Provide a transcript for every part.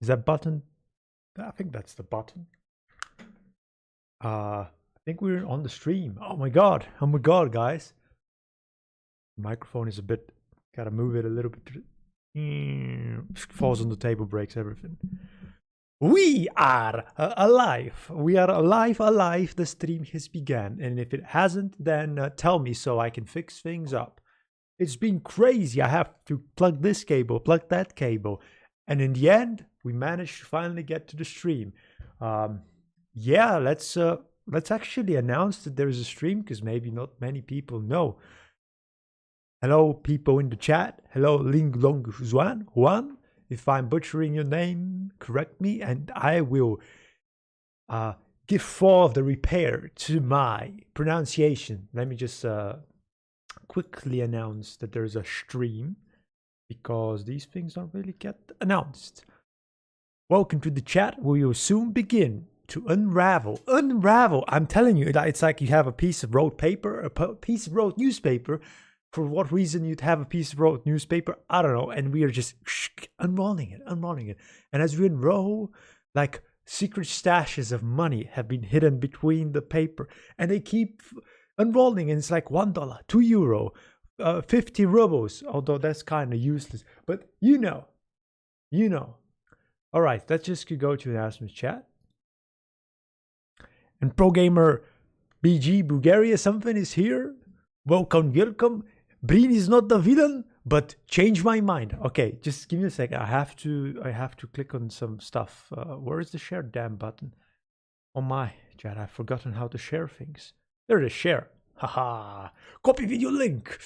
Is that button? I think that's the button. I think we're on the stream. Oh my god, guys. The microphone is a bit, gotta move it a little bit. Falls on the table, breaks everything. We are alive. We are alive. The stream has begun. And if it hasn't, then tell me so I can fix things up. It's been crazy. I have to plug this cable, plug that cable. And in the end, we managed to finally get to the stream. Yeah, let's actually announce that there is a stream, because maybe not many people know. Hello, people in the chat. Hello, Ling Long Juan. If I'm butchering your name, correct me, and I will give forth the repair to my pronunciation. Let me just quickly announce that there's a stream, because these things don't really get announced. Welcome to the chat. We will soon begin to unravel. I'm telling you, it's like you have a piece of rolled paper, a piece of rolled newspaper. For what reason you'd have a piece of rolled newspaper, I don't know. And we are just unrolling it. And as we unroll, like secret stashes of money have been hidden between the paper. And they keep unrolling, and it's like $1, €2, 50 rubles. Although that's kind of useless. But you know. All right, let's just go to announcements chat. And Pro Gamer BG Bulgaria something is here. Welcome. Breen is not the villain, but change my mind. Okay, just give me a second. I have to click on some stuff. Where is the share damn button? Oh my, chat, I've forgotten how to share things. There it is, share. Haha. Copy video link.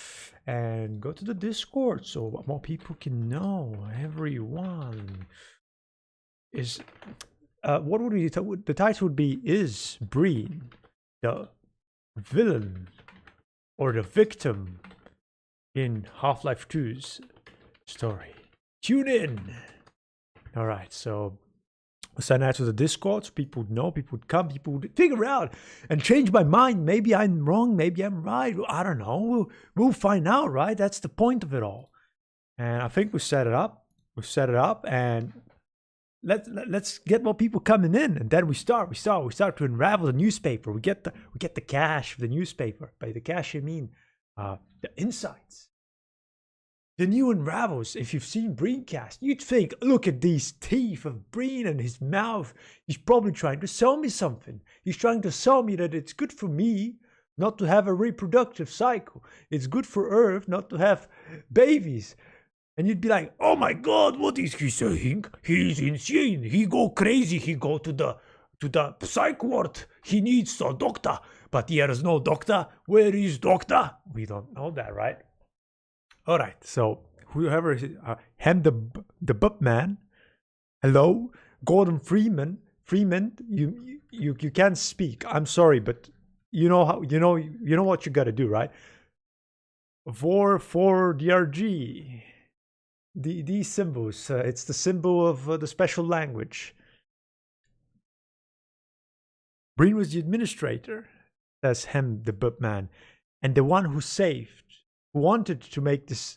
And go to the Discord so more people can know. Everyone is... what would we... The title would be, is Breen the villain or the victim in Half-Life 2's story? Tune in. All right, so send that to the Discord so people would know, people would come, people would figure out and change my mind. Maybe I'm wrong, maybe I'm right. I don't know. We'll find out, right? That's the point of it all. And I think we set it up. And let's get more people coming in, and then we start to unravel the newspaper. We get the cash for the newspaper. By the cash, I mean the insights. The new unravels. If you've seen Breencast, you'd think, look at these teeth of Breen and his mouth. He's probably trying to sell me something. He's trying to sell me that it's good for me not to have a reproductive cycle. It's good for Earth not to have babies. And you'd be like, oh my God, what is he saying? He's insane. He go crazy. He go to the psych ward. He needs a doctor. But there is no doctor. Where is doctor? We don't know that, right? All right. So whoever is Hem the Butt Man. Hello, Gordon Freeman. You can't speak. I'm sorry, but you know how you know what you got to do, right? For DRG. These symbols, it's the symbol of the special language. Breen was the administrator, says Hem the Butt Man, and the one who wanted to make this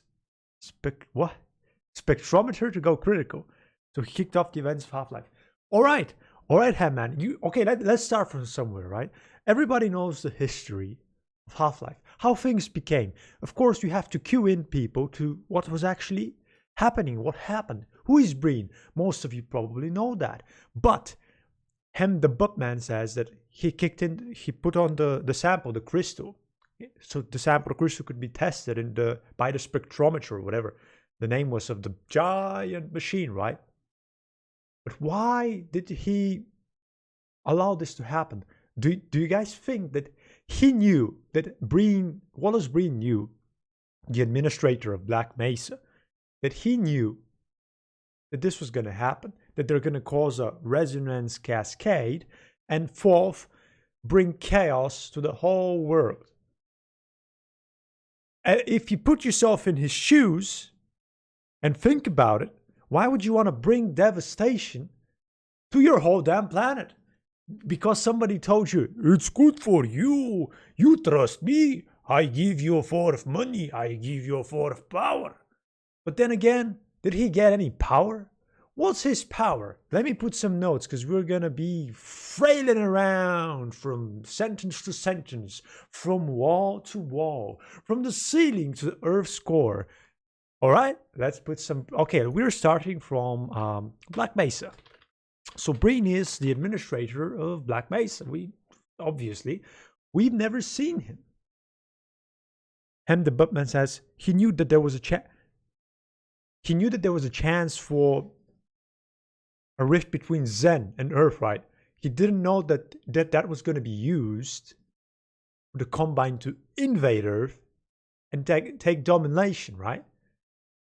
spectrometer to go critical. So he kicked off the events of Half-Life. All right, Hem Man. Let's start from somewhere, right? Everybody knows the history of Half-Life, how things became. Of course, you have to cue in people to what was actually happening, what happened, who is Breen. Most of you probably know that, but Hem the Buttman says that he put on the sample, the crystal, so the sample, the crystal, could be tested by the spectrometer or whatever the name was of the giant machine, right? But why did he allow this to happen? Do you guys think that he knew that Wallace Breen knew, the administrator of Black Mesa, that he knew that this was going to happen, that they're going to cause a resonance cascade, and fourth, bring chaos to the whole world? If you put yourself in his shoes and think about it, why would you want to bring devastation to your whole damn planet? Because somebody told you, it's good for you, you trust me, I give you 4 of money, I give you 4 of power. But then again, Did he get any power? What's his power? Let me put some notes, because we're gonna be frailing around from sentence to sentence, from wall to wall, from the ceiling to the Earth's core. All right, let's put some. Okay, we're starting from Black Mesa. So Breen is the administrator of Black Mesa. We've never seen him. And the Buttman says he knew that there was a chance for a rift between Zen and Earth, right? He didn't know that was going to be used, the Combine, to invade Earth and take domination, right?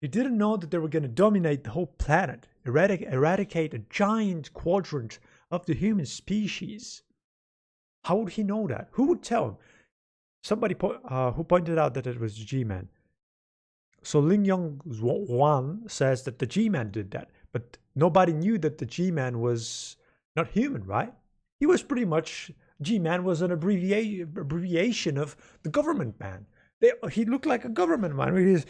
He didn't know that they were going to dominate the whole planet, eradicate a giant quadrant of the human species. How would he know that? Who would tell him? Somebody who pointed out that it was the G-Man. So Ling Yong Wan says that the G-Man did that, but nobody knew that the G-Man was not human, right? He was pretty much, G-Man was an abbreviation of the government man. He looked like a government man with his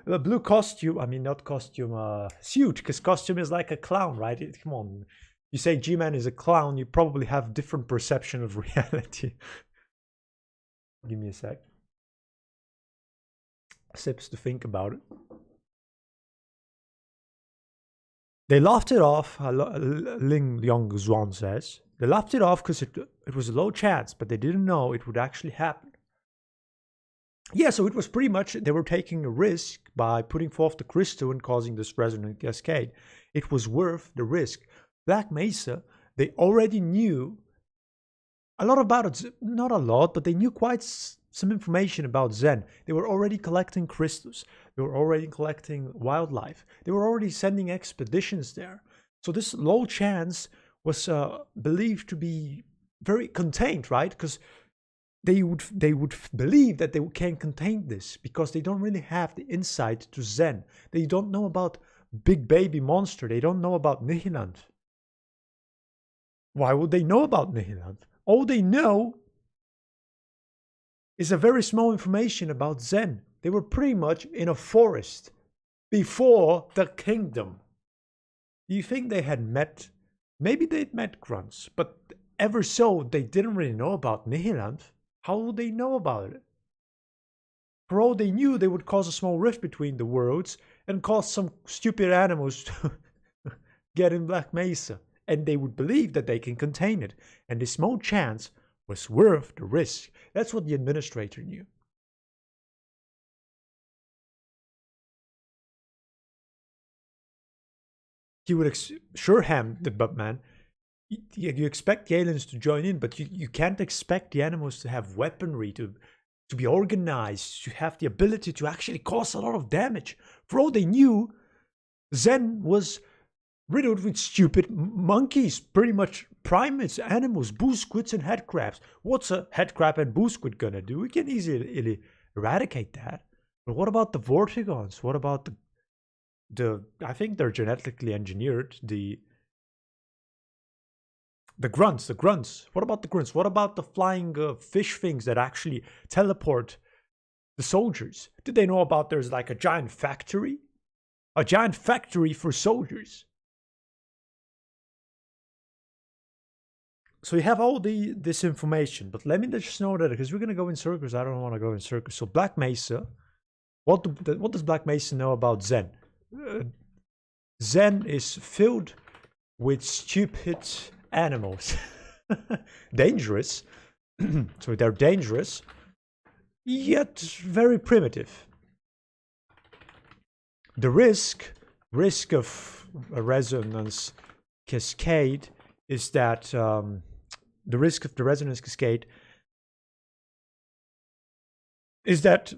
blue costume. I mean, not costume, suit, because costume is like a clown, right? Come on. You say G-Man is a clown, you probably have different perception of reality. Give me a sec. Sips to think about it. They laughed it off, Ling Yong Zhuan says. They laughed it off because it was a low chance, but they didn't know it would actually happen. Yeah, so it was pretty much, they were taking a risk by putting forth the crystal and causing this resonant cascade. It was worth the risk. Black Mesa, they already knew a lot about it. Not a lot, but they knew quite some information about Zen. They were already collecting crystals. They were already collecting wildlife. They were already sending expeditions there. So this low chance was believed to be very contained, right? Because they would believe that they can contain this because they don't really have the insight to Zen. They don't know about Big Baby Monster. They don't know about Nihilant. Why would they know about Nihilant? All they know is a very small information about Zen. They were pretty much in a forest before the kingdom. Do you think they had met? Maybe they'd met grunts, but ever so, they didn't really know about Nihilant. How would they know about it? For all they knew, they would cause a small rift between the worlds and cause some stupid animals to get in Black Mesa. And they would believe that they can contain it. And this small chance was worth the risk. That's what the administrator knew. He would assure him, the Bubman, you expect the aliens to join in, but you can't expect the animals to have weaponry, to be organized, to have the ability to actually cause a lot of damage. For all they knew, Zen was riddled with stupid monkeys, pretty much primates, animals, boo squids and headcrabs. What's a headcrab and boo squid gonna do? We can easily eradicate that. But what about the vortigons? What about the I think they're genetically engineered, the grunts. What about the grunts? What about the flying fish things that actually teleport the soldiers? Did they know about there's like a giant factory? A giant factory for soldiers. So you have all this information, but let me just know that, because we're going to go in circles. I don't want to go in circles. So Black Mesa, what does Black Mesa know about Zen? Zen is filled with stupid animals. Dangerous. So they're dangerous, yet very primitive. The risk of a resonance cascade is that the risk of the resonance cascade is that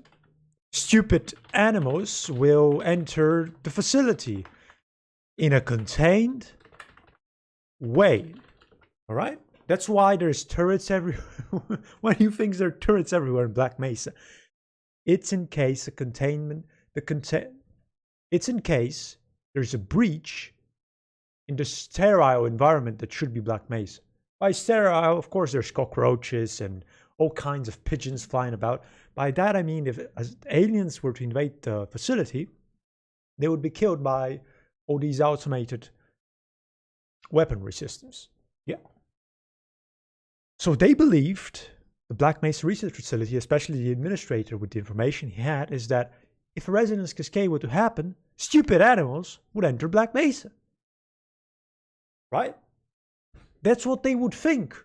stupid animals will enter the facility in a contained way. All right? That's why there's turrets everywhere. Why do you think there are turrets everywhere in Black Mesa? It's in case it's in case there's a breach in the sterile environment that should be Black Mesa. By sterile, of course, there's cockroaches and all kinds of pigeons flying about. By that I mean, if aliens were to invade the facility, they would be killed by all these automated weaponry systems. Yeah. So they believed, the Black Mesa Research Facility, especially the administrator with the information he had, is that if a resonance cascade were to happen, stupid animals would enter Black Mesa. Right? That's what they would think.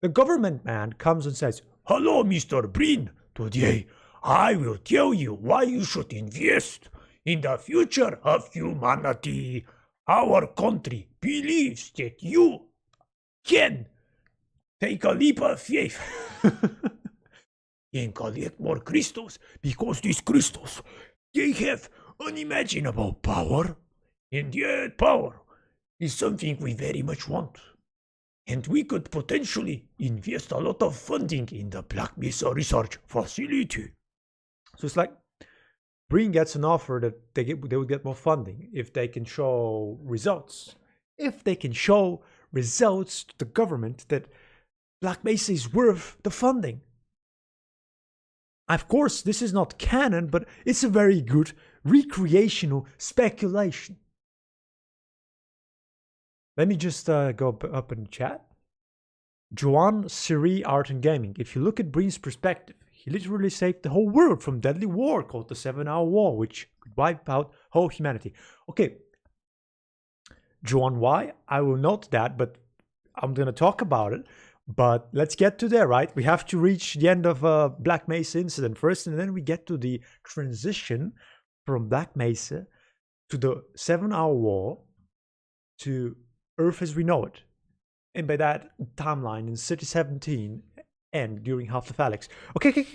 The government man comes and says, "Hello, Mr. Breen. Today I will tell you why you should invest in the future of humanity. Our country believes that you can take a leap of faith and collect more crystals, because these crystals, they have unimaginable power, and that power is something we very much want. And we could potentially invest a lot of funding in the Black Mesa Research Facility." So it's like Breen gets an offer that they would get more funding if they can show results. If they can show results to the government that Black Mesa is worth the funding. Of course, this is not canon, but it's a very good recreational speculation. Let me just go up in the chat. Joan Siri Art and Gaming. If you look at Breen's perspective, he literally saved the whole world from deadly war called the 7-Hour War, which could wipe out whole humanity. Okay, Joan, why? I will note that, but I'm going to talk about it. But let's get to there, right? We have to reach the end of Black Mesa incident first, and then we get to the transition from Black Mesa to the 7-Hour War to Earth as we know it. And by that timeline in City 17 and during half the Alex. Okay,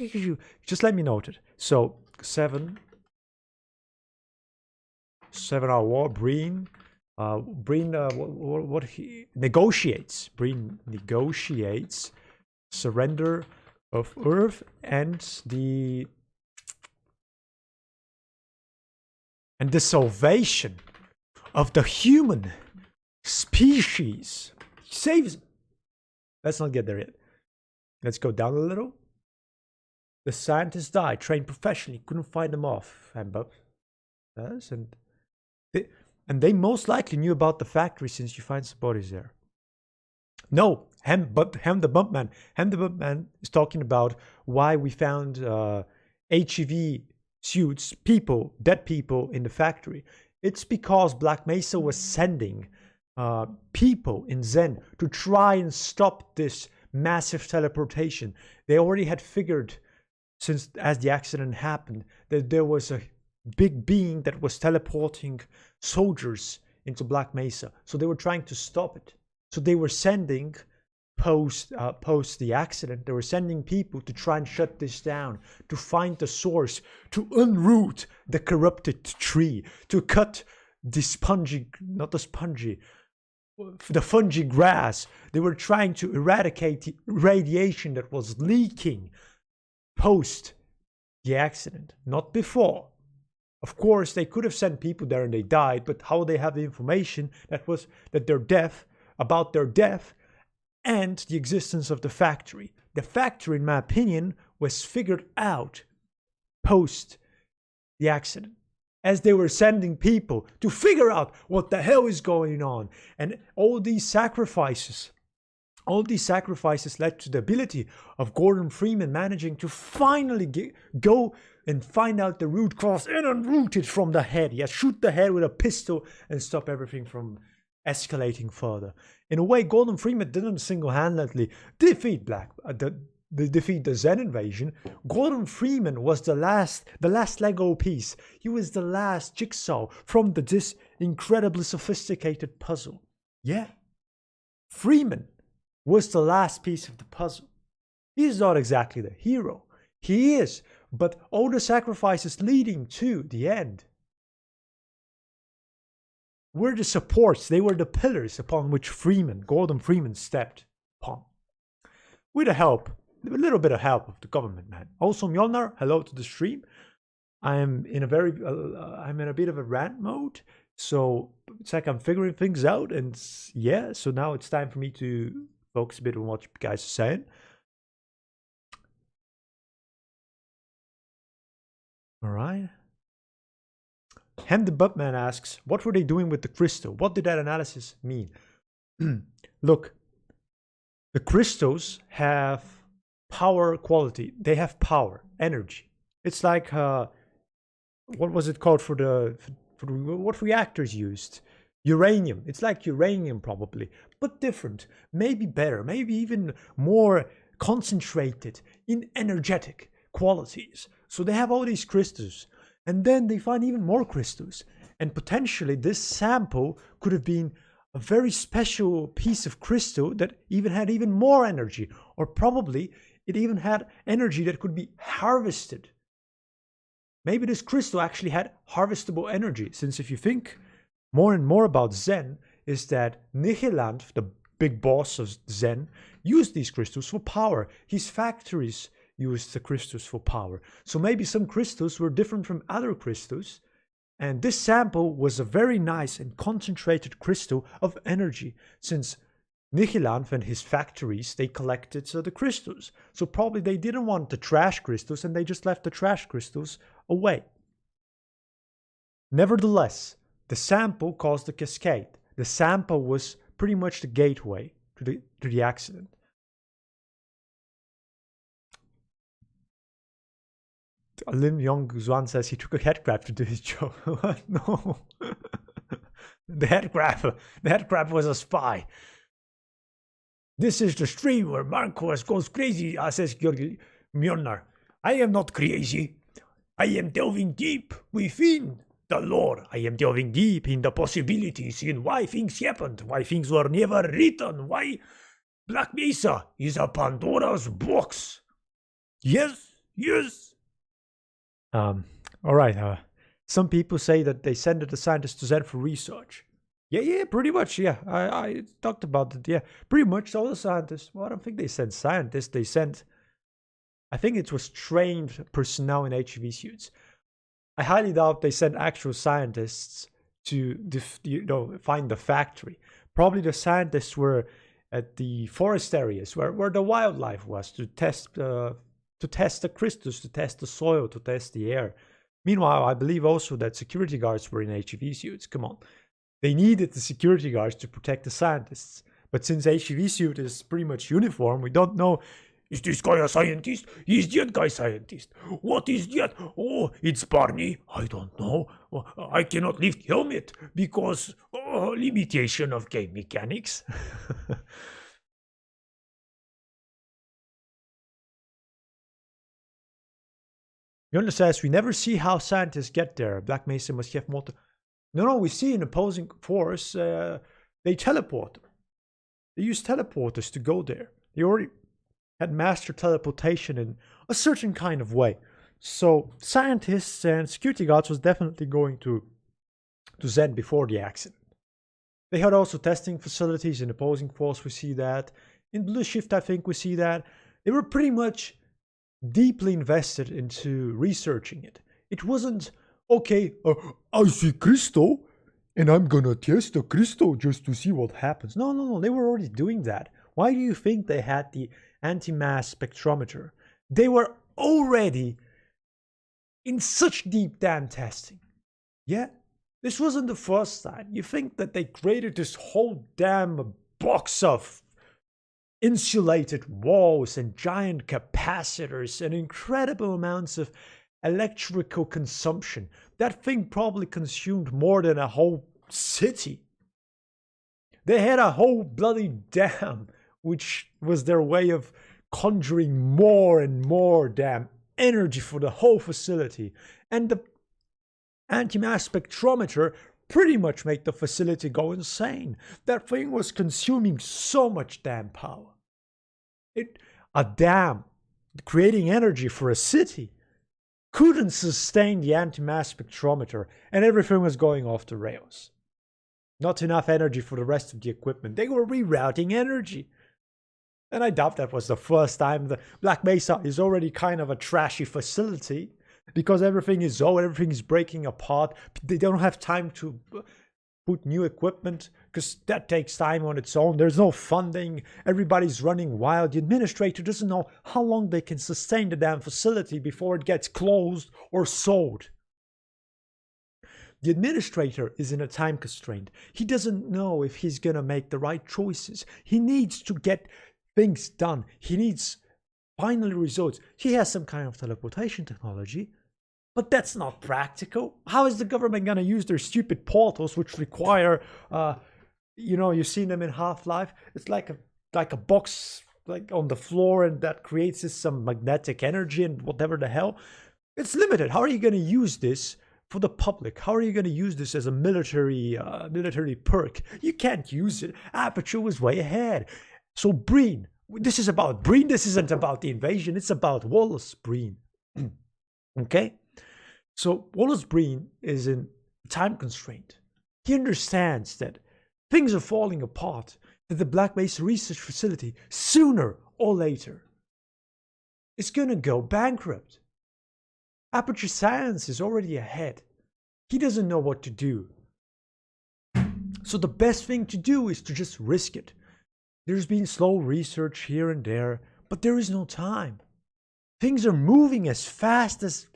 just let me note it. So 7-Hour War, Breen what he negotiates. Breen negotiates surrender of Earth and the salvation of the human species. He saves. Let's not get there yet. Let's go down a little. The scientists died, trained professionally, couldn't find them off. And they most likely knew about the factory since you find some bodies there. No, Hem the Bumpman. Hem the Bumpman is talking about why we found HEV suits, dead people in the factory. It's because Black Mesa was sending people in Zen to try and stop this massive teleportation. They already had figured, since as the accident happened, that there was a big being that was teleporting soldiers into Black Mesa. So they were trying to stop it. So they were sending, post the accident, they were sending people to try and shut this down, to find the source, to unroot the corrupted tree, to cut the fungi grass. They were trying to eradicate the radiation that was leaking post the accident, not before. Of course, they could have sent people there and they died, but how they have the information that they're deaf, about their death, and the existence of the factory. The factory, in my opinion, was figured out post the accident, as they were sending people to figure out what the hell is going on. And all these sacrifices led to the ability of Gordon Freeman managing to finally go and find out the root cause and unroot it from the head. Yes, shoot the head with a pistol and stop everything from escalating further. In a way, Gordon Freeman didn't single-handedly defeat the Zen invasion. Gordon Freeman was the last Lego piece. He was the last jigsaw from this incredibly sophisticated puzzle. Yeah, Freeman was the last piece of the puzzle. He's not exactly the hero. He is, but all the sacrifices leading to the end were the supports. They were the pillars upon which Gordon Freeman stepped upon. With a little bit of help of the government, man. Also, Mjolnir, hello to the stream. I'm in a bit of a rant mode. So it's like I'm figuring things out. And yeah, so now it's time for me to focus a bit on what you guys are saying. All right. Hem the Buttman asks, what were they doing with the crystal? What did that analysis mean? Look, the crystals have power quality. They have power, energy. It's like, what was it called for what reactors used? Uranium. It's like uranium probably, but different. Maybe better, maybe even more concentrated in energetic qualities. So they have all these crystals, and then they find even more crystals. And potentially this sample could have been a very special piece of crystal that even had even more energy, or probably it even had energy that could be harvested. Maybe this crystal actually had harvestable energy, since if you think more and more about Zen, is that Nichilant, the big boss of Zen, used these crystals for power. His factories used the crystals for power. So maybe some crystals were different from other crystals, and this sample was a very nice and concentrated crystal of energy, since Nichilant and his factories, they collected the crystals. So probably they didn't want the trash crystals, and they just left the trash crystals away. Nevertheless, the sample caused the cascade. The sample was pretty much the gateway to the accident. Lim Yong Xuan says he took a head crab to do his job. What? No. The head crab was a spy. This is the stream where Marcos goes crazy, says Georgi Mjolnir. I am not crazy. I am delving deep within the lore. I am delving deep in the possibilities, in why things happened, why things were never written, why Black Mesa is a Pandora's box. Yes, yes. All right. Some people say that they sent the scientists to Zen for research. Yeah, pretty much. Yeah, I talked about it. Yeah, pretty much all the scientists. Well, I don't think they sent scientists. They sent, I think it was trained personnel in HV suits. I highly doubt they sent actual scientists to find the factory. Probably the scientists were at the forest areas where the wildlife was, to test the crystals, to test the soil, to test the air. Meanwhile, I believe also that security guards were in HV suits. Come on. They needed the security guards to protect the scientists. But since HV suit is pretty much uniform, we don't know, is this guy a scientist? Is that guy a scientist? What is that? Oh, it's Barney. I don't know. I cannot lift helmet because limitation of game mechanics. Yonder says, we never see how scientists get there. Black Mesa must have multiple. No, we see an opposing force. They teleport. They use teleporters to go there. They already had mastered teleportation in a certain kind of way. So scientists and security guards was definitely going to Zen before the accident. They had also testing facilities in opposing force. We see that. In Blue Shift, I think we see that. They were pretty much deeply invested into researching it. It wasn't, okay, I see crystal and I'm gonna test the crystal just to see what happens. No, they were already doing that. Why do you think they had the anti-mass spectrometer? They were already in such deep damn testing. Yeah, this wasn't the first time. You think that they created this whole damn box of insulated walls and giant capacitors and incredible amounts of electrical consumption. That thing probably consumed more than a whole city. They had a whole bloody dam, which was their way of conjuring more and more damn energy for the whole facility. And the anti-mass spectrometer pretty much made the facility go insane. That thing was consuming so much damn power. A dam creating energy for a city couldn't sustain the anti-mass spectrometer, and everything was going off the rails. Not enough energy for the rest of the equipment. They were rerouting energy. And I doubt that was the first time. The Black Mesa is already kind of a trashy facility because everything is breaking apart. They don't have time to put new equipment because that takes time on its own. There's no funding. Everybody's running wild. The administrator doesn't know how long they can sustain the damn facility before it gets closed or sold. The administrator is in a time constraint. He doesn't know if he's going to make the right choices. He needs to get things done. He needs final results. He has some kind of teleportation technology, but that's not practical. How is the government going to use their stupid portals, which require, you've seen them in Half-Life? It's like a box like on the floor, and that creates some magnetic energy and whatever the hell. It's limited. How are you going to use this for the public? How are you going to use this as a military perk? You can't use it. Aperture was way ahead. So Breen, this is about Breen. This isn't about the invasion. It's about Wallace Breen. Okay? So Wallace Breen is in time constraint. He understands that things are falling apart, that the Black Mesa research facility, sooner or later, is going to go bankrupt. Aperture Science is already ahead. He doesn't know what to do. So the best thing to do is to just risk it. There's been slow research here and there, but there is no time. Things are moving as fast as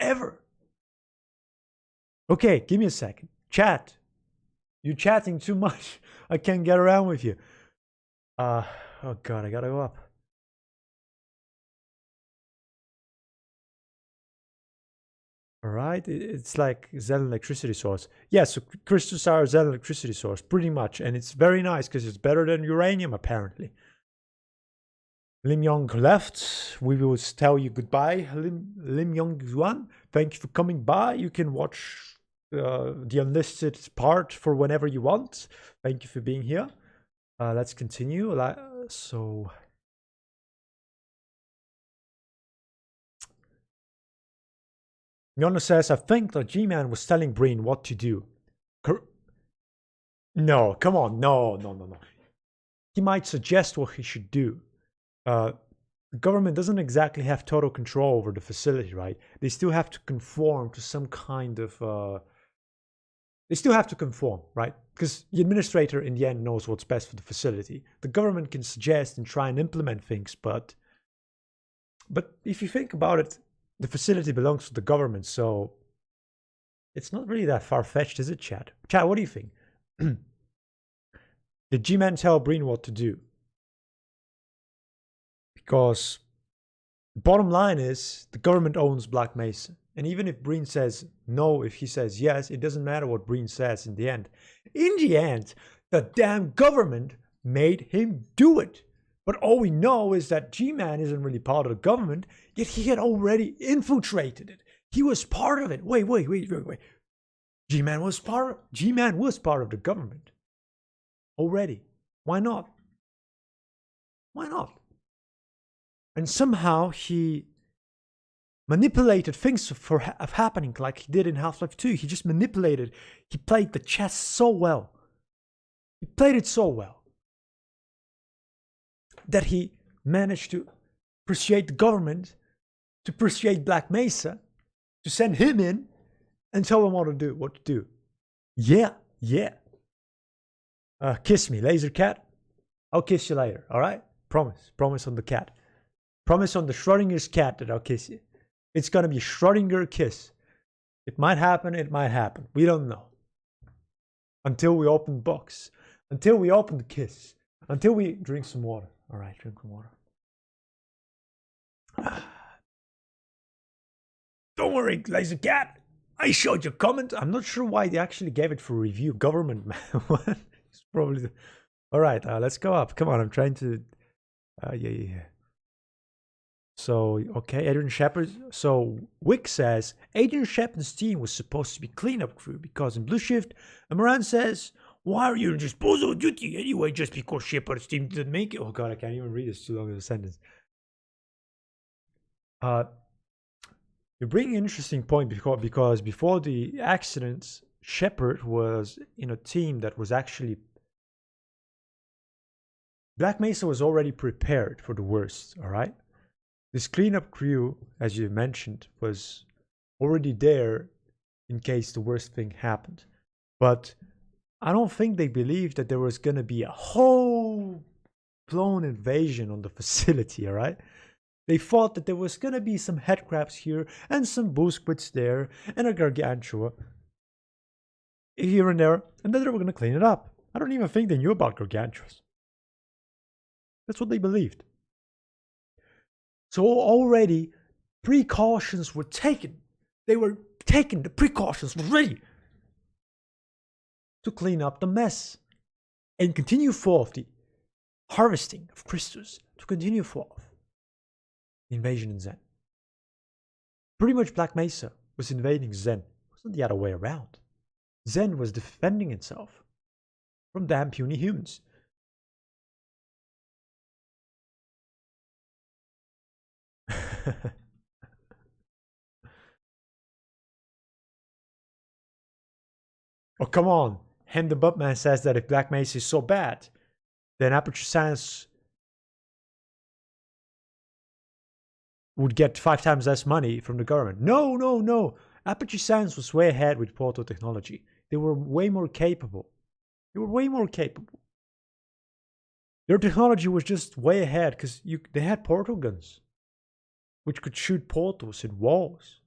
ever. Okay, give me a second. Chat. You're chatting too much. I can't get around with you. Oh God, I gotta go up. All right, it's like Zen electricity source. Yeah, so crystals are Zen electricity source, pretty much. And it's very nice because it's better than uranium, apparently. Lim Yong left. We will tell you goodbye. Lim Yong Yuan, thank you for coming by. You can watch the unlisted part for whenever you want. Thank you for being here. Let's continue. So... Yona says, I think the G-Man was telling Breen what to do. No, come on. No. He might suggest what he should do. The government doesn't exactly have total control over the facility, right? They still have to conform to some kind of... They still have to conform, right? Because the administrator in the end knows what's best for the facility. The government can suggest and try and implement things, but if you think about it, the facility belongs to the government, so it's not really that far-fetched, is it, Chad? Chad, what do you think? Did G-Man tell Breen what to do? Because the bottom line is the government owns Black Mesa. And even if Breen says no, if he says yes, it doesn't matter what Breen says in the end. In the end, the damn government made him do it. But all we know is that G-Man isn't really part of the government, yet he had already infiltrated it. He was part of it. Wait. G-Man was part of the government. Already. Why not? And somehow he manipulated things of happening like he did in Half-Life 2. He just manipulated. He played the chess so well. He played it so well that he managed to persuade the government, to persuade Black Mesa, to send him in and tell him what to do. Yeah. Kiss me, laser cat. I'll kiss you later, all right? Promise on the cat. Promise on the Schrodinger's cat that I'll kiss you. It's gonna be a Schrodinger kiss. It might happen. We don't know. Until we open the box. Until we open the kiss. Until we drink some water. All right, drink some water. Don't worry, laser cat. I showed your comment. I'm not sure why they actually gave it for review. Government, man. What? It's probably... All right, let's go up. Come on, I'm trying to... Yeah. So, okay, Adrian Shepard. So, Wick says, Adrian Shepard's team was supposed to be cleanup crew because in Blue Shift, and Moran says, why are you on disposal duty anyway just because Shepard's team didn't make it? Oh god, I can't even read this, too long of a sentence. You bring an interesting point because before the accidents, Shepard was in a team that was actually... Black Mesa was already prepared for the worst, alright? This cleanup crew, as you mentioned, was already there in case the worst thing happened. But I don't think they believed that there was going to be a whole blown invasion on the facility, alright? They thought that there was going to be some headcrabs here and some bullsquids there and a gargantua. here and there, and then they were going to clean it up. I don't even think they knew about gargantuas. That's what they believed. So already precautions were taken. They were taken, the precautions were ready to clean up the mess and continue forth the harvesting of Christus, to continue forth the invasion in Zen. Pretty much Black Mesa was invading Zen. It wasn't the other way around. Zen was defending itself from damn puny humans. Oh, come on. Hem the Buttman says that if Black Mesa is so bad, then Aperture Science would get 5 times less money from the government. No, no, no. Aperture Science was way ahead with portal technology. They were way more capable. Their technology was just way ahead because they had portal guns, which could shoot portals in walls.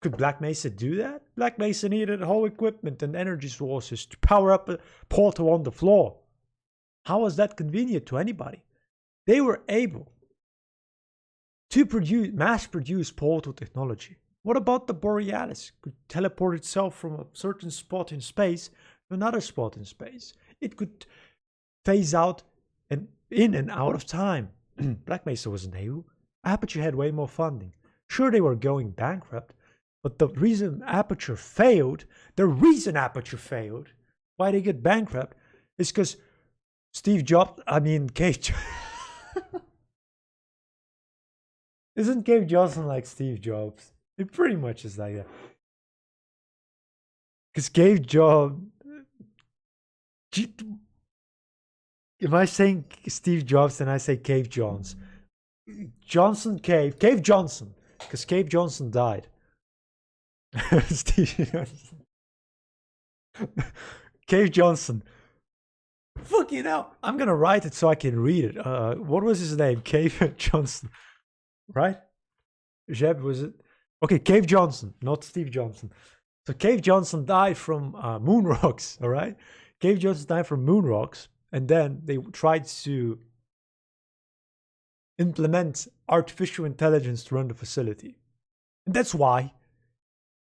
Could Black Mesa do that? Black Mesa needed whole equipment and energy sources to power up a portal on the floor. How was that convenient to anybody? They were able to mass-produce portal technology. What about the Borealis? Could teleport itself from a certain spot in space to another spot in space. It could phase out and in and out of time. Black Mesa wasn't able. Aperture had way more funding. Sure, they were going bankrupt, but the reason Aperture failed, why they get bankrupt, is because Cave Isn't Cave Johnson like Steve Jobs? It pretty much is like that. Because Cave Jobs... Am I saying Steve Jobs and I say Cave Jones? Cave Johnson. Because Cave Johnson died. Steve Johnson. Cave Johnson. Fucking hell. I'm gonna write it so I can read it. What was his name? Cave Johnson. Right? Jeb, was it? Okay, Cave Johnson, not Steve Johnson. So Cave Johnson died from moon rocks, all right? Cave Johnson died from moon rocks, and then they tried to implement artificial intelligence to run the facility. And that's why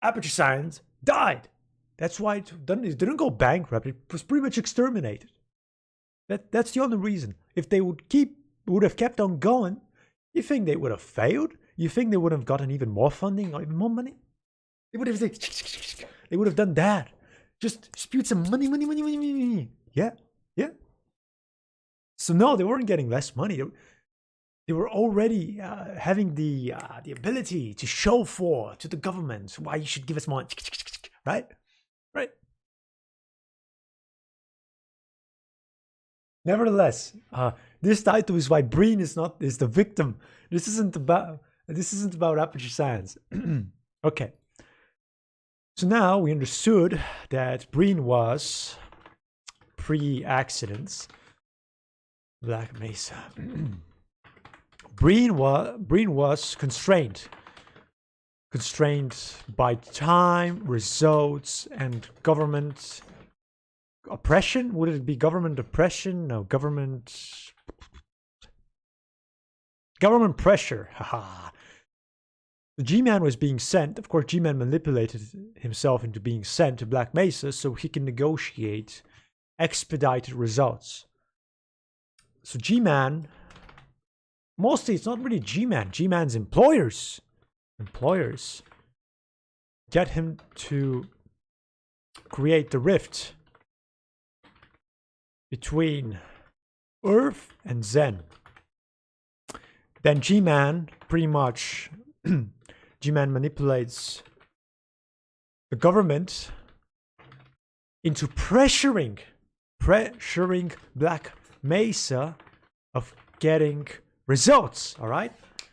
Aperture Science died. That's why it didn't go bankrupt. It was pretty much exterminated. That's the only reason. If they would have kept on going, you think they would have failed? You think they would have gotten even more funding or even more money? They would have done that. Just spewed some money. Yeah. So no, they weren't getting less money. They were already having the ability to show to the government why you should give us money. Right? Nevertheless, this title is why Breen is the victim. This isn't about Aperture Science. Okay. So now we understood that Breen was pre-accidents. Black Mesa. Breen was constrained by time, results, and government oppression. Would it be government oppression? No, government pressure. Haha. The G-Man was being sent. Of course, G-Man manipulated himself into being sent to Black Mesa so he can negotiate expedited results. So G-Man, mostly it's not really G-Man. G-Man's employers get him to create the rift between Earth and Zen. Then G-Man pretty much G-Man manipulates the government into pressuring Black Mesa of getting results. All right.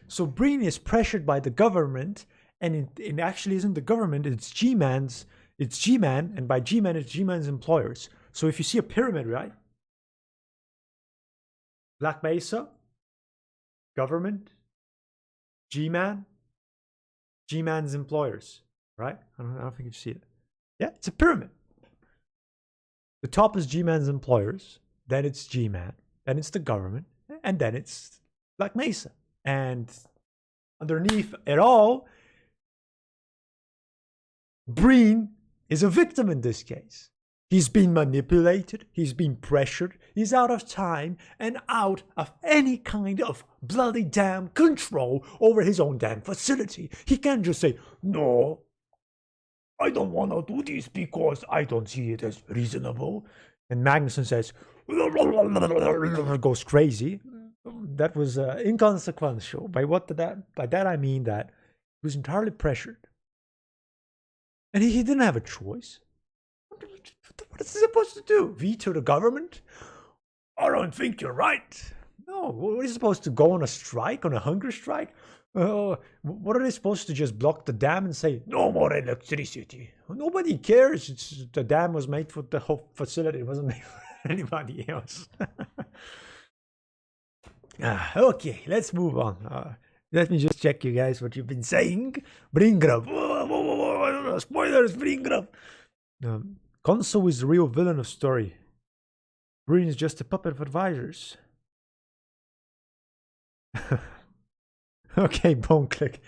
So Breen is pressured by the government, and it actually isn't the government. It's G-Man, and by G-Man it's G-Man's employers. So if you see a pyramid, right? Black Mesa, government, G-Man, G-Man's employers, right? I don't think you see it. Yeah, it's a pyramid. The top is G-Man's employers, then it's G-Man, then it's the government, and then it's Black Mesa. And underneath it all, Breen is a victim in this case. He's been manipulated, he's been pressured, he's out of time and out of any kind of bloody damn control over his own damn facility. He can't just say, no, I don't want to do this because I don't see it as reasonable. And Magnuson says, goes crazy. That was inconsequential. By that I mean that he was entirely pressured. And he didn't have a choice. What is he supposed to do? Veto the government? I don't think you're right. No, what are you supposed to go on a strike, on a hunger strike? What are they supposed to just block the dam and say, no more electricity? Nobody cares. The dam was made for the whole facility. It wasn't made for anybody else. Okay, let's move on. Let me just check you guys what you've been saying. Breen Grub. Spoilers, Breen Grub. Conso is the real villain of story. Breen is just a puppet of advisors. Okay, bone click.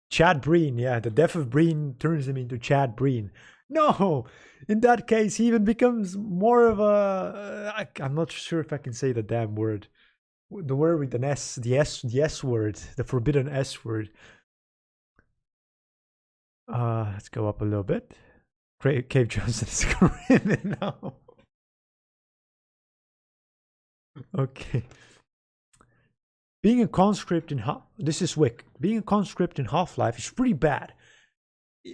Chad Breen, yeah, the death of Breen turns him into Chad Breen. No, in that case, he even becomes more of a. I'm not sure if I can say the damn word. The word with an S, the S word, the forbidden S word. Let's go up a little bit. Cave Johnson is criminal. Okay. Being a conscript in this is Wick. Being a conscript in Half-Life is pretty bad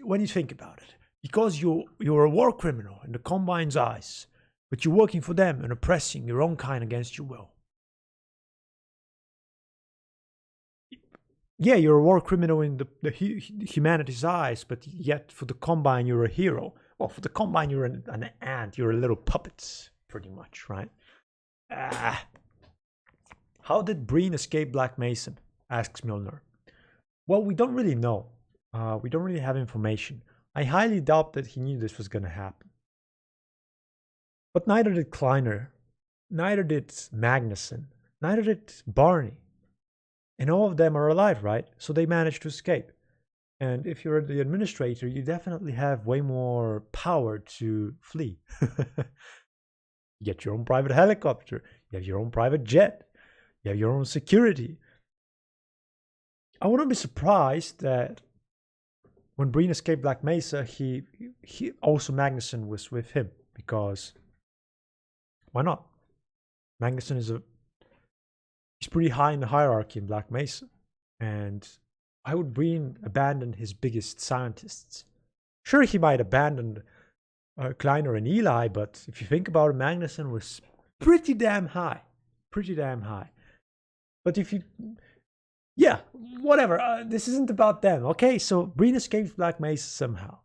when you think about it, because you're a war criminal in the Combine's eyes, but you're working for them and oppressing your own kind against your will. Yeah, you're a war criminal in the humanity's eyes, but yet for the Combine you're a hero. Well, for the Combine you're an ant, you're a little puppet, pretty much, right? How did Breen escape Black Mesa? Asks Milner. Well, we don't really know. We don't really have information. I highly doubt that he knew this was going to happen. But neither did Kleiner, neither did Magnuson, neither did Barney. And all of them are alive, right? So they managed to escape. And if you're the administrator, you definitely have way more power to flee. You get your own private helicopter. You have your own private jet. You have your own security. I wouldn't be surprised that when Breen escaped Black Mesa, he also Magnuson was with him, because why not? Magnuson he's pretty high in the hierarchy in Black Mesa, and why would Breen abandon his biggest scientists? Sure, he might abandon Kleiner and Eli, but if you think about it, Magnuson was pretty damn high. But if you, yeah, whatever. This isn't about them, okay? So Breen escapes Black Mesa somehow.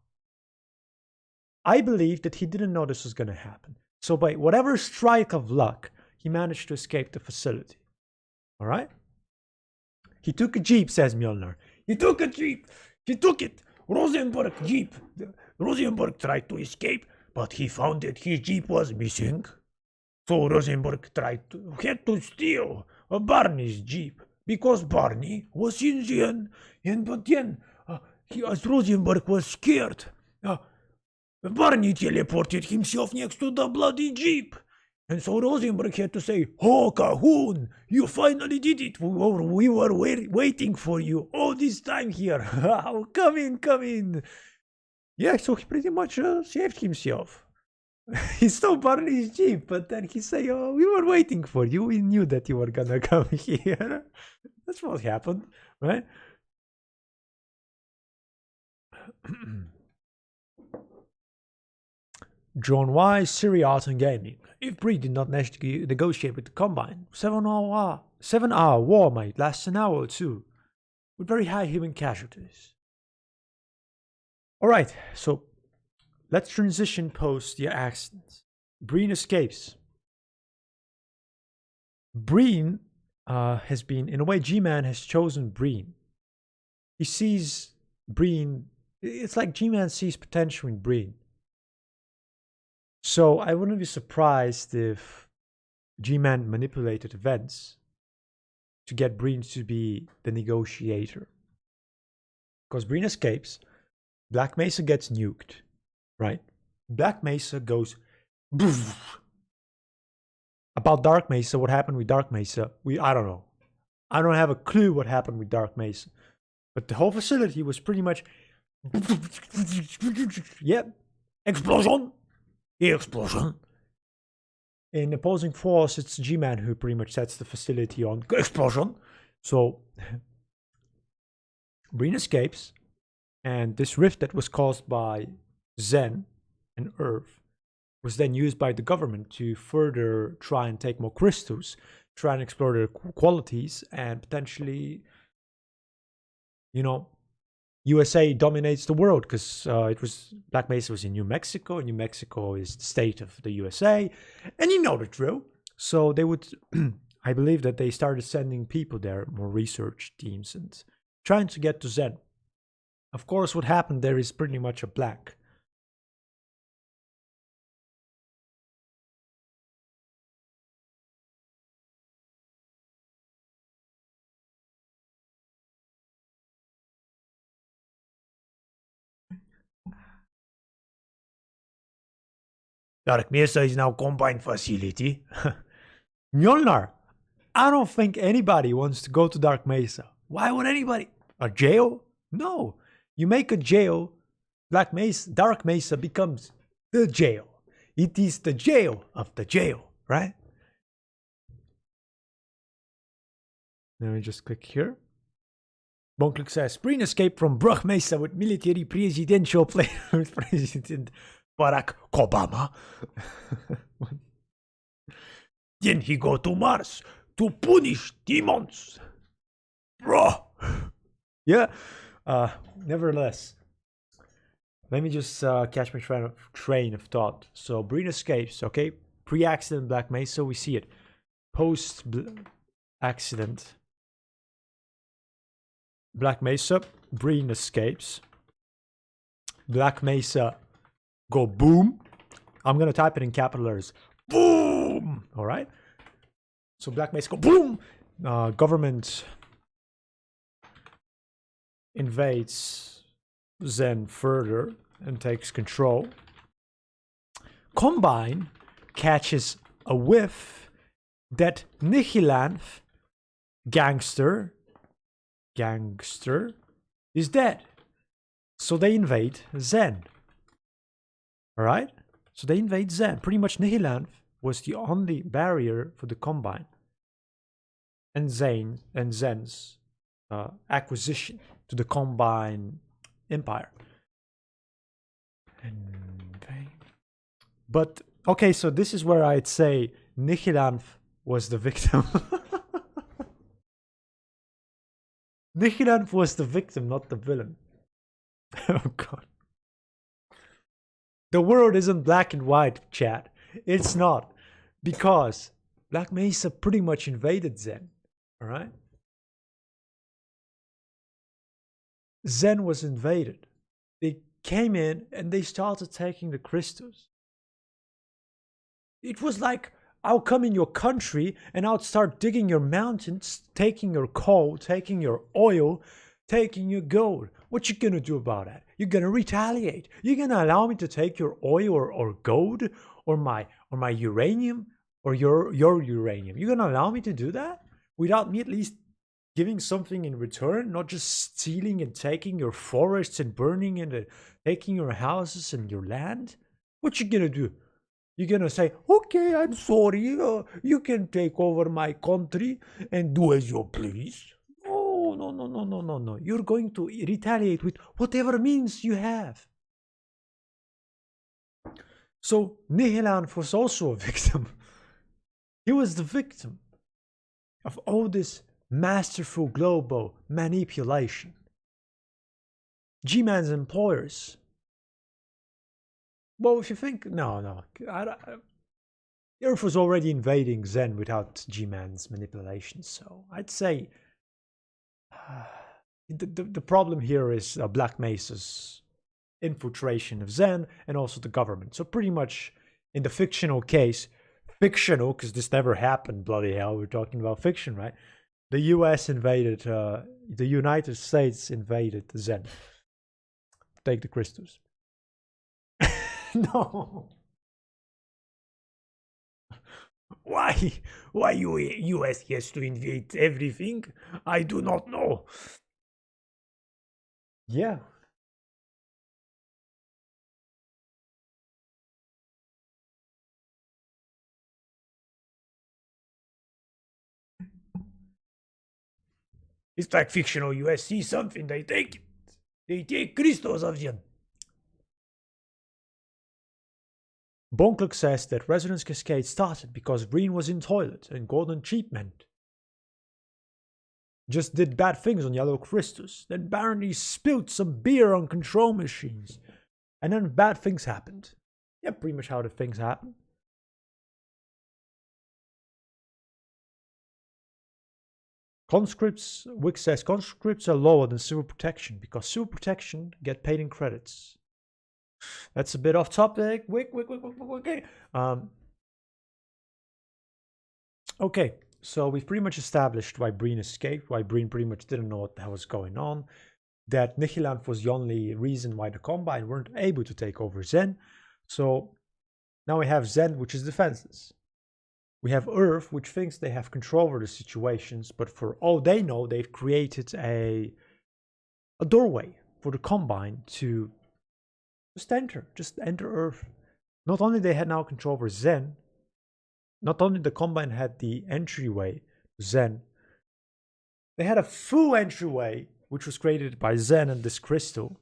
I believe that he didn't know this was going to happen. So by whatever strike of luck, he managed to escape the facility. All right? He took a jeep, says Milner. He took a jeep. He took it. Rosenberg jeep. Rosenberg tried to escape, but he found that his jeep was missing. So Rosenberg had to steal Barney's jeep, because Barney was Indian. But then, as Rosenberg was scared, Barney teleported himself next to the bloody jeep. And so Rosenberg had to say, "Oh, Cahoon, you finally did it. We were waiting for you all this time here. Oh, come in. Yeah, so he pretty much saved himself. He stole Barney's jeep, but then he said, "Oh, we were waiting for you. We knew that you were gonna come here." That's what happened, right? John Wise, Syriot and Gaming. If Breen did not negotiate with the Combine, 7-hour war might last an hour or two, with very high human casualties. Alright, so let's transition post the accident. Breen escapes. Breen has been, in a way, G-Man has chosen Breen. He sees Breen, it's like G-Man sees potential in Breen. So I wouldn't be surprised if G-Man manipulated events to get Breen to be the negotiator. Because Breen escapes, Black Mesa gets nuked, right? Black Mesa goes about Dark Mesa. What happened with Dark Mesa? I don't know. I don't have a clue what happened with Dark Mesa. But the whole facility was pretty much yep. Explosion! Explosion! In opposing force, it's G-Man who pretty much sets the facility on explosion. So Breen escapes, and this rift that was caused by Zen and Earth was then used by the government to further try and take more crystals, try and explore their qualities, and potentially, USA dominates the world, because Black Mesa was in New Mexico, and New Mexico is the state of the USA, and you know the drill. So they would, I believe that they started sending people there, more research teams, and trying to get to Zen. Of course, what happened there is pretty much a blank. Dark Mesa is now combined facility. Mjolnir. I don't think anybody wants to go to Dark Mesa. Why would anybody? A jail? No. You make a jail, Dark Mesa becomes the jail. It is the jail of the jail, right? Let me just click here. Bonklik says, Breen escaped from Black Mesa with military presidential plane with President Barack Obama. Then he go to Mars to punish demons. Bro. Yeah. Nevertheless, let me just catch my train of thought. So Breen escapes, okay? Pre-accident Black Mesa, we see it. Post-accident Black Mesa, Breen escapes. Black Mesa go boom. I'm gonna type it in capital letters. Boom! Alright? So Black Mesa go boom! Government invades Zen further and takes control. Combine catches a whiff that Nihilanth, gangster, is dead. So they invade Zen. Alright? So they invade Zen. Pretty much Nihilanth was the only barrier for the Combine. And Zen's acquisition to the Combine Empire. But, okay, so this is where I'd say Nihilanth was the victim. Nihilanth was the victim, not the villain. Oh god. The world isn't black and white, chat. It's not. Because Black Mesa pretty much invaded Zen. Alright? Zen was invaded. They came in and they started taking the crystals. It was like, I'll come in your country and I'll start digging your mountains, taking your coal, taking your oil, taking your gold. What you gonna do about that? You're gonna retaliate. You're gonna allow me to take your oil or gold or my uranium or your uranium. You're gonna allow me to do that without me at least giving something in return, not just stealing and taking your forests and burning and taking your houses and your land? What you gonna do? You're gonna say, okay, I'm sorry, you can take over my country and do as you please. No. You're going to retaliate with whatever means you have. So Nihilanth was also a victim. He was the victim of all this masterful global manipulation. G-Man's employers. Well, if you think, no. Earth was already invading Zen without G-Man's manipulation, so I'd say the problem here is Black Mesa's infiltration of Zen and also the government. So pretty much in the fictional case, fictional because this never happened, bloody hell, we're talking about fiction, right? The US invaded, the United States invaded Zen. Take the crystals. No. Why? Why US has to invade everything? I do not know. Yeah. It's like fictional US see something, they take it. They take crystals of them. Bonkluk says that resonance cascade started because Breen was in toilet and golden treatment just did bad things on yellow crystals. Then apparently spilled some beer on control machines. And then bad things happened. Yeah, pretty much how the things happen. Conscripts, Wick says conscripts are lower than civil protection because civil protection get paid in credits. That's a bit off topic. Wick. Okay. Okay, so we've pretty much established why Breen escaped, why Breen pretty much didn't know what the hell was going on, that Nihilanth was the only reason why the Combine weren't able to take over Zen. So now we have Zen, which is defenseless. We have Earth, which thinks they have control over the situations, but for all they know, they've created a doorway for the Combine to just enter Earth. Not only they had now control over Zen, not only the Combine had the entryway to Zen, they had a full entryway, which was created by Zen and this crystal,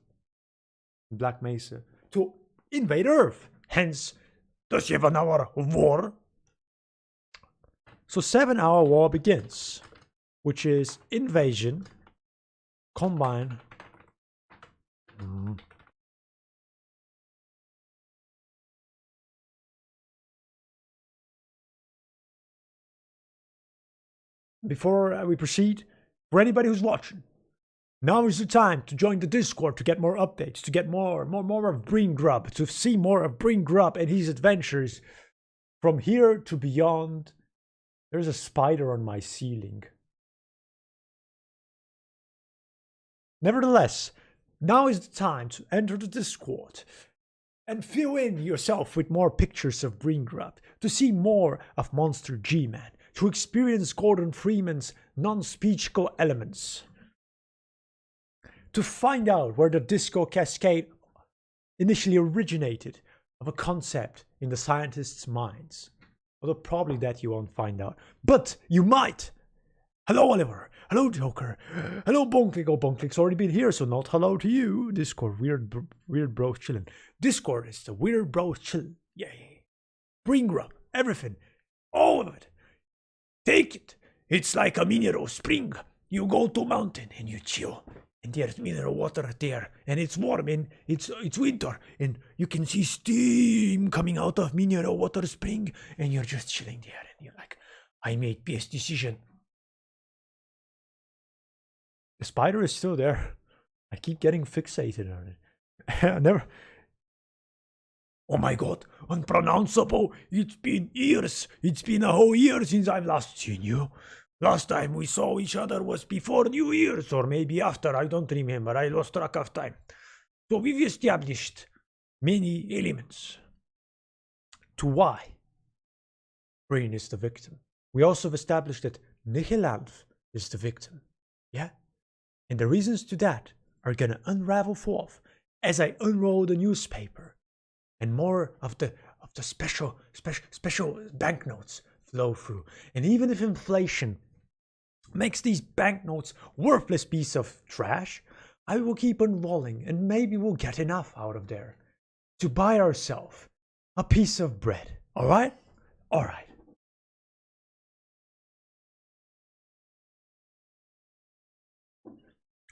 Black Mesa, to invade Earth. Hence, the 7-hour war. So 7-hour war begins, which is invasion, Combine. Before we proceed, for anybody who's watching, now is the time to join the Discord to get more updates, to get more of Breen Grub, to see more of Breen Grub and his adventures from here to beyond. There's a spider on my ceiling. Nevertheless, now is the time to enter the Discord and fill in yourself with more pictures of Breen Grub, to see more of Monster G-Man, to experience Gordon Freeman's non-speechcal elements, to find out where the disco cascade initially originated of a concept in the scientists' minds. Although probably that you won't find out. But you might! Hello Oliver! Hello Joker! Hello Bonklick! Oh, Bonklick's already been here, so not hello to you. Discord, weird bros chillin'. Discord is the weird bros chillin'. Yay! Breen Grub, everything. All of it. Take it. It's like a mineral spring. You go to mountain and you chill. And there's mineral water there. And it's warm and it's winter. And you can see steam coming out of mineral water spring. And you're just chilling there. And you're like, I made best decision. The spider is still there. I keep getting fixated on it. I never... Oh my god, unpronounceable. It's been years. It's been a whole year since I've last seen you. Last time we saw each other was before New Year's, or maybe after, I don't remember. I lost track of time. So we've established many elements to why Breen is the victim. We also have established that Nihilanth is the victim. Yeah? And the reasons to that are gonna unravel forth as I unroll the newspaper. And more of the special banknotes flow through. And even if inflation makes these banknotes worthless piece of trash, I will keep unrolling and maybe we'll get enough out of there to buy ourselves a piece of bread. Alright? Alright.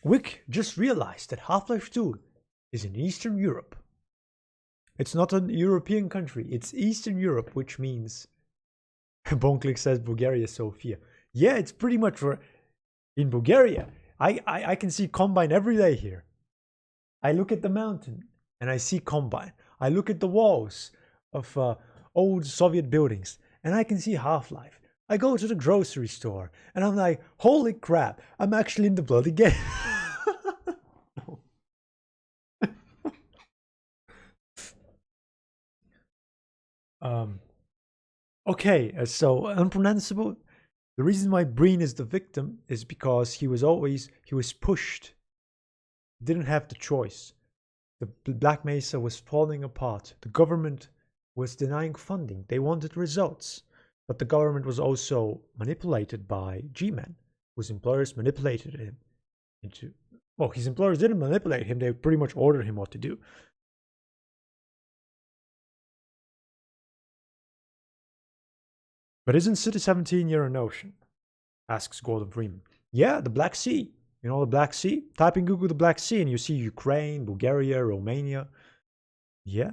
Wick just realized that Half-Life 2 is in Eastern Europe. It's not a European country, it's Eastern Europe, which means... Bonklick says Bulgaria, Sofia. Yeah, it's pretty much in Bulgaria. I can see Combine every day here. I look at the mountain and I see Combine. I look at the walls of old Soviet buildings, and I can see Half-Life. I go to the grocery store, and I'm like, holy crap, I'm actually in the bloody game. Okay, so unpronounceable. The reason why Breen is the victim is because he was pushed. He didn't have the choice. The Black Mesa was falling apart. The government was denying funding. They wanted results. But the government was also manipulated by G-Men, whose employers manipulated him into... Well, his employers didn't manipulate him. They pretty much ordered him what to do. But isn't City 17 near an ocean? Asks Gordon Freeman. Yeah, the Black Sea. You know the Black Sea? Type in Google the Black Sea and you see Ukraine, Bulgaria, Romania. Yeah.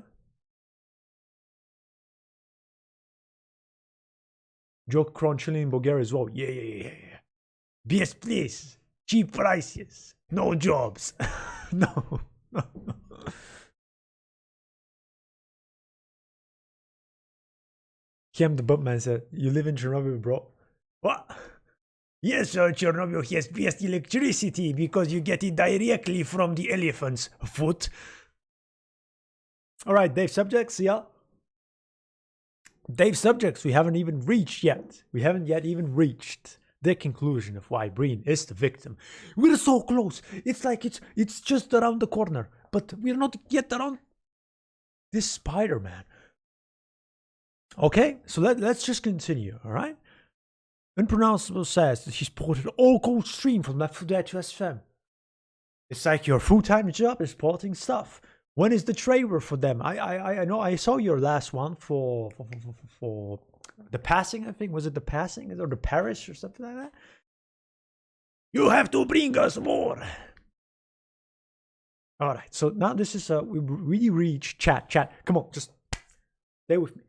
Joke Kron chilling in Bulgaria as well. Yeah. Best place. Cheap prices. No jobs. No. Kim the Buttman said, you live in Chernobyl, bro. What? Yes, sir, Chernobyl has best electricity because you get it directly from the elephant's foot. All right, Dave Subjects, yeah. Dave Subjects, we haven't even reached yet. We haven't yet even reached the conclusion of why Breen is the victim. We're so close. It's like it's just around the corner, but we're not yet around this Spider-Man. Okay, so let's just continue, all right? Unpronounceable says that he spotted all cold stream from Left 4 Dead to SFM. It's like your full-time job is spotting stuff. When is the trailer for them? I know I saw your last one for the passing, I think. Was it the passing or the Paris or something like that? You have to bring us more. All right, so now this is we really reached chat. Come on, just stay with me.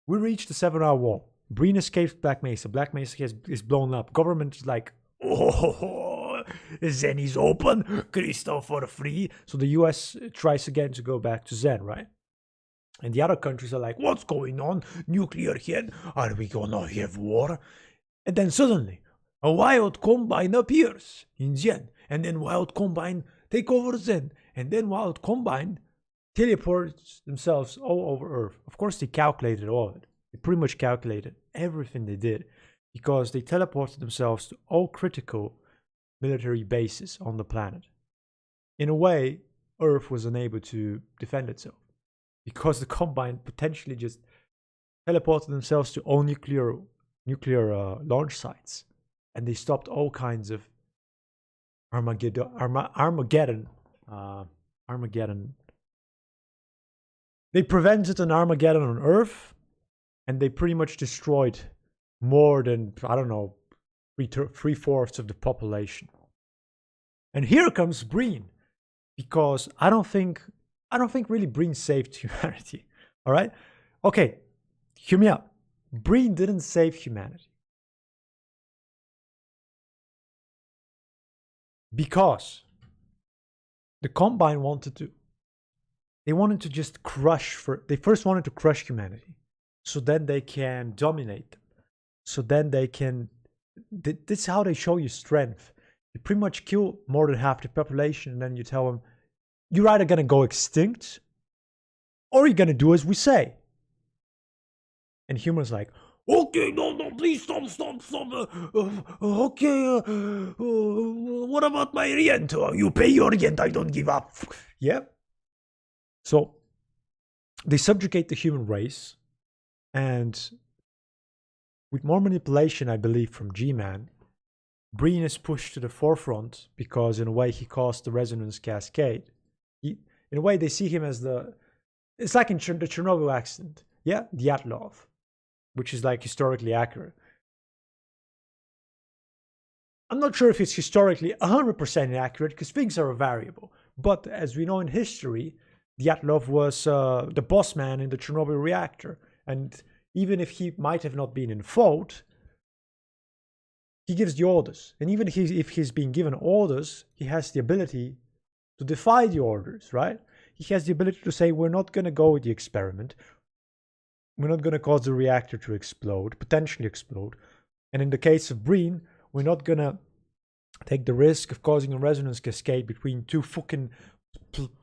We reached the 7-hour wall. Breen escapes Black Mesa. Black Mesa is blown up. Government is like, oh, Zen is open. Crystal for free. So the US tries again to go back to Zen, right? And the other countries are like, what's going on? Nuclear hit? Are we gonna have war? And then suddenly, a wild combine appears in Zen. And then wild combine take over Zen. And then wild combine teleports themselves all over Earth. Of course, they calculated all of it. They pretty much calculated everything they did because they teleported themselves to all critical military bases on the planet. In a way, Earth was unable to defend itself because the Combine potentially just teleported themselves to all nuclear launch sites, and they stopped all kinds of Armageddon. They prevented an Armageddon on Earth, and they pretty much destroyed more than, I don't know, 3/4 of the population. And here comes Breen, because I don't think really Breen saved humanity. All right? Okay, hear me out. Breen didn't save humanity. Because the Combine they wanted to just they first wanted to crush humanity. So then they can dominate them. So then they can, this is how they show you strength. You pretty much kill more than half the population and then you tell them, you're either going to go extinct or you're going to do as we say. And humans like, okay, no, please stop. Okay, what about my rent? You pay your rent, I don't give up. Yeah. So they subjugate the human race, and with more manipulation, I believe, from G-Man, Breen is pushed to the forefront because in a way he caused the resonance cascade. In a way they see him as it's like in the Chernobyl accident, yeah, Dyatlov, which is like historically accurate. I'm not sure if it's historically 100% accurate because things are a variable, but as we know in history, Dyatlov was the boss man in the Chernobyl reactor, and even if he might have not been in fault, he gives the orders. And even if he's being given orders, he has the ability to defy the orders, right? He has the ability to say, we're not going to go with the experiment. we're not going to cause the reactor to explode, potentially explode. And in the case of Breen, we're not going to take the risk of causing a resonance cascade between two fucking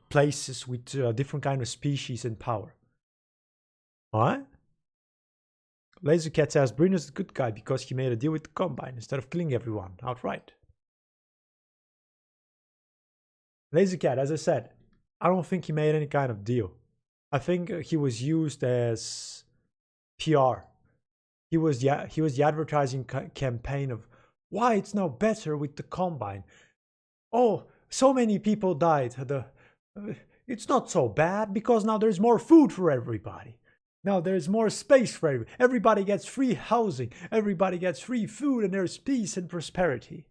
places with different kind of species and power. Alright? Lasercat says Breen is a good guy because he made a deal with the Combine instead of killing everyone outright. Lasercat, as I said, I don't think he made any kind of deal. I think he was used as PR. He was the advertising campaign of why it's now better with the Combine. Oh, so many people died. It's not so bad because now there's more food for everybody. Now there's more space for everybody. Everybody gets free housing. Everybody gets free food, and there's peace and prosperity.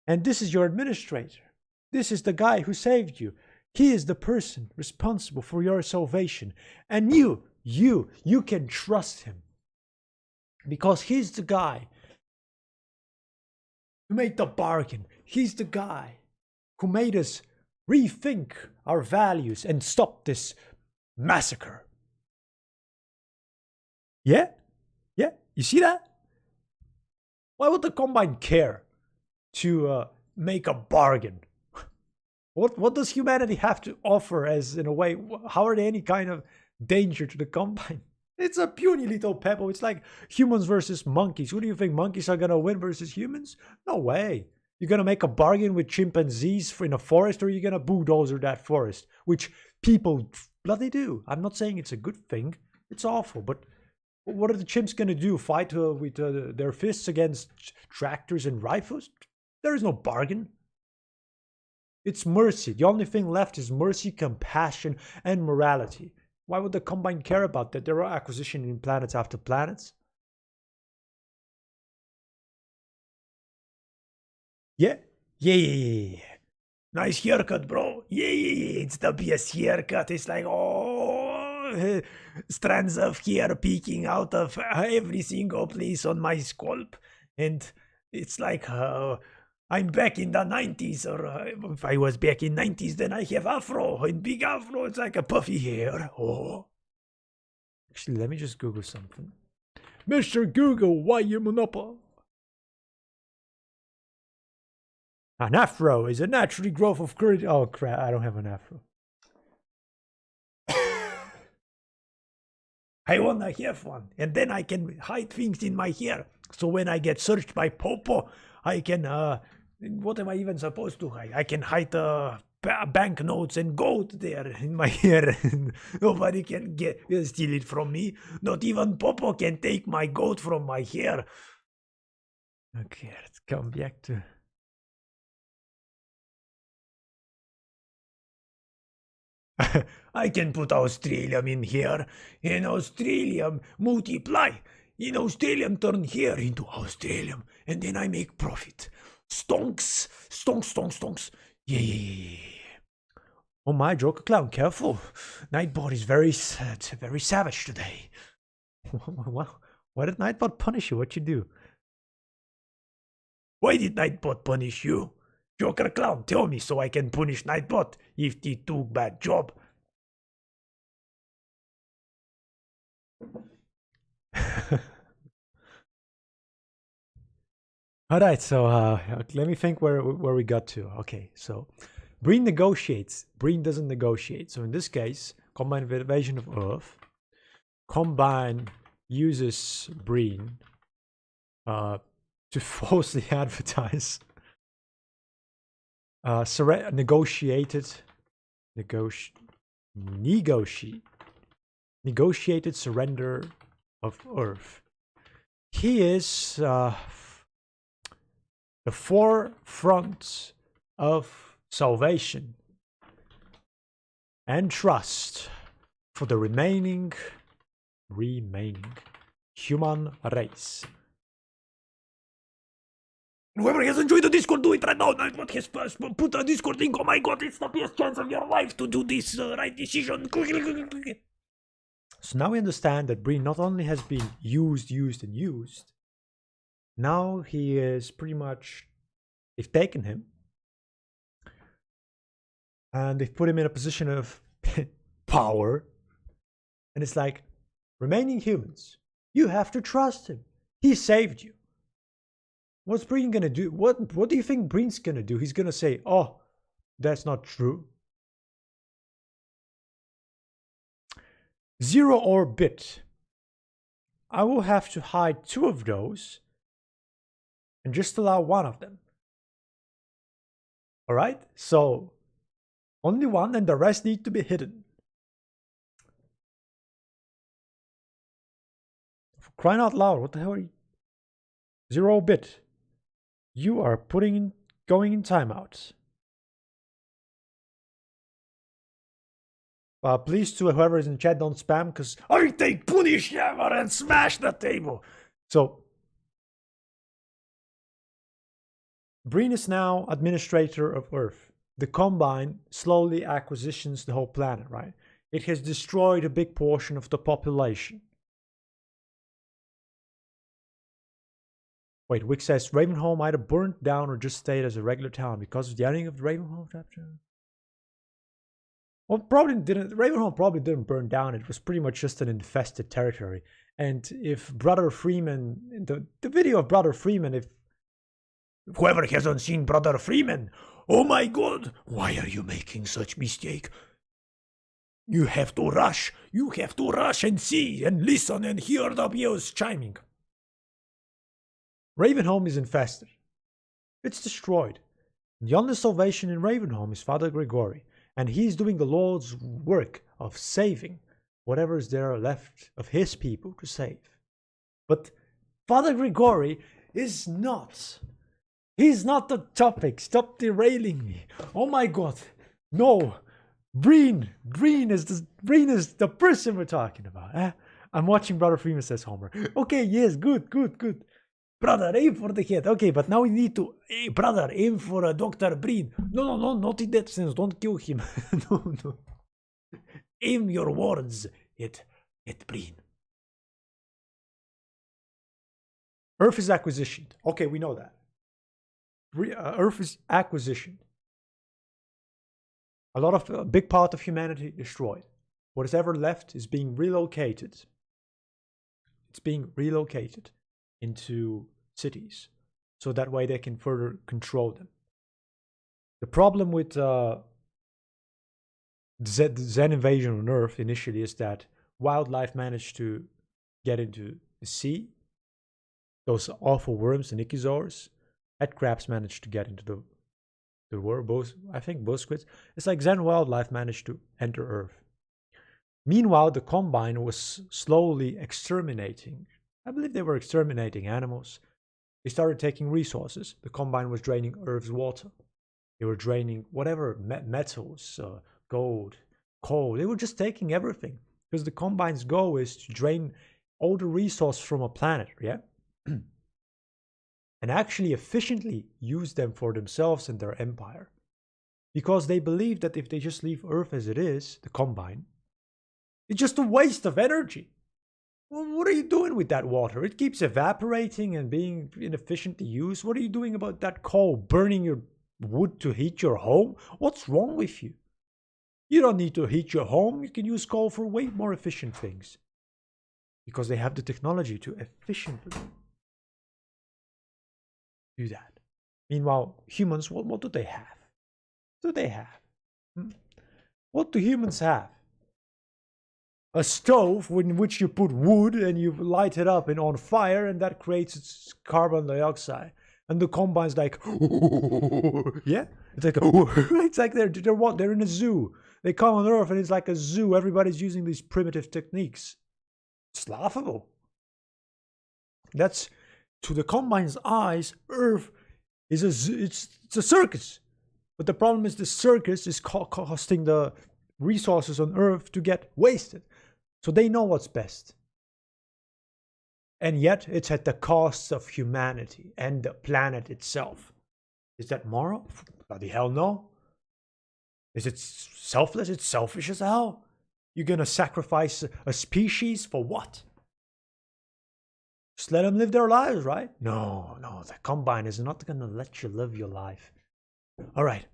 And this is your administrator. This is the guy who saved you. He is the person responsible for your salvation. And you can trust him. Because he's the guy who made the bargain. He's the guy who made us rethink our values and stop this massacre. Yeah? Yeah? You see that? Why would the Combine care to make a bargain? What does humanity have to offer as, in a way, how are they any kind of danger to the Combine? It's a puny little pebble. It's like humans versus monkeys. Who do you think monkeys are going to win versus humans? No way. You're going to make a bargain with chimpanzees in a forest, or you're going to bulldozer that forest, which people bloody do. I'm not saying it's a good thing. It's awful. But what are the chimps going to do? Fight with their fists against tractors and rifles? There is no bargain. It's mercy. The only thing left is mercy, compassion, and morality. Why would the Combine care about that? There are acquisitions in planets after planets. Yeah. Yeah. Nice haircut, bro. Yeah. It's the best haircut. It's like, oh, strands of hair peeking out of every single place on my scalp. And it's like, I'm back in the 90s, or if I was back in 90s, then I have afro, and big afro, it's like a puffy hair. Oh. Actually, let me just Google something. Mr. Google, why you monopoly? An afro is a naturally growth of curly... Oh, crap, I don't have an afro. I wanna have one, and then I can hide things in my hair. So when I get searched by Popo, I can, what am I even supposed to hide? I can hide banknotes and gold there in my hair. Nobody can steal it from me. Not even Popo can take my gold from my hair. Okay, let's come back to... I can put Australium in here, and Australium multiply. In Australium turn here into Australium, and then I make profit. Stonks, stonks, stonks, stonks. Yeah. Oh my, Joker Clown, careful. Nightbot is very sad, very savage today. Why did Nightbot punish you? What'd you do? Why did Nightbot punish you? Joker Clown, tell me so I can punish Nightbot if he took bad job. All right, so let me think where we got to. Okay, so Breen negotiates. Breen doesn't negotiate. So in this case, Combine invasion of Earth. Combine uses Breen to falsely advertise. Negotiated surrender of Earth. He is the forefront of salvation and trust for the remaining human race. Whoever has enjoyed the Discord, do it right now. What has put a Discord link? Oh my god, it's the best chance of your life to do this right decision. So now we understand that Breen not only has been used, now he is pretty much, they've taken him and they've put him in a position of power And it's like, remaining humans, you have to trust him. He saved you. What's Breen gonna do? What do you think Breen's gonna do? He's gonna say, oh, that's not true. 0 or bit. I will have to hide 2 of those and just allow 1 of them. Alright? So, only 1 and the rest need to be hidden. For crying out loud, what the hell are you? 0 bit. You are going in timeout. Please to whoever is in chat, don't spam, because I take punish hammer and smash the table. So, Breen is now administrator of Earth. The Combine slowly acquisitions the whole planet, right? It has destroyed a big portion of the population. Wait, Wick says Ravenholm either burnt down or just stayed as a regular town because of the ending of the Ravenholm chapter. Well, Ravenholm probably didn't burn down. It was pretty much just an infested territory. And if Brother Freeman, the video of Brother Freeman, if whoever hasn't seen Brother Freeman, oh my God, why are you making such mistake? You have to rush and see and listen and hear the bells chiming. Ravenholm is infested. It's destroyed. The only salvation in Ravenholm is Father Gregory. And he's doing the Lord's work of saving whatever is there left of his people to save. But Father Gregory is not. He's not the topic. Stop derailing me. Oh my God. No. Breen is the person we're talking about. Eh? I'm watching Brother Freeman says Homer. Okay, yes, good. Brother, aim for the head. Okay, but now we need to... Hey, brother, aim for Dr. Breen. No, not in that sense. Don't kill him. No. Aim your words at Breen. Earth is acquisitioned. Okay, we know that. Earth is acquisitioned. A big part of humanity destroyed. What is ever left is being relocated. It's being relocated into cities, so that way they can further control them. The problem with the Zen invasion on Earth initially is that wildlife managed to get into the sea. Those awful worms, the ichthyosaurs, headcrabs managed to get into the world. Both squids. It's like Zen wildlife managed to enter Earth. Meanwhile, the Combine was slowly exterminating. I believe they were exterminating animals. They started taking resources. The Combine was draining Earth's water. They were draining whatever, metals, gold, coal. They were just taking everything. Because the Combine's goal is to drain all the resources from a planet, yeah? And actually efficiently use them for themselves and their empire. Because they believe that if they just leave Earth as it is, the Combine, it's just a waste of energy. Well, what are you doing with that water? It keeps evaporating and being inefficiently used. What are you doing about that coal? Burning your wood to heat your home? What's wrong with you? You don't need to heat your home. You can use coal for way more efficient things. Because they have the technology to efficiently do that. Meanwhile, humans, what do they have? What do they have? What do humans have? A stove in which you put wood and you light it up and on fire, and that creates carbon dioxide. And the Combine's like, yeah, it's like they're in a zoo. They come on Earth and it's like a zoo. Everybody's using these primitive techniques. It's laughable. That's, to the Combine's eyes, Earth is it's a circus. But the problem is the circus is costing the resources on Earth to get wasted. So they know what's best. And yet it's at the cost of humanity and the planet itself. Is that moral? Bloody hell no. Is it selfless? It's selfish as hell. You're gonna sacrifice a species for what? Just let them live their lives, right? No, the Combine is not gonna let you live your life. Alright.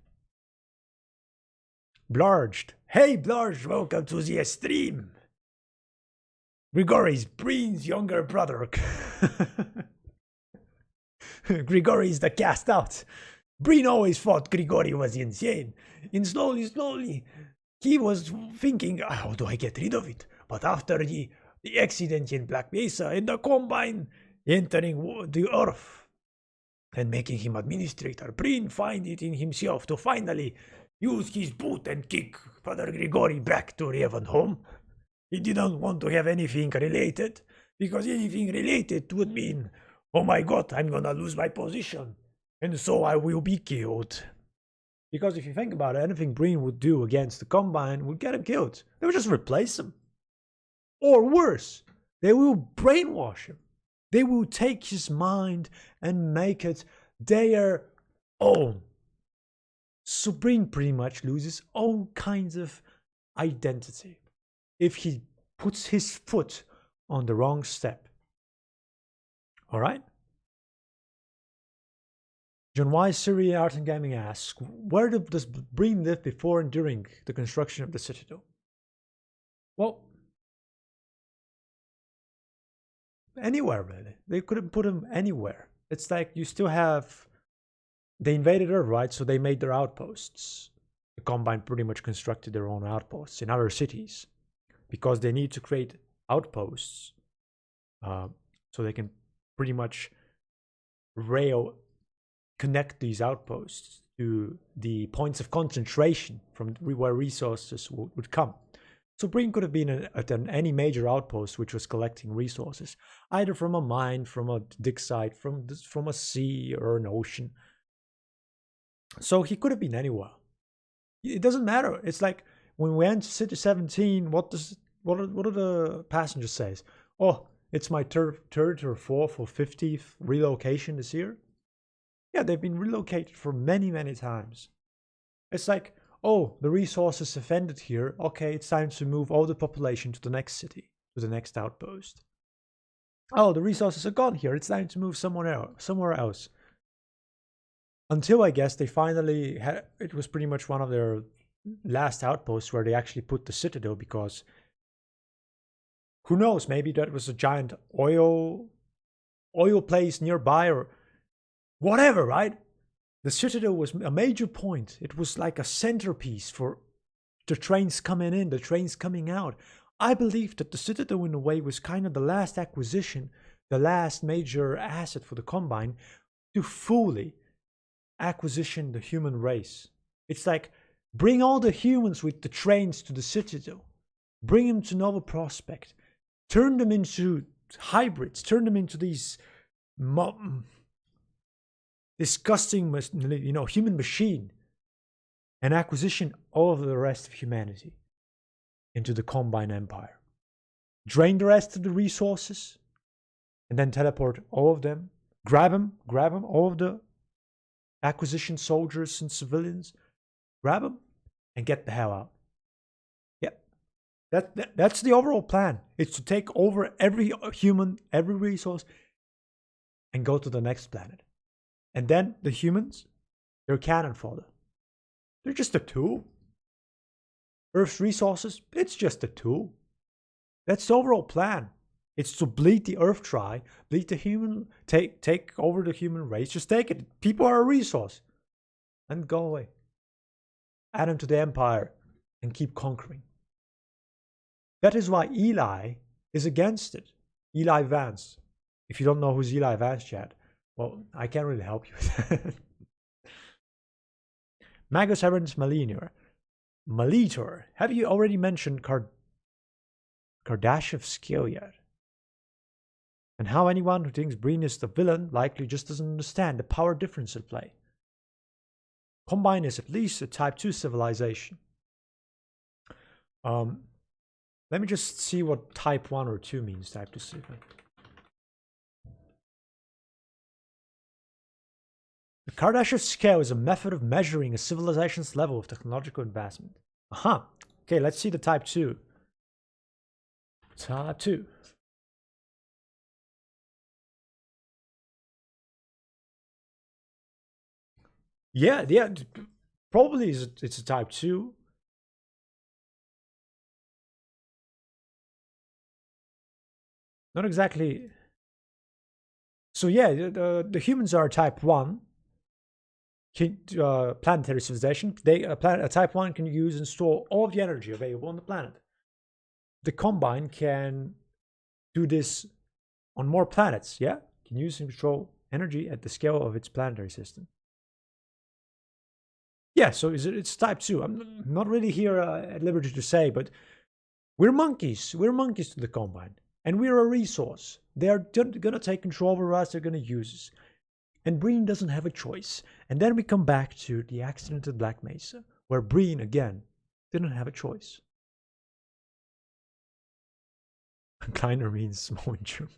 Blarged. Hey Blarged, welcome to the stream. Grigory's Breen's younger brother. Grigory's the cast out. Breen always thought Grigory was insane. And slowly, he was thinking, how do I get rid of it? But after the accident in Black Mesa and the Combine entering the Earth and making him administrator, Breen find it in himself to finally use his boot and kick Father Grigory back to Raven home. He didn't want to have anything related, because anything related would mean, oh my god, I'm gonna lose my position, and so I will be killed. Because if you think about it, anything Breen would do against the Combine would get him killed. They would just replace him. Or worse, they will brainwash him. They will take his mind and make it their own. So Breen pretty much loses all kinds of identity if he puts his foot on the wrong step. All right? John Wise, Syria Art and Gaming asks, where does Breen live before and during the construction of the Citadel? Well, anywhere really. They couldn't put him anywhere. It's like you still have... They invaded Earth, right? So they made their outposts. The Combine pretty much constructed their own outposts in other cities, because they need to create outposts so they can pretty much connect these outposts to the points of concentration from where resources would come. So Breen could have been at any major outpost which was collecting resources, either from a mine, from a dig site, from a sea or an ocean. So he could have been anywhere. It doesn't matter. It's like when we enter City 17, what do the passengers say? Oh, it's my third or fourth or 50th relocation this year. Yeah, they've been relocated for many, many times. It's like, oh, the resources have ended here. Okay, it's time to move all the population to the next city, to the next outpost. Oh, the resources are gone here. It's time to move somewhere else. Until, I guess, they finally had... It was pretty much one of their last outposts where they actually put the Citadel, because... Who knows, maybe that was a giant oil place nearby or whatever, right? The Citadel was a major point. It was like a centerpiece for the trains coming in, the trains coming out. I believe that the Citadel, in a way, was kind of the last acquisition, the last major asset for the Combine to fully acquisition the human race. It's like, bring all the humans with the trains to the Citadel. Bring them to Nova Prospect. Turn them into hybrids. Turn them into these disgusting, human machine. And acquisition all of the rest of humanity into the Combine Empire. Drain the rest of the resources. And then teleport all of them. Grab them, all of the acquisition soldiers and civilians. Grab them and get the hell out. That's the overall plan. It's to take over every human, every resource, and go to the next planet. And then the humans, they're cannon fodder. They're just a tool. Earth's resources, it's just a tool. That's the overall plan. It's to bleed the Earth dry, bleed the human, take over the human race. Just take it. People are a resource. And go away. Add them to the empire and keep conquering. That is why Eli is against it. Eli Vance. If you don't know who's Eli Vance yet, well, I can't really help you with that. Magus Heavens Malitor. Have you already mentioned Kardashev's skill yet? And how anyone who thinks Breen is the villain likely just doesn't understand the power difference at play. Combine is at least a Type 2 civilization. Let me just see what Type 1 or 2 means, Type 2 civilization. The Kardashev scale is a method of measuring a civilization's level of technological advancement. Aha! Okay, let's see the Type 2. Type 2. Yeah, probably it's a Type 2. Not exactly. So yeah, the humans are type 1, planetary civilization. A type 1 can use and store all of the energy available on the planet. The Combine can do this on more planets, yeah? Can use and control energy at the scale of its planetary system. Yeah, so it's type 2. I'm not really here at liberty to say, but we're monkeys. We're monkeys to the Combine. And we're a resource. They're going to take control over us. They're going to use us. And Breen doesn't have a choice. And then we come back to the accident at Black Mesa, where Breen, again, didn't have a choice. Kleiner means small in German.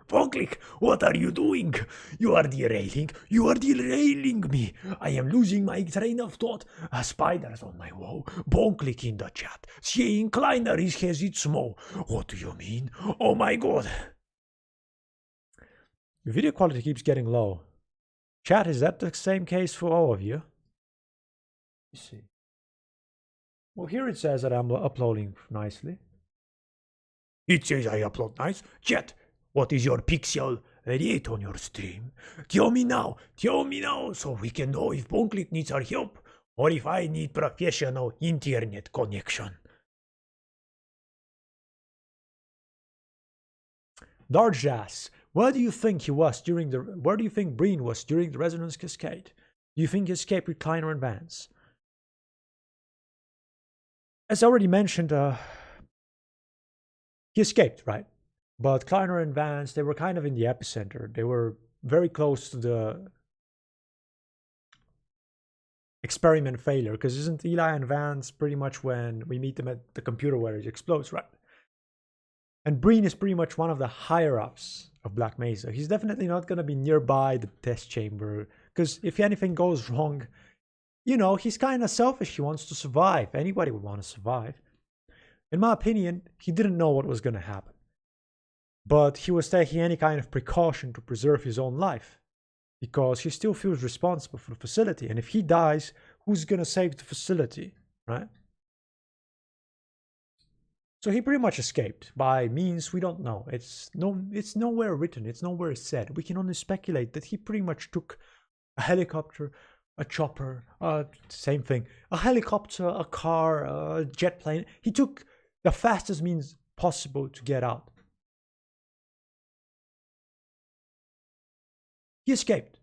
Bonklik, what are you doing? You are derailing. You are derailing me. I am losing my train of thought. A spider's on my wall. Bonklik in the chat. Saying Kleiner has it small. What do you mean? Oh my god. The video quality keeps getting low. Chat, is that the same case for all of you? Let's see. Well, here it says that I'm uploading nicely. It says I upload nice. Chat, what is your pixel rate on your stream? Tell me now, so we can know if Bonklik needs our help or if I need professional internet connection. Darjas, where do you think Breen was during the resonance cascade? Do you think he escaped with Kleiner and Vance? As I already mentioned, he escaped, right? But Kleiner and Vance, they were kind of in the epicenter. They were very close to the experiment failure, because isn't Eli and Vance pretty much when we meet them at the computer where it explodes, right? And Breen is pretty much one of the higher-ups of Black Mesa. He's definitely not going to be nearby the test chamber, because if anything goes wrong, you know, he's kind of selfish. He wants to survive. Anybody would want to survive. In my opinion, he didn't know what was going to happen. But he was taking any kind of precaution to preserve his own life, because he still feels responsible for the facility. And if he dies, who's going to save the facility, right? So he pretty much escaped by means we don't know. It's nowhere written. It's nowhere said. We can only speculate that he pretty much took a helicopter, a chopper, same thing, a helicopter, a car, a jet plane. He took the fastest means possible to get out. He escaped.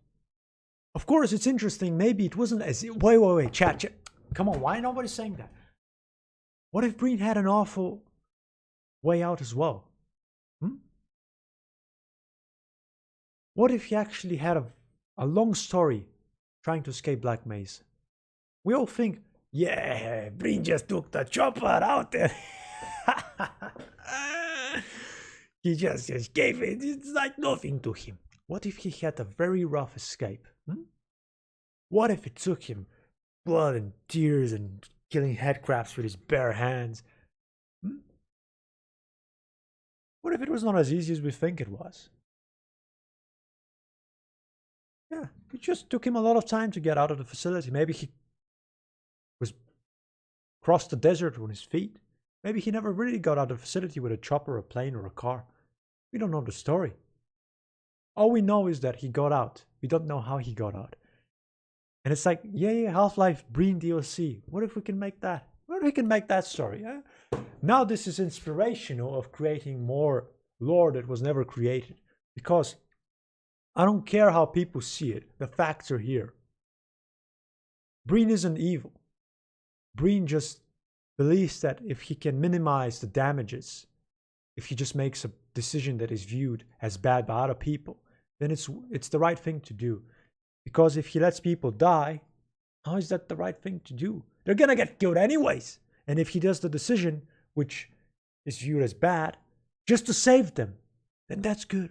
Of course, it's interesting. Maybe it wasn't as... Wait, chat. Come on, why nobody saying that? What if Breen had an awful way out as well? What if he actually had a long story trying to escape Black Mesa? We all think, yeah, Breen just took the chopper out there. He just escaped it. It's like nothing to him. What if he had a very rough escape? What if it took him blood and tears and killing headcrabs with his bare hands? What if it was not as easy as we think it was? Yeah, it just took him a lot of time to get out of the facility. Maybe he crossed the desert on his feet. Maybe he never really got out of the facility with a chopper, a plane, or a car. We don't know the story. All we know is that he got out. We don't know how he got out. And it's like, yeah, Half-Life Breen DLC. What if we can make that? What if we can make that story? Yeah? Now this is inspirational of creating more lore that was never created. Because I don't care how people see it. The facts are here. Breen isn't evil. Breen just believes that if he can minimize the damages, if he just makes a decision that is viewed as bad by other people, then it's the right thing to do. Because if he lets people die, how is that the right thing to do? They're gonna get killed anyways. And if he does the decision, which is viewed as bad, just to save them, then that's good.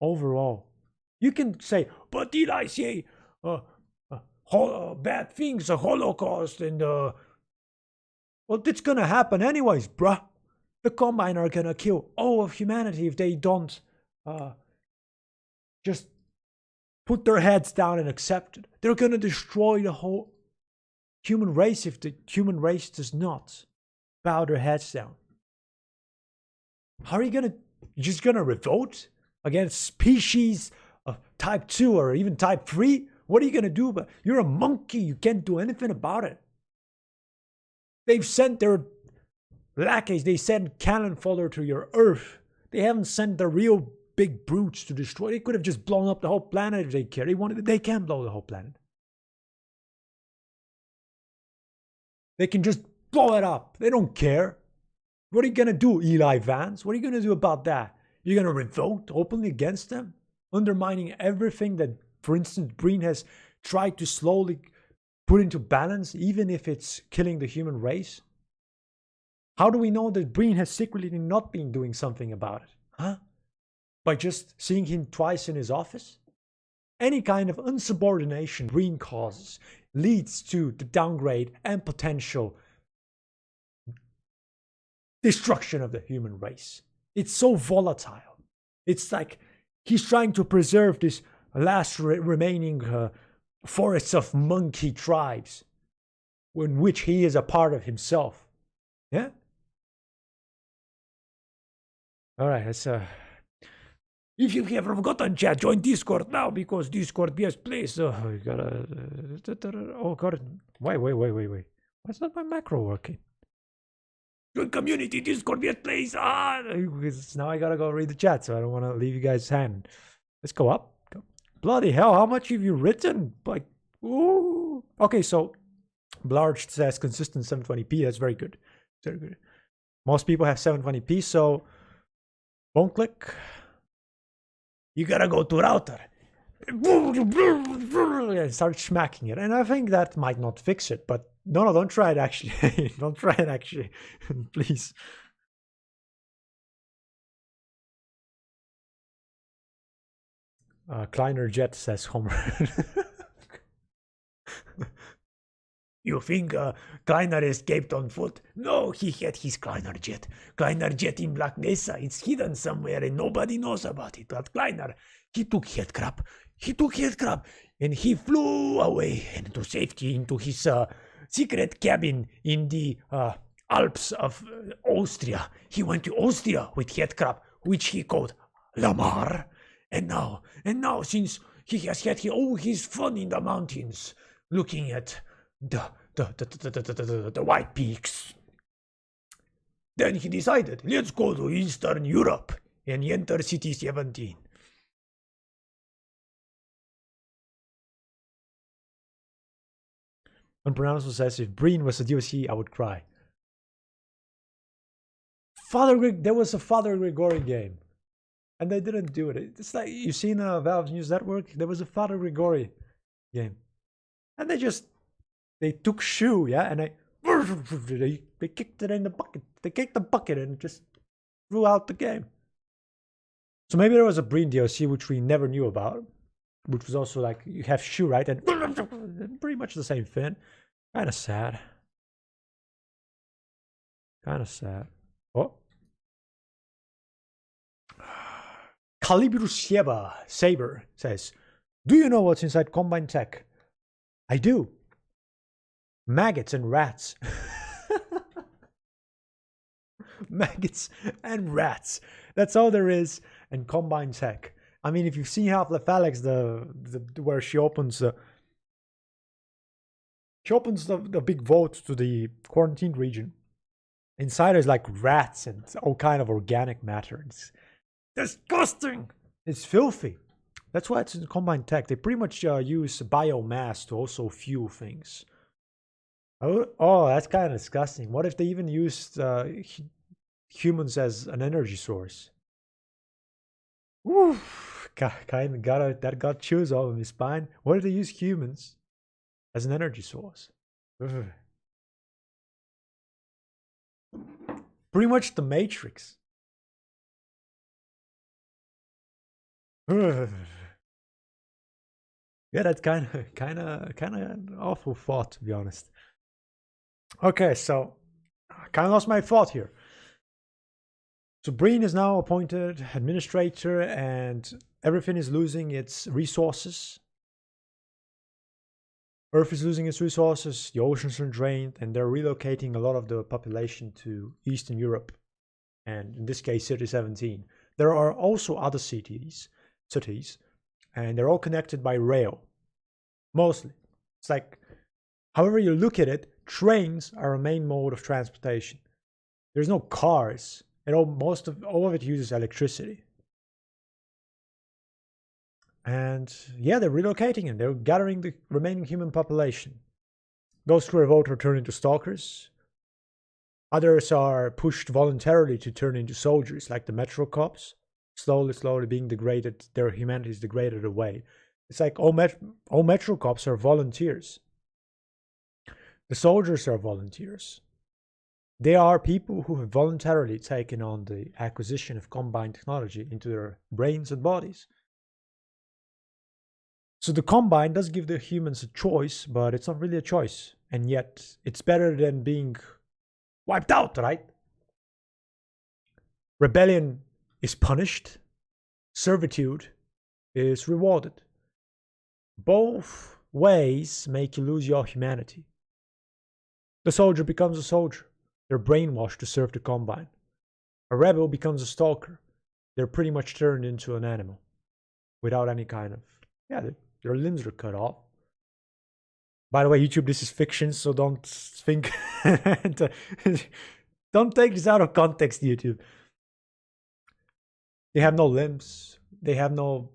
Overall, you can say, but did I say bad things, a Holocaust, and well, it's gonna happen anyways, bruh. The Combine are gonna kill all of humanity if they don't just put their heads down and accept it. They're gonna destroy the whole human race if the human race does not bow their heads down. How are you gonna, you're just gonna revolt against species of type 2 or even type 3? What are you gonna do? But you're a monkey, you can't do anything about it. They've sent their lackeys, they sent cannon fodder to your Earth. They haven't sent the real big brutes to destroy. They could have just blown up the whole planet if they care. They can't blow the whole planet. They can just blow it up. They don't care. What are you gonna do, Eli Vance? What are you gonna do about that? You're gonna revolt openly against them? Undermining everything that, for instance, Breen has tried to slowly put into balance, even if it's killing the human race? How do we know that Breen has secretly not been doing something about it? Huh? By just seeing him twice in his office? Any kind of insubordination Breen causes leads to the downgrade and potential destruction of the human race. It's so volatile. It's like he's trying to preserve this last remaining forests of monkey tribes in which he is a part of himself. Yeah? Alright, let's if you have forgotten, chat, join Discord now because Discord best place. Oh, you gotta. Oh god! Wait. Why is not my macro working? Join community Discord best place. Now I gotta go read the chat, so I don't want to leave you guys hanging. Let's go up. Bloody hell! How much have you written? Like, ooh. Okay, so Blarge says consistent 720p. That's very good. Very good. Most people have 720p, so won't click. You gotta go to router and start smacking it. And I think that might not fix it, but no, don't try it actually. Don't try it actually, please. Kleiner Jet says Homer. You think Kleiner escaped on foot? No, he had his Kleiner Jet. Kleiner Jet in Black Mesa. It's hidden somewhere and nobody knows about it. But Kleiner, he took headcrab. And he flew away into safety into his secret cabin in the Alps of Austria. He went to Austria with headcrab, which he called Lamar. And now, since he has had all his fun in the mountains, looking at the white peaks. Then he decided, let's go to Eastern Europe and enter City 17. Unpronounceable says, if Breen was a DLC, I would cry. There was a Father Grigori game, and they didn't do it. It's like, you've seen Valve's News Network? There was a Father Grigori game. And they took Shu, yeah, and they kicked it in the bucket. They kicked the bucket and just threw out the game. So maybe there was a Breen DLC which we never knew about, which was also like, you have Shu, right, and pretty much the same thing. Kind of sad. Oh. Calibrus Saber says, do you know what's inside Combine Tech? I do. Maggots and rats. Maggots and rats. That's all there is in Combine Tech. I mean, if you've seen Half-Life Alyx, where she opens the big vault to the quarantined region. Inside is like rats and all kind of organic matter. It's disgusting. It's filthy. That's why it's in Combine Tech. They pretty much use biomass to also fuel things. Oh, that's kind of disgusting. What if they even used humans as an energy source? Woo! That got chills all over my spine. What if they use humans as an energy source? Ugh. Pretty much the Matrix. Ugh. Yeah, that's kind of an awful thought, to be honest. Okay, so I kind of lost my thought here. So Breen is now appointed administrator, and everything is losing its resources. Earth is losing its resources, the oceans are drained, and they're relocating a lot of the population to Eastern Europe. and in this case, City 17. There are also other cities, and they're all connected by rail, mostly. It's like, however you look at it, trains are a main mode of transportation. There's no cars. All of it uses electricity. And yeah, they're relocating and they're gathering the remaining human population. Those who revolt are turned into stalkers. Others are pushed voluntarily to turn into soldiers, like the metro cops, slowly being degraded. Their humanity is degraded away. It's like all metro cops are volunteers. The soldiers are volunteers. They are people who have voluntarily taken on the acquisition of combined technology into their brains and bodies. So the Combine does give the humans a choice, but it's not really a choice. And yet, it's better than being wiped out, right? Rebellion is punished. Servitude is rewarded. Both ways make you lose your humanity. The soldier becomes a soldier. They're brainwashed to serve the Combine. A rebel becomes a stalker. They're pretty much turned into an animal. Without any kind of... yeah, their limbs are cut off. By the way, YouTube, this is fiction, so don't think... don't take this out of context, YouTube. They have no limbs. They have no...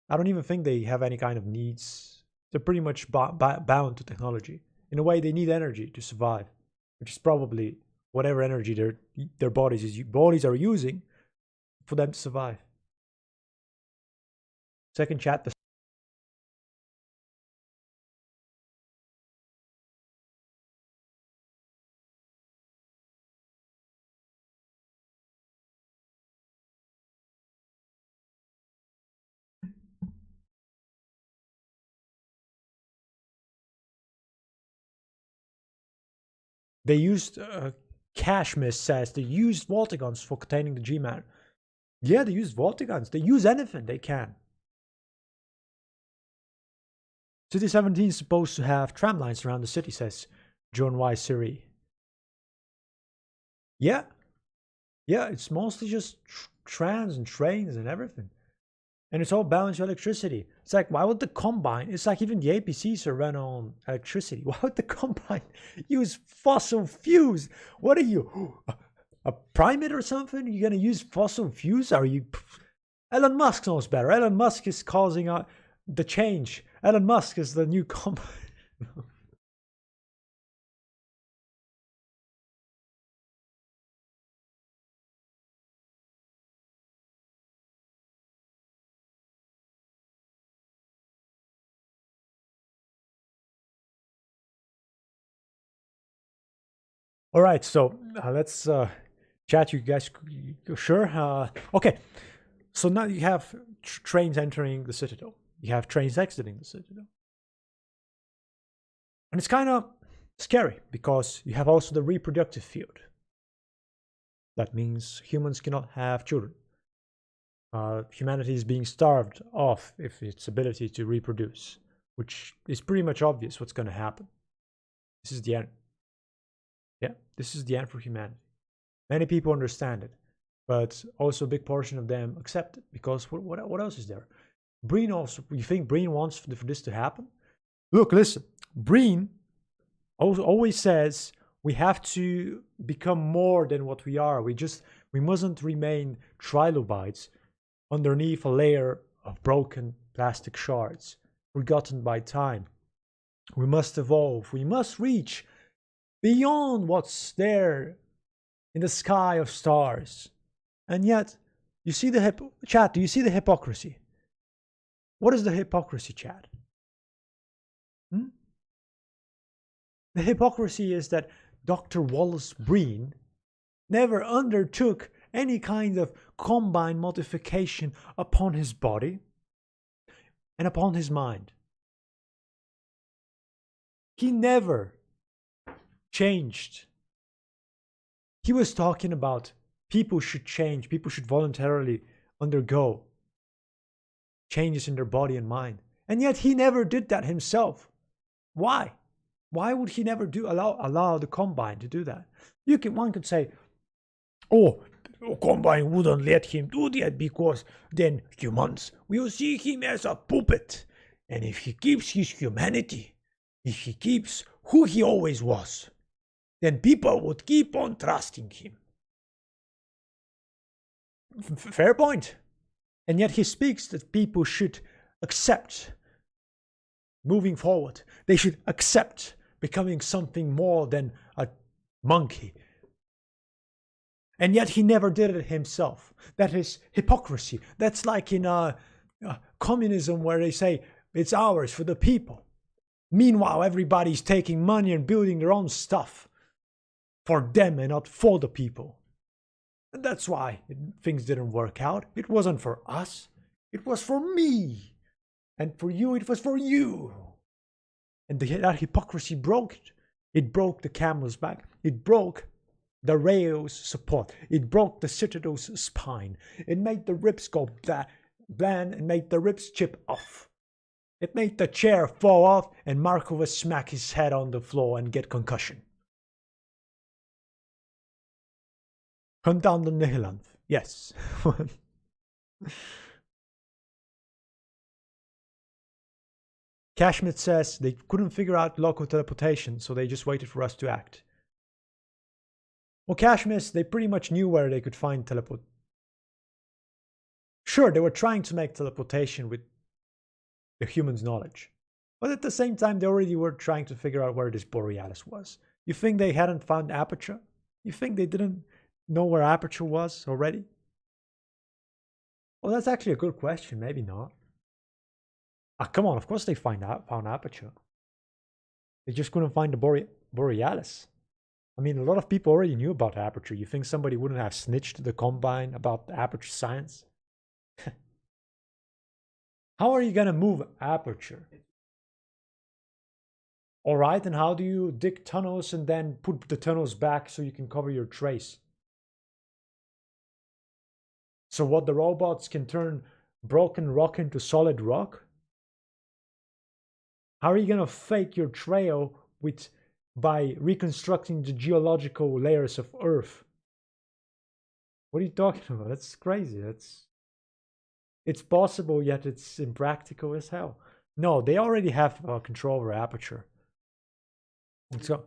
I don't even think they have any kind of needs. They're pretty much bound to technology. In a way, they need energy to survive, which is probably whatever energy their bodies are using for them to survive. Second chat. They used, Kashmir says, they used Voltigons for containing the G-Man. Yeah, they use Voltigons. They use anything they can. City 17 is supposed to have tram lines around the city, says John Y. Siri. Yeah. Yeah, it's mostly just trams and trains and everything. And it's all balanced electricity. It's like, why would the Combine, it's like even the APCs are run on electricity. Why would the Combine use fossil fuels? What are you, a primate or something? You're going to use fossil fuels? Are you... Elon Musk knows better. Elon Musk is causing the change. Elon Musk is the new Combine. All right, so let's chat. You guys, sure? Okay, so now you have trains entering the Citadel. You have trains exiting the Citadel. And it's kind of scary because you have also the reproductive field. That means humans cannot have children. Humanity is being starved off of its ability to reproduce, which is pretty much obvious what's going to happen. This is the end. Yeah, this is the end for humanity. Many people understand it, but also a big portion of them accept it because what else is there? Breen also, you think Breen wants for this to happen? Look, listen, Breen always says we have to become more than what we are. We mustn't remain trilobites underneath a layer of broken plastic shards, forgotten by time. We must evolve. We must reach beyond what's there in the sky of stars. And yet, you see the chat, do you see the hypocrisy? What is the hypocrisy, chat? The hypocrisy is that Dr. Wallace Breen never undertook any kind of combine modification upon his body and upon his mind. He never changed. He was talking about people should change, people should voluntarily undergo changes in their body and mind. And yet he never did that himself. Why? Why would he never allow the Combine to do that? One could say, oh, Combine wouldn't let him do that because then humans will see him as a puppet. And if he keeps his humanity, if he keeps who he always was, then people would keep on trusting him. Fair point. And yet he speaks that people should accept moving forward. They should accept becoming something more than a monkey. And yet he never did it himself. That is hypocrisy. That's like in communism where they say it's ours for the people. Meanwhile, everybody's taking money and building their own stuff for them and not for the people. And that's why things didn't work out. It wasn't for us. It was for me. And for you, it was for you. And that hypocrisy broke it. It broke the camel's back. It broke the rail's support. It broke the citadel's spine. It made the ribs go bland and made the ribs chip off. It made the chair fall off and Marco would smack his head on the floor and get concussion. Hunt down the Nihilant. Yes. Kashmir says they couldn't figure out local teleportation, so they just waited for us to act. Well, Kashmir, they pretty much knew where they could find teleport. Sure, they were trying to make teleportation with the human's knowledge. But at the same time, they already were trying to figure out where this Borealis was. You think they hadn't found Aperture? You think they didn't know where Aperture was already? Well, that's actually a good question. Maybe not. Ah, come on, of course they found Aperture. They just couldn't find the Borealis. I mean, a lot of people already knew about Aperture. You think somebody wouldn't have snitched to the Combine about Aperture science? How are you going to move Aperture? Alright, and how do you dig tunnels and then put the tunnels back so you can cover your trace? So what, the robots can turn broken rock into solid rock? How are you going to fake your trail by reconstructing the geological layers of Earth? What are you talking about? That's crazy. It's possible, yet it's impractical as hell. No, they already have control over Aperture. Let's go.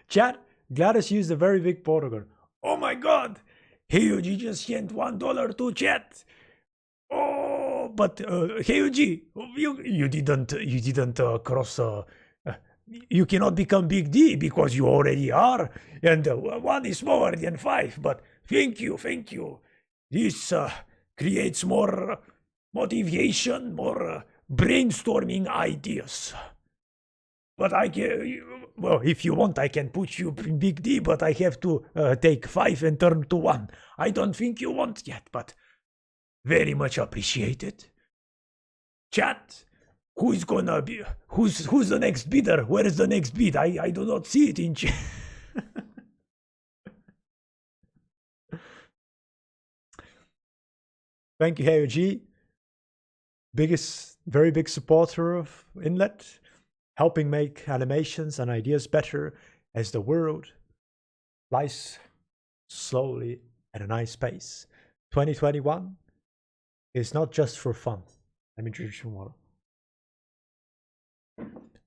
Chat, Gladys used a very big Portugal. Oh my god! Hyuji just sent $1 to chat. Oh, but Hyuji, you didn't cross. You cannot become Big D because you already are, and 1 is smaller than 5. But thank you. This creates more motivation, more brainstorming ideas. But I can, well, if you want, I can put you in Big D, but I have to take 5 and turn to 1. I don't think you want yet, but very much appreciated. Chat, who's gonna be, who's the next bidder? Where is the next bid? I do not see it in chat. Thank you, Hyuji. Very big supporter of Inlet, helping make animations and ideas better as the world lies slowly at a nice pace. 2021 is not just for fun. Let me drink some water.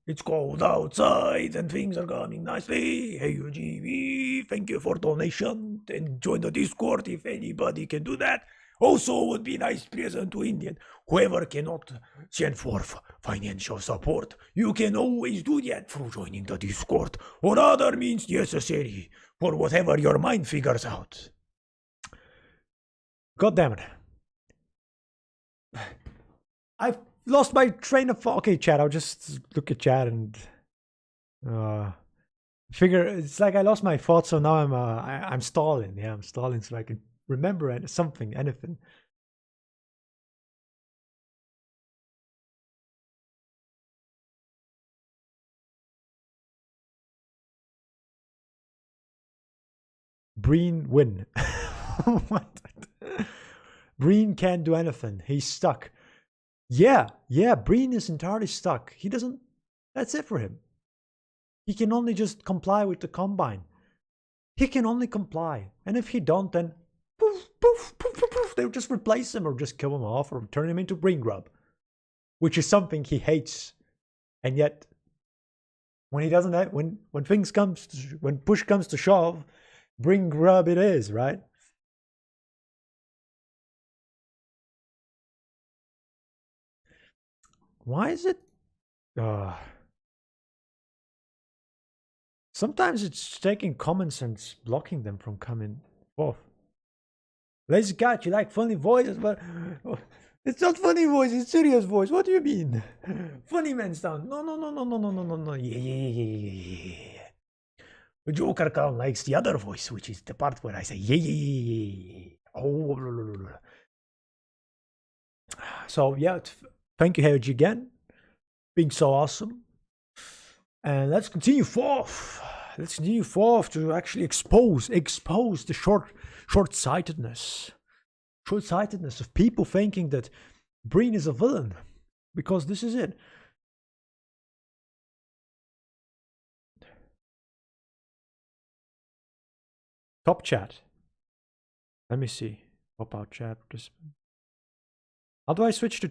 It's cold outside and things are coming nicely. Hey, UGV, thank you for donation and join the Discord if anybody can do that. Also, would be nice present to Indian. Whoever cannot send for financial support, you can always do that through joining the Discord or other means necessary for whatever your mind figures out. God damn it. I've lost my train of thought. Okay, chat, I'll just look at chat and figure. It's like I lost my thoughts, so now I'm stalling. Yeah, I'm stalling so I can remember something, anything. Breen win. What? Breen can't do anything. He's stuck. Yeah, Breen is entirely stuck. He doesn't, that's it for him. He can only just comply with the Combine. he can only comply. And if he don't, then poof, poof, poof, poof, poof, they'll just replace him or just kill him off or turn him into brain grub, which is something he hates. And yet, when he doesn't have, when push comes to shove, brain grub it is, right? Why is it? Sometimes it's taking common sense, blocking them from coming forth. Lazy cat, you like funny voices, but it's not funny voice, it's serious voice. What do you mean? Funny man sound. No. Yeah. The Joker clown likes the other voice, which is the part where I say yeah. Oh. So yeah, thank you, Heiji, again, being so awesome. And let's continue forth. Let's continue forth to actually expose the short-sightedness of people thinking that Breen is a villain, because this is it. Top chat. Let me see. Pop out chat participant. How do I switch to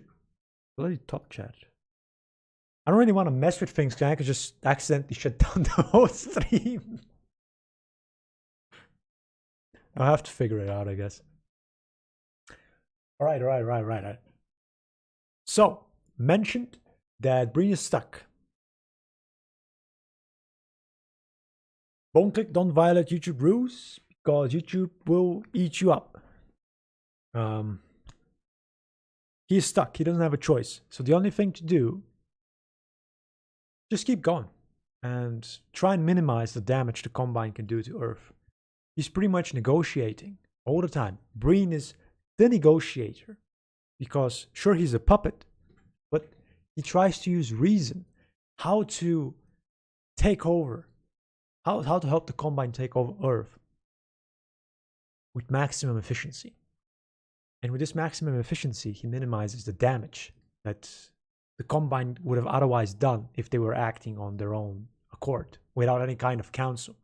bloody top chat? I don't really want to mess with things because I could just accidentally shut down the whole stream. I'll have to figure it out, I guess. All right. So, mentioned that Breen is stuck. Don't violate YouTube rules because YouTube will eat you up. He's stuck. He doesn't have a choice. So the only thing to do, just keep going and try and minimize the damage the Combine can do to Earth. He's pretty much negotiating all the time. Breen is the negotiator because sure, he's a puppet, but he tries to use reason, how to take over, how to help the Combine take over Earth with maximum efficiency. And with this maximum efficiency, he minimizes the damage that the Combine would have otherwise done if they were acting on their own accord, without any kind of counsel.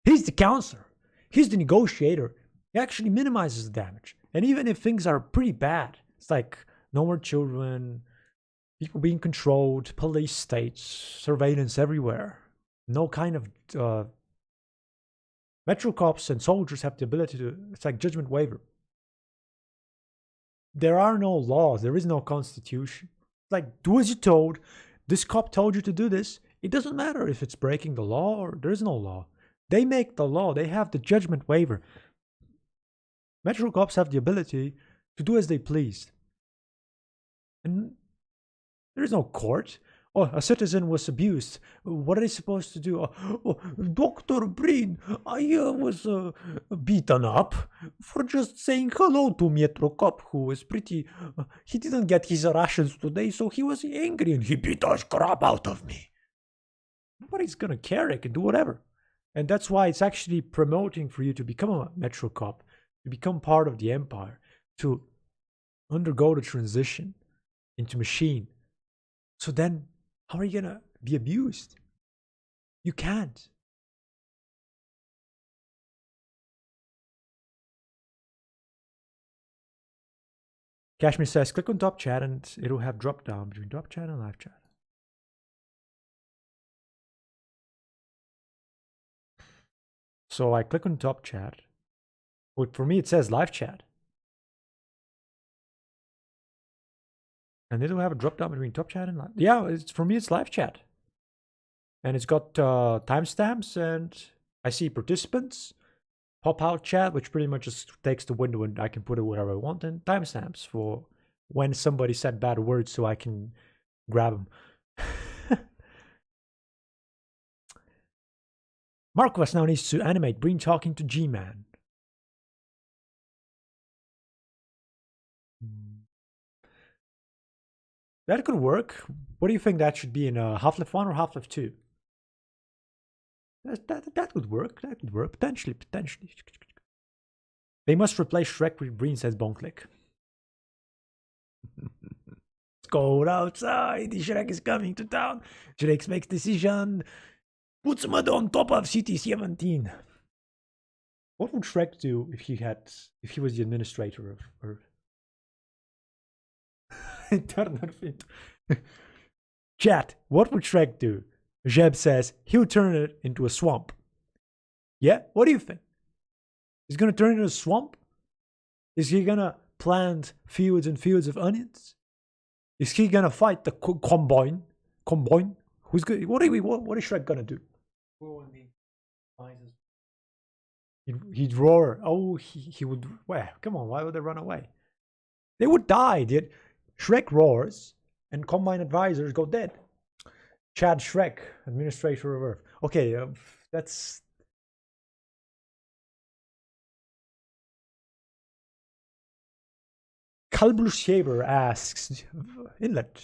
He's the counselor. He's the negotiator. He actually minimizes the damage. And even if things are pretty bad, it's like no more children, people being controlled, police states, surveillance everywhere. No kind of... Metro cops and soldiers have the ability to... It's like judgment waiver. There are no laws. There is no constitution. Like, do as you're told. This cop told you to do this. It doesn't matter if it's breaking the law or there is no law. They make the law. They have the judgment waiver. Metro cops have the ability to do as they please. And there is no court. Oh, a citizen was abused. What are they supposed to do? Dr. Breen, I was beaten up for just saying hello to Metro Cop, who was pretty... he didn't get his rations today, so he was angry and he beat the crap out of me. Nobody's gonna care. They can do whatever. And that's why it's actually promoting for you to become a Metro Cop, to become part of the Empire, to undergo the transition into machine. So then, how are you gonna be abused? You can't. Kashmir says, click on top chat and it'll have drop down between top chat and live chat. So I click on top chat. But for me, it says live chat. And it'll have a drop down between top chat and live. Yeah, for me, it's live chat. And it's got timestamps, and I see participants, pop out chat, which pretty much just takes the window and I can put it wherever I want, and timestamps for when somebody said bad words so I can grab them. Marquez now needs to animate Breen talking to G-Man. That could work. What do you think that should be in Half-Life 1 or Half-Life 2? That would work. That would work. Potentially. They must replace Shrek with Breen, says Bonklick. It's cold outside. Shrek is coming to town. Shrek makes decision. Puts mud on top of City 17. What would Shrek do if he was the administrator of Earth? Chat, what would Shrek do? Jeb says he'll turn it into a swamp. Yeah? What do you think? He's gonna turn it into a swamp? Is he gonna plant fields and fields of onions? Is he gonna fight the combine? Who's good? What is Shrek gonna do? He'd roar. Oh, he would. Well, come on, why would they run away? They would die, dude. Shrek roars, and Combine advisors go dead. Chad Shrek, administrator of Earth. Okay, that's. Kalblushaber asks, Inlet.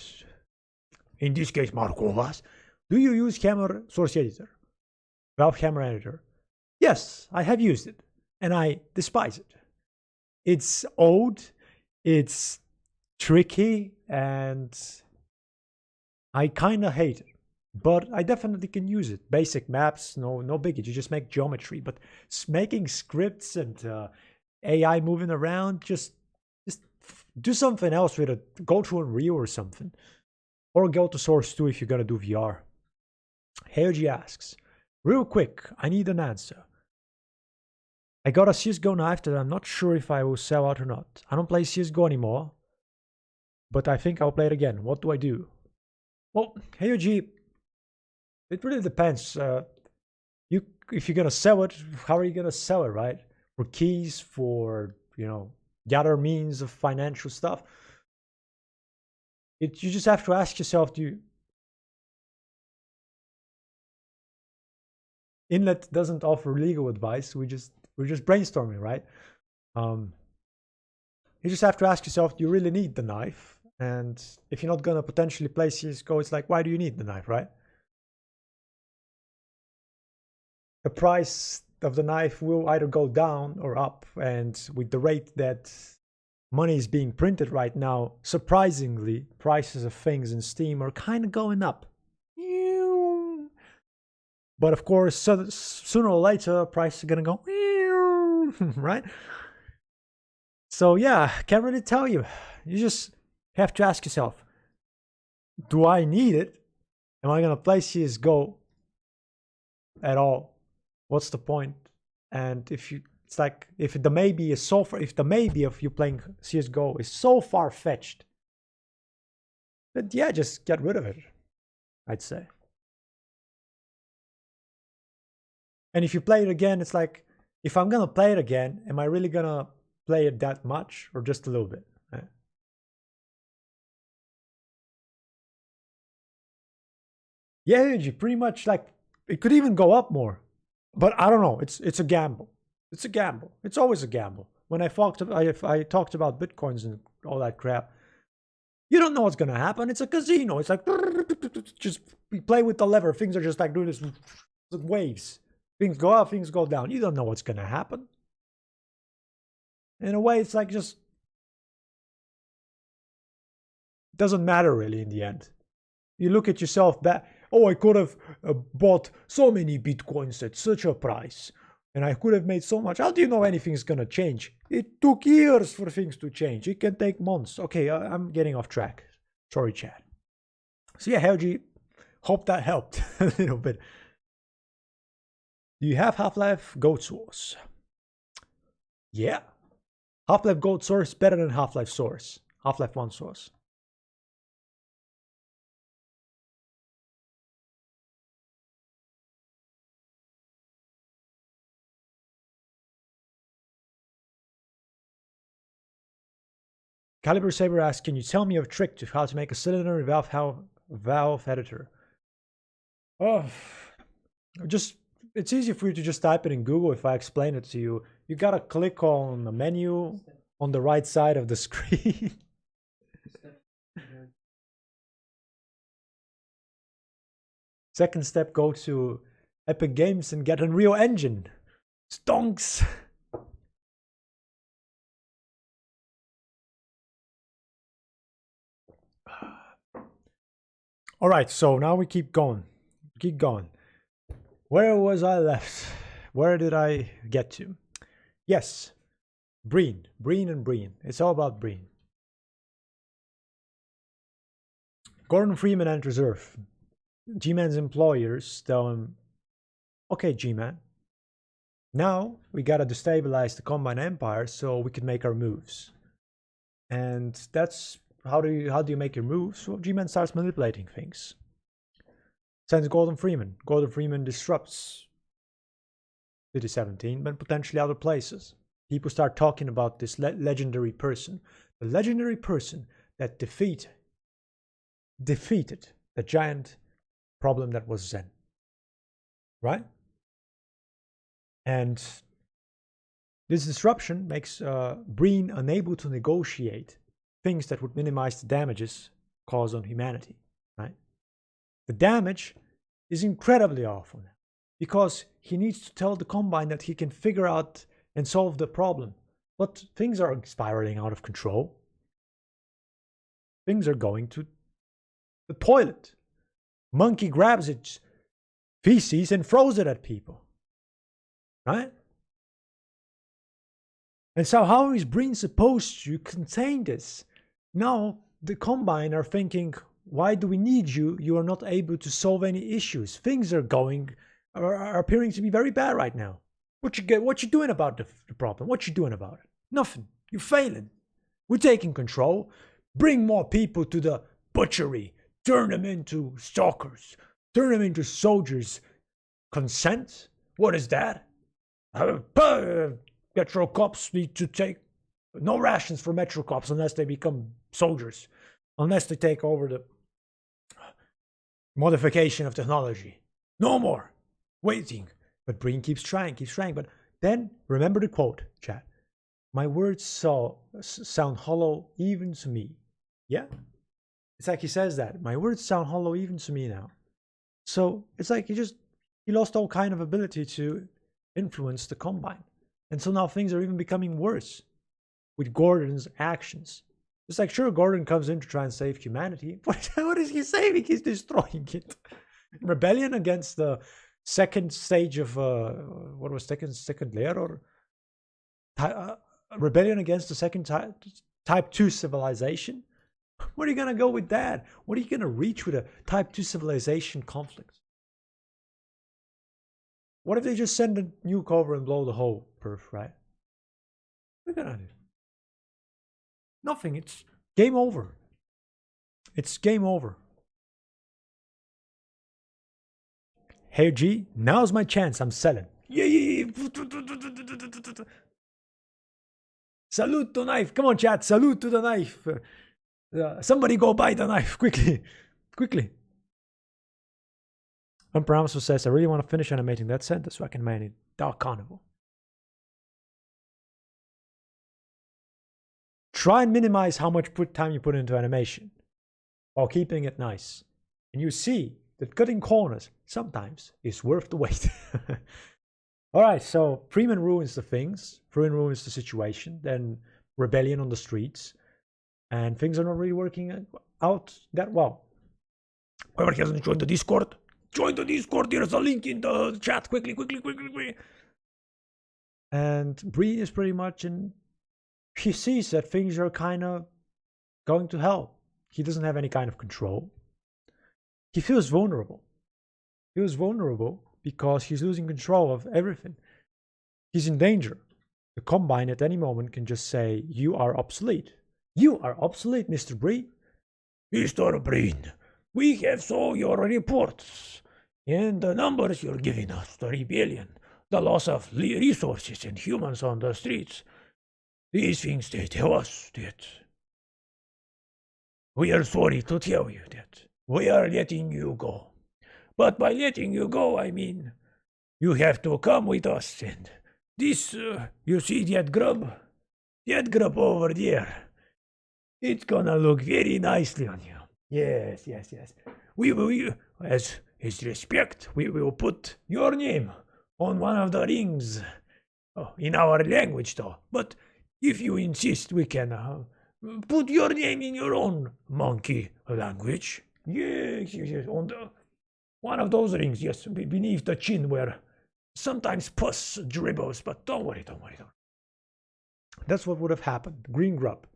In this case, Markovas, do you use Hammer Source Editor? Valve Hammer Editor? Yes, I have used it, and I despise it. It's old, it's tricky, and I kind of hate it. But I definitely can use it. Basic maps, no biggie. You just make geometry. But making scripts and AI moving around, just do something else with it. Go to Unreal or something. Or go to Source 2 if you're going to do VR. Heoji asks, real quick, I need an answer. I got a CSGO knife that I'm not sure if I will sell out or not. I don't play CSGO anymore, but I think I'll play it again. What do I do? Well, Heoji, it really depends. If you're going to sell it, how are you going to sell it, right? For keys, for, the other means of financial stuff. You just have to ask yourself, Inlet doesn't offer legal advice. We're just brainstorming, right? You just have to ask yourself, do you really need the knife? And if you're not going to potentially play CSGO, it's like, why do you need the knife, right? The price of the knife will either go down or up, and with the rate that money is being printed right now, surprisingly, prices of things in Steam are kind of going up. But of course, sooner or later, prices are gonna go, right? So yeah, can't really tell you. You just have to ask yourself, do I need it? Am I gonna play CSGO at all? What's the point? And if the maybe of you playing CSGO is so far-fetched, then yeah, just get rid of it, I'd say. And if you play it again, it's like, if I'm gonna play it again, am I really gonna play it that much or just a little bit? Yeah, pretty much, like, it could even go up more. But I don't know. It's a gamble. It's a gamble. It's always a gamble. When I talked about Bitcoins and all that crap, you don't know what's gonna happen. It's a casino. It's like, just play with the lever. Things are just like doing this waves. Things go up, things go down. You don't know what's gonna happen. In a way, it's like, just doesn't matter really in the end. You look at yourself back. Oh, I could have bought so many Bitcoins at such a price, and I could have made so much. How do you know anything's gonna change? It took years for things to change. It can take months. Okay, I'm getting off track. Sorry, Chad. So yeah, Helgi, hope that helped a little bit. Do you have Half-Life Goat Source? Yeah. Half-Life Goat Source better than Half-Life Source. Half-Life 1 Source. Caliber Saber asks, can you tell me a trick to how to make a cylinder in Valve editor? Oh, it's easy for you to just type it in Google. If I explain it to you, you gotta click on the menu on the right side of the screen. Second step, go to Epic Games and get Unreal Engine. Stonks. All right, so now we keep going. Keep going. Where was I left? Where did I get to? Yes, Breen. It's all about Breen. Gordon Freeman enters Earth. G-Man's employers tell him, okay, G-Man, now we gotta destabilize the Combine Empire so we can make our moves. And that's how do you make your moves? Well, G-Man starts manipulating things. Sends Gordon Freeman. Gordon Freeman disrupts City 17, but potentially other places. People start talking about this legendary person. The legendary person that defeated the giant problem that was Zen. Right? And this disruption makes Breen unable to negotiate things that would minimize the damages caused on humanity. Right? The damage is incredibly awful now because he needs to tell the Combine that he can figure out and solve the problem. But things are spiraling out of control. Things are going to the toilet. Monkey grabs its feces and throws it at people. Right? And so how is Breen supposed to contain this? Now the Combine are thinking, why do we need you? You are not able to solve any issues. Things are appearing to be very bad right now. What you doing about the problem? What you doing about it? Nothing. You're failing. We're taking control. Bring more people to the butchery. Turn them into stalkers. Turn them into soldiers. Consent? What is that? Metro cops need to take no rations for Metro cops unless they become soldiers. Unless they take over the modification of technology. No more. Waiting. But Breen keeps trying. But then, remember the quote, chat. My words sound hollow even to me. Yeah? It's like he says that. My words sound hollow even to me now. So, it's like he lost all kind of ability to influence the Combine. And so now things are even becoming worse with Gordon's actions. It's like, sure, Gordon comes in to try and save humanity. But what is he saving? He's destroying it. Rebellion against the second stage of what was second layer, or rebellion against the second type 2 civilization. Where are you gonna go with that? What are you gonna reach with a type 2 civilization conflict? What if they just send a nuke over and blow the whole Earth, right? What are you gonna do? Nothing. It's game over. It's game over. Hey G, now's my chance. I'm selling. Yeah. Salute to knife. Come on, chat. Salute to the knife. Somebody go buy the knife quickly. Unpromised says, I really want to finish animating that sentence so I can manage Dark Carnival. Try and minimize how much time you put into animation while keeping it nice. And you see that cutting corners sometimes is worth the wait. Alright, so Freeman ruins the things. Freeman ruins the situation. Then rebellion on the streets. And things are not really working out that well. Whoever hasn't joined the Discord, join the Discord. There's a link in the chat. Quickly. And Breen is pretty much in... He sees that things are kind of going to hell. He doesn't have any kind of control. He feels vulnerable. He feels vulnerable because he's losing control of everything. He's in danger. The Combine at any moment can just say, you are obsolete. You are obsolete, Mr. Breen. Mr. Breen, we have saw your reports and the numbers you're giving us, the rebellion, the loss of resources and humans on the streets. These things, they tell us that we are sorry to tell you that we are letting you go. But by letting you go, I mean you have to come with us. And this, you see that grub over there, it's gonna look very nicely on you. Yes. We will, as his respect, we will put your name on one of the rings. Oh, in our language, though. But if you insist, we can put your name in your own monkey language. Yes. On one of those rings, yes, beneath the chin where sometimes pus dribbles. But don't worry. That's what would have happened. Green grub.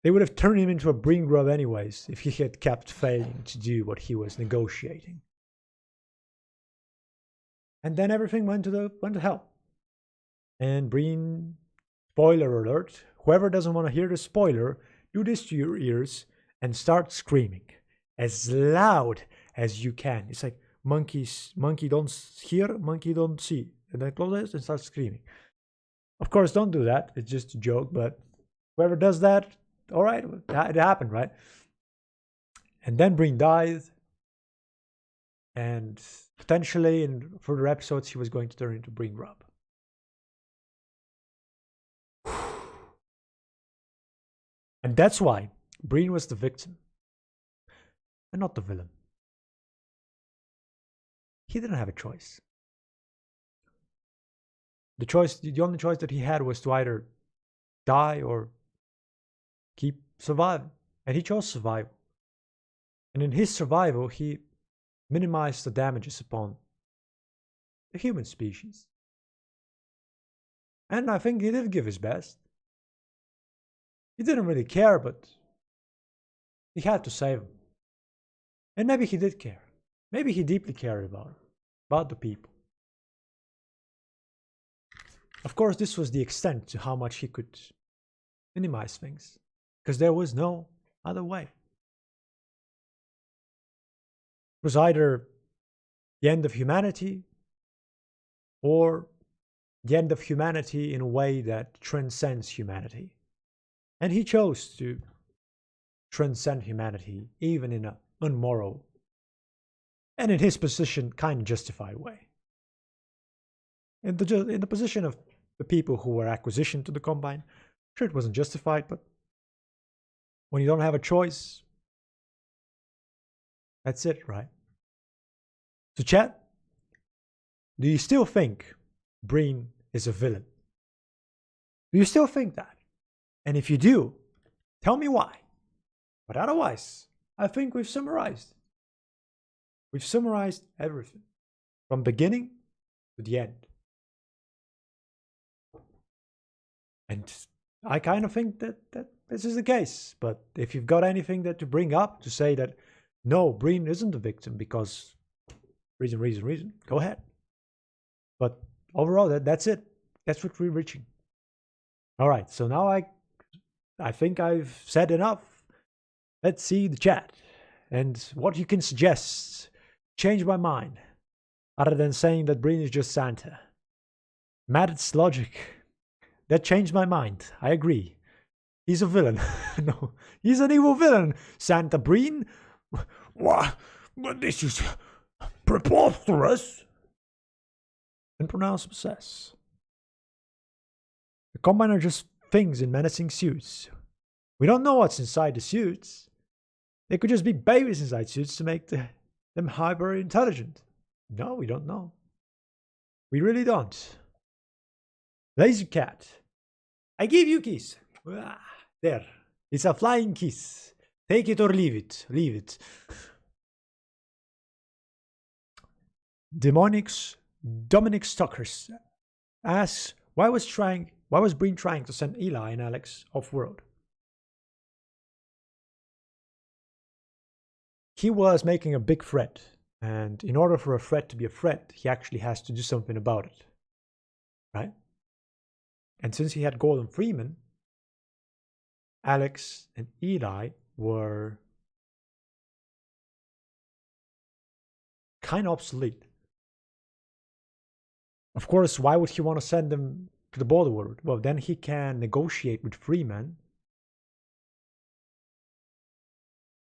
They would have turned him into a green grub anyways if he had kept failing to do what he was negotiating. And then everything went to hell. And Breen, spoiler alert, whoever doesn't want to hear the spoiler, do this to your ears and start screaming as loud as you can. It's like monkey don't hear, monkey don't see. And then close it and start screaming. Of course, don't do that. It's just a joke, but whoever does that, all right, it happened, right? And then Breen died. And potentially in further episodes, he was going to turn into Breen Grub. And that's why Breen was the victim and not the villain. He didn't have a choice. The only choice that he had was to either die or keep surviving. And he chose survival. And in his survival, he minimized the damages upon the human species. And I think he did give his best. He didn't really care, but he had to save him. And maybe he did care. Maybe he deeply cared about the people. Of course, this was the extent to how much he could minimize things, because there was no other way. It was either the end of humanity or the end of humanity in a way that transcends humanity. And he chose to transcend humanity, even in an unmoral and in his position kind of justified way. In the position of the people who were acquisition to the Combine, sure, it wasn't justified, but when you don't have a choice, that's it, right? So chat, do you still think Breen is a villain? Do you still think that? And if you do, tell me why. But otherwise, I think we've summarized. We've summarized everything from beginning to the end. And I kind of think that this is the case. But if you've got anything that to bring up to say that, no, Breen isn't the victim because reason, go ahead. But overall, that's it. That's what we're reaching. All right, so now I think I've said enough. Let's see the chat and what you can suggest. Change my mind, other than saying that Breen is just Santa. Matt's logic. That changed my mind. I agree. He's a villain. No, he's an evil villain. Santa Breen? What? But this is preposterous. And pronounce possess. The Combine are just things in menacing suits. We don't know what's inside the suits. They could just be babies inside suits to make them hyper intelligent. No, we don't know. We really don't. Lazy cat. I give you kiss. There. It's a flying kiss. Take it or leave it. Leave it. Dominic Stockers asks, why was Breen trying to send Eli and Alex off-world? He was making a big threat, and in order for a threat to be a threat, he actually has to do something about it, right? And since he had Gordon Freeman, Alex and Eli were kind of obsolete. Of course, why would he want to send them to the border world? Well, then he can negotiate with Freeman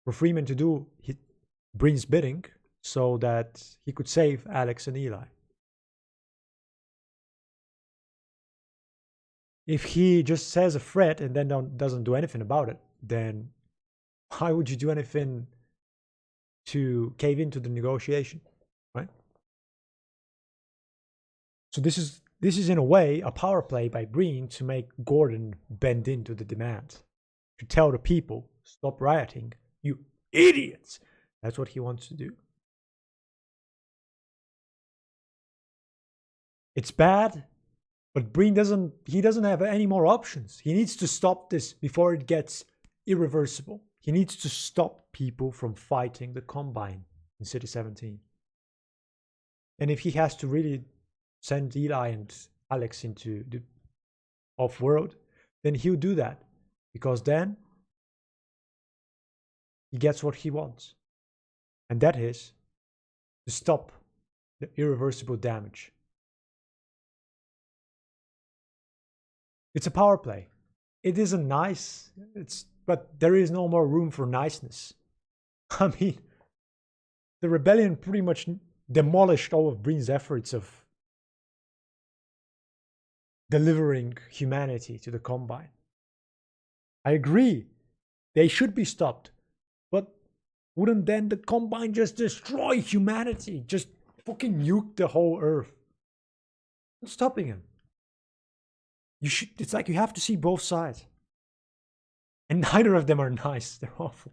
for Freeman to do Breen's bidding so that he could save Alex and Eli. If he just says a threat and then doesn't do anything about it, then why would you do anything to cave into the negotiation, right? So this is in a way a power play by Breen to make Gordon bend into the demand, to tell the people, stop rioting, you idiots. That's what he wants to do. It's bad, But Breen doesn't have any more options. He needs to stop this before it gets irreversible. He needs to stop people from fighting the Combine in City 17. And if he has to really send Eli and Alex into the off-world, then he'll do that. Because then he gets what he wants. And that is to stop the irreversible damage. It's a power play. It isn't nice, but there is no more room for niceness. I mean, the rebellion pretty much demolished all of Breen's efforts of delivering humanity to the Combine. I agree, they should be stopped, but wouldn't then the Combine just destroy humanity? Just fucking nuke the whole Earth? What's stopping him? It's like you have to see both sides. And neither of them are nice. They're awful.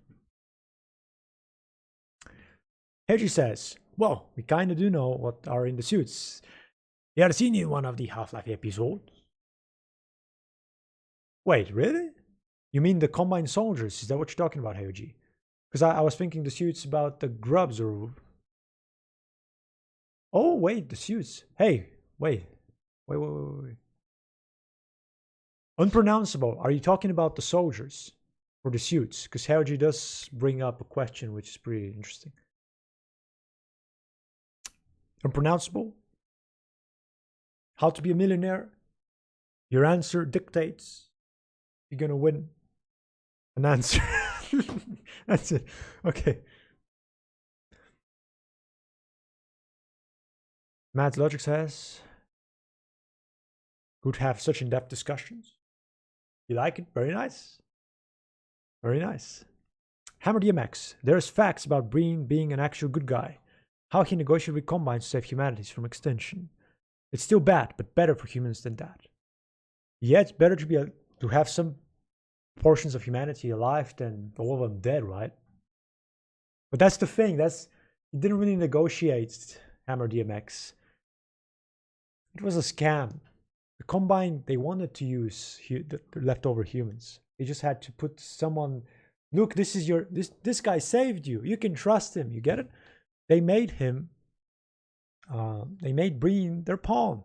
Hedgie says, well, we kind of do know what are in the suits. You had seen in one of the Half-Life episodes. Wait, really? You mean the Combine soldiers? Is that what you're talking about, Hedgie? Because I was thinking the suits about the grubs or... Oh, wait, the suits. Hey, wait. Unpronounceable. Are you talking about the soldiers or the suits? Because Helgi does bring up a question which is pretty interesting. Unpronounceable? How to be a millionaire? Your answer dictates you're gonna win an answer. That's it. Okay. Matt's Logic says, good to have such in-depth discussions. You like it? Very nice. Very nice. Hammer DMX. There's facts about Breen being an actual good guy. How he negotiated with Combine to save humanities from extinction. It's still bad, but better for humans than that. Yeah, it's better to have some portions of humanity alive than all of them dead, right? But that's the thing. He didn't really negotiate Hammer DMX. It was a scam. The Combine, they wanted to use the leftover humans. They just had to put someone, look, this guy saved you. You can trust him. You get it? They made him, they made Breen their pawn.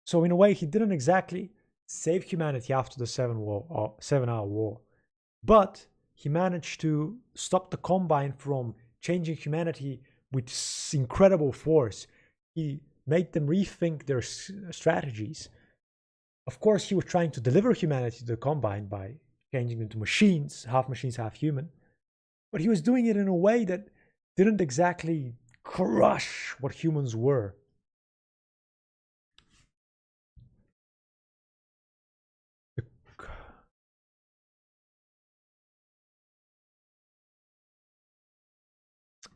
So in a way, he didn't exactly save humanity after the 7-hour war. But he managed to stop the Combine from changing humanity with incredible force. He made them rethink their strategies. Of course, he was trying to deliver humanity to the Combine by changing them to machines, half machines, half human. But he was doing it in a way that didn't exactly crush what humans were.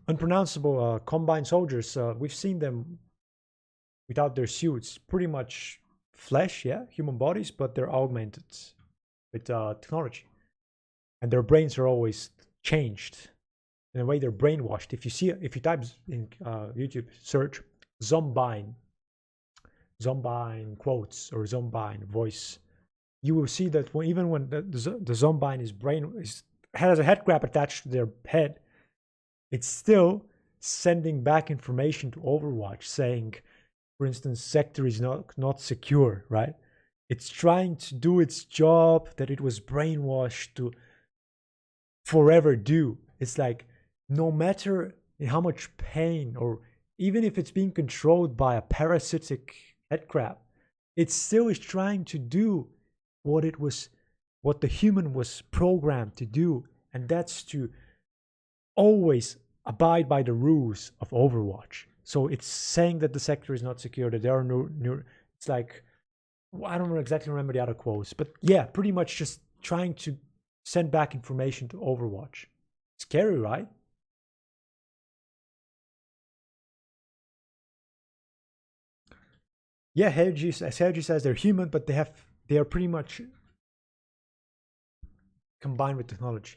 Unpronounceable Combine soldiers, we've seen them without their suits, pretty much flesh, yeah, human bodies, but they're augmented with technology. And their brains are always changed. In a way, they're brainwashed. If you type in YouTube search Zombine quotes or Zombine voice, you will see that even when the Zombine has a head crab attached to their head, it's still sending back information to Overwatch saying, for instance, sector is not secure, right? It's trying to do its job that it was brainwashed to forever do. It's like, no matter how much pain, or even if it's being controlled by a parasitic headcrab, it still is trying to do what the human was programmed to do, and that's to always abide by the rules of Overwatch. So it's saying that the sector is not secure, that there are no it's like, I don't exactly remember the other quotes, but yeah, pretty much just trying to send back information to Overwatch. Scary, right? Yeah, Helgi says they're human, but they are pretty much combined with technology.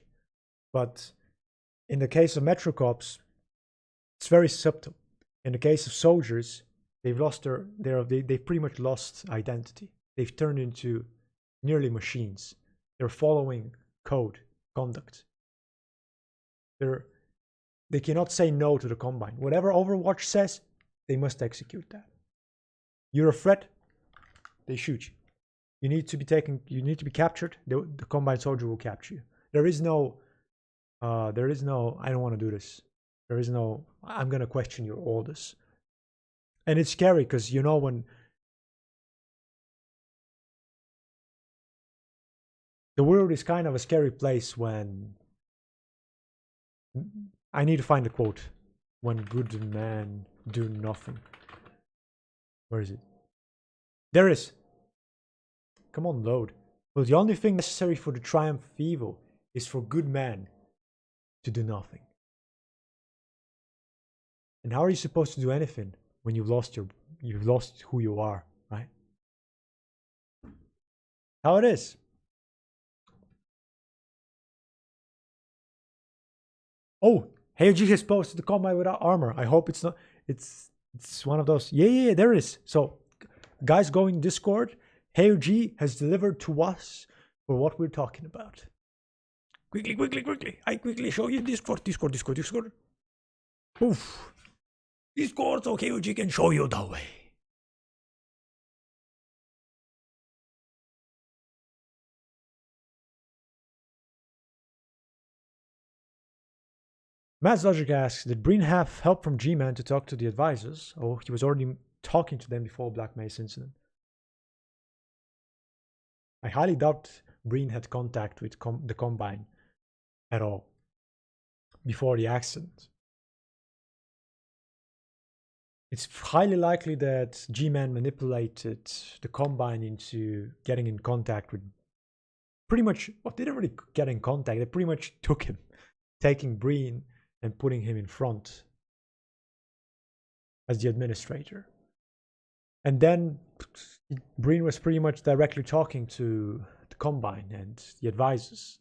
But in the case of Metro Cops, it's very subtle. In the case of soldiers, They've lost they've pretty much lost identity. They've turned into nearly machines. They're following code, conduct. They cannot say no to the Combine. Whatever Overwatch says, they must execute that. You're a threat, they shoot you. You need to be captured, the Combine soldier will capture you. There is no, I don't want to do this. There is no, I'm going to question your orders. And it's scary because, you know, when the world is kind of a scary place when, I need to find the quote, when good men do nothing. Where is it? There it is. Come on, load. Well, the only thing necessary for the triumph of evil is for good men to do nothing. And how are you supposed to do anything when you've lost who you are, right? How it is. Oh, HG has posted the Combine without armor. I hope it's not. It's one of those. Yeah, there it is. So, guys, going Discord. HG has delivered to us for what we're talking about. Quickly. I quickly show you Discord. Poof. Discord, so HG can show you the way. Matt's Logic asks, did Breen have help from G-Man to talk to the advisors? Oh, he was already talking to them before Black Mesa incident. I highly doubt Breen had contact with the Combine at all before the accident. It's highly likely that G-Man manipulated the Combine into getting in contact with pretty much, well, they didn't really get in contact, they pretty much took him, taking Breen and putting him in front as the administrator. And then Breen was pretty much directly talking to the Combine and the advisors.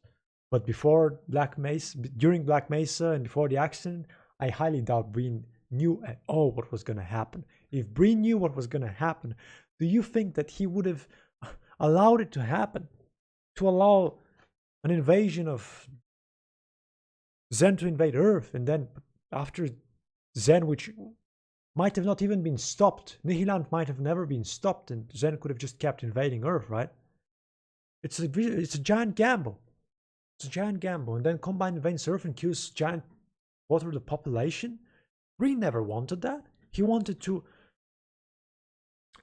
But before Black Mesa, during Black Mesa and before the accident, I highly doubt Breen knew at all what was going to happen. If Breen knew what was going to happen, do you think that he would have allowed it to happen? To allow an invasion of Zen to invade Earth, and then after Zen, which might have not even been stopped, Nihilant might have never been stopped, and Zen could have just kept invading Earth, right? It's a giant gamble. It's a giant gamble. And then Combine invades Earth and kills giant quarter of the population. Breen never wanted that. He wanted to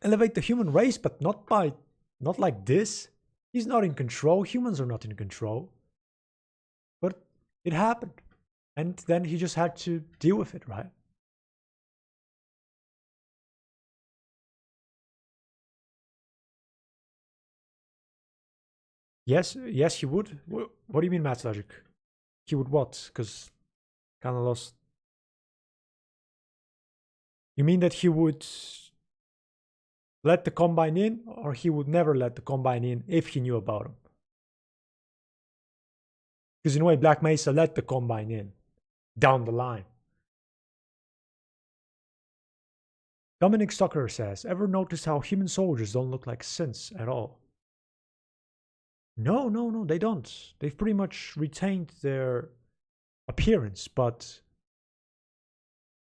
elevate the human race, but not like this. He's not in control. Humans are not in control. But it happened. And then he just had to deal with it, right? Yes, he would. What do you mean, Matt's Logic? He would what? Because kind of lost. You mean that he would let the Combine in, or he would never let the Combine in if he knew about him? Because in a way, Black Mesa let the Combine in down the line. Dominic Stocker says, ever notice how human soldiers don't look like synths at all? No, they don't. They've pretty much retained their appearance, but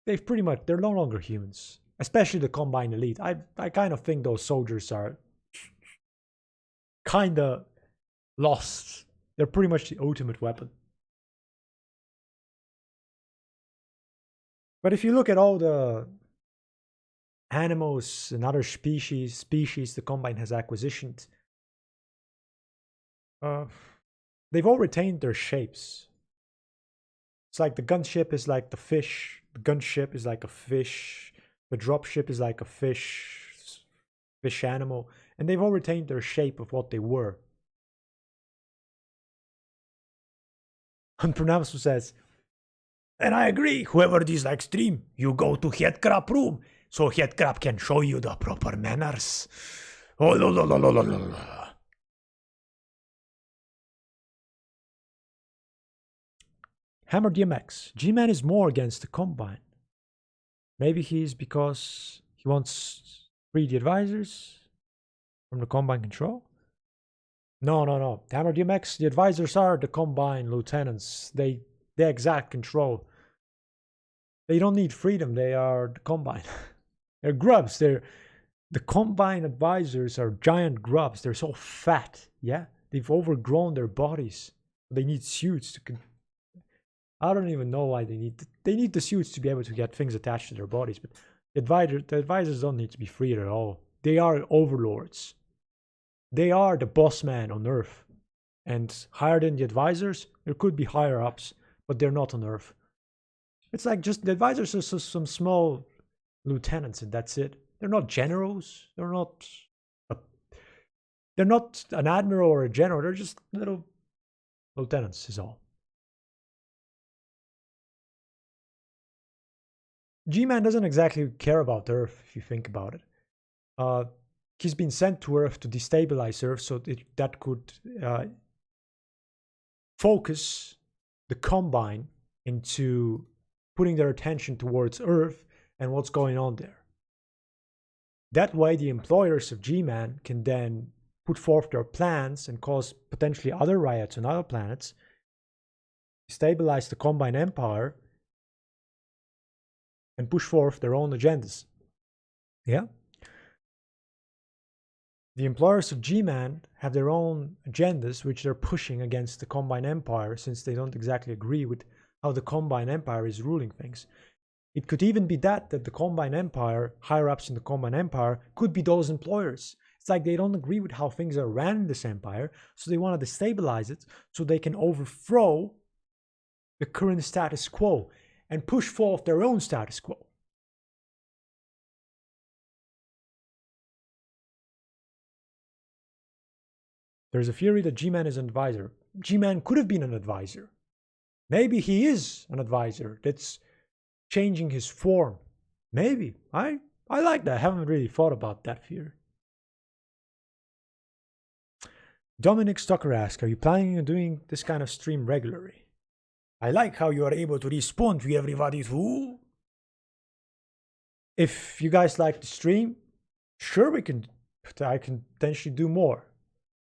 they're no longer humans. Especially the Combine Elite. I kind of think those soldiers are kind of lost. They're pretty much the ultimate weapon. But if you look at all the animals and other species the Combine has acquisitioned, they've all retained their shapes. It's like the gunship is like the fish, the gunship is like a fish, the dropship is like a fish animal, and they've all retained their shape of what they were. Unpronounceable says, and I agree, whoever dislikes stream, you go to Headcrab room, so Headcrab can show you the proper manners. Oh, la. Hammer DMX, G-Man is more against the Combine. Maybe he's because he He wants free the advisors from the Combine control. No. Hammer DMX, the advisors are the Combine lieutenants. They exact control. They don't need freedom. They are the Combine. They're grubs. The Combine advisors are giant grubs. They're so fat. Yeah, they've overgrown their bodies. They need suits to. I don't even know why they need the suits to be able to get things attached to their bodies. But the advisors don't need to be freed at all. They are overlords. They are the boss man on Earth. And higher than the advisors, there could be higher ups, but they're not on Earth. It's like just the advisors are just some small lieutenants, and that's it. They're not generals. They're not an admiral or a general. They're just little lieutenants is all. G-Man doesn't exactly care about Earth, if you think about it. He's been sent to Earth to destabilize Earth so that could focus the Combine into putting their attention towards Earth and what's going on there. That way, the employers of G-Man can then put forth their plans and cause potentially other riots on other planets, destabilize the Combine Empire, and push forth their own agendas. Yeah? The employers of G-Man have their own agendas which they're pushing against the Combine Empire since they don't exactly agree with how the Combine Empire is ruling things. It could even be that the Combine Empire, higher-ups in the Combine Empire, could be those employers. It's like they don't agree with how things are ran in this empire, so they want to destabilize it so they can overthrow the current status quo and push forth their own status quo. There's a theory that G-Man is an advisor. G-Man could have been an advisor. Maybe he is an advisor that's changing his form. Maybe. I like that. I haven't really thought about that theory. Dominic Stocker asks, are you planning on doing this kind of stream regularly? I like how you are able to respond to everybody too. If you guys like the stream, sure I can potentially do more.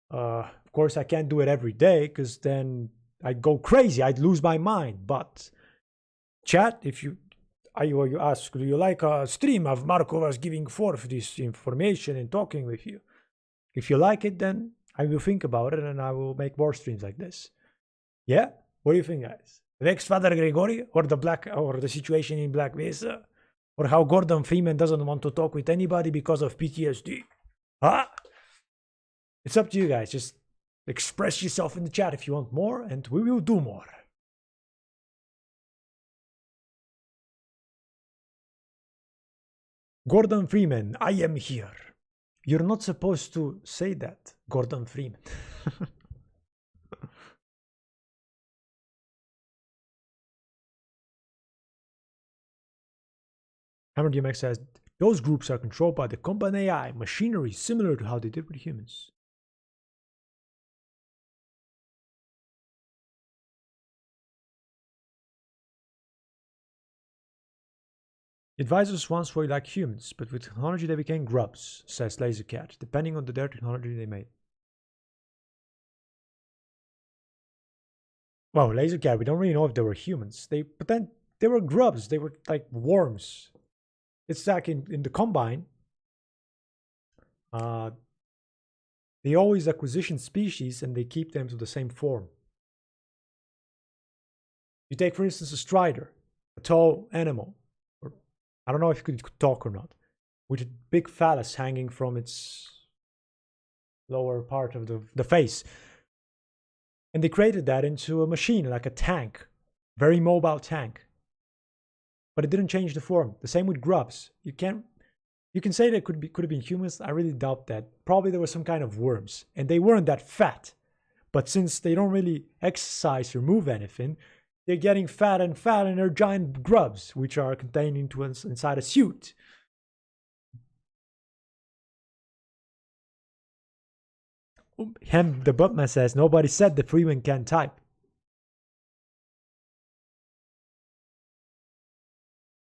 Of course, I can't do it every day because then I'd go crazy. I'd lose my mind. But chat, if you ask, do you like a stream of Markovas giving forth this information and talking with you? If you like it, then I will think about it and I will make more streams like this. Yeah? What do you think, guys? Rex Father Gregory or the situation in Black Mesa? Or how Gordon Freeman doesn't want to talk with anybody because of PTSD? Huh? It's up to you guys. Just express yourself in the chat if you want more, and we will do more. Gordon Freeman, I am here. You're not supposed to say that, Gordon Freeman. Hammer DMX says, those groups are controlled by the Combine AI machinery similar to how they did with humans. Advisors once were like humans, but with technology they became grubs, says Lasercat, depending on their technology they made. Well, Lasercat, we don't really know if they were humans. But then they were grubs. They were like worms. It's like in the Combine. They always acquisition species and they keep them to the same form. You take, for instance, a strider, a tall animal. Or, I don't know if it could talk or not. With a big phallus hanging from its lower part of the face. And they created that into a machine, like a tank. Very mobile tank. But it didn't change the form. The same with grubs. You can say they could have been humans. I really doubt that. Probably there was some kind of worms. And they weren't that fat. But since they don't really exercise or move anything, they're getting fat and they're giant grubs, which are contained inside a suit. The Buttman says, nobody said the Freeman can't type.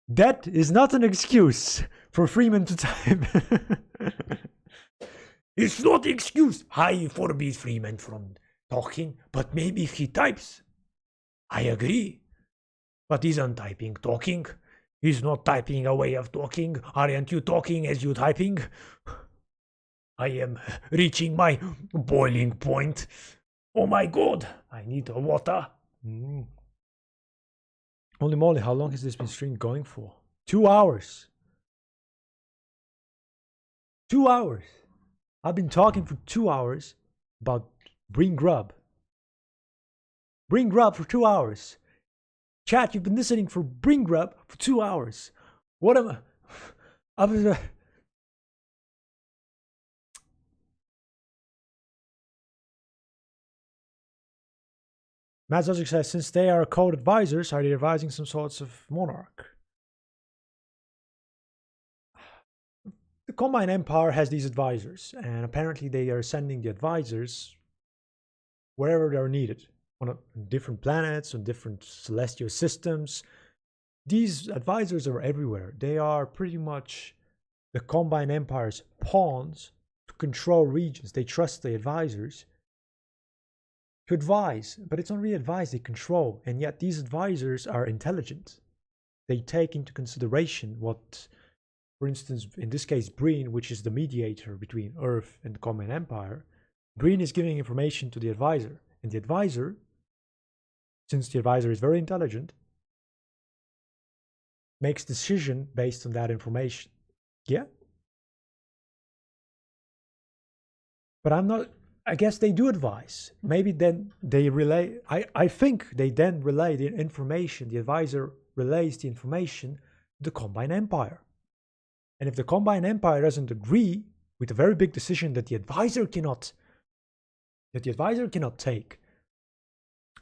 That is not an excuse for Freeman to type. It's not an excuse. I forbid Freeman from talking, but maybe if he types. I agree. But isn't typing talking? He's not typing a way of talking. Aren't you talking as you typing? I am reaching my boiling point. Oh my god, I need water. Holy moly, how long has this been streamed going for? 2 hours. 2 hours. I've been talking for 2 hours about bring grub. Bring grub for 2 hours. Chat, you've been listening for bring grub for 2 hours. What am I? Matt Logic says, since they are code advisors, are they advising some sorts of monarch? The Combine Empire has these advisors, and apparently they are sending the advisors wherever they're needed, on different planets, on different celestial systems. These advisors are everywhere. They are pretty much the Combine Empire's pawns to control regions. They trust the advisors to advise, but it's not really advice, they control. And yet these advisors are intelligent. They take into consideration what, for instance, in this case, Breen, which is the mediator between Earth and the Common Empire, Breen is giving information to the advisor. And the advisor, since the advisor is very intelligent, makes decision based on that information. Yeah? But I guess they do advise. Maybe then they relay, I think they then relay the information, the advisor relays the information to the Combine Empire. And if the Combine Empire doesn't agree with a very big decision that the advisor cannot take,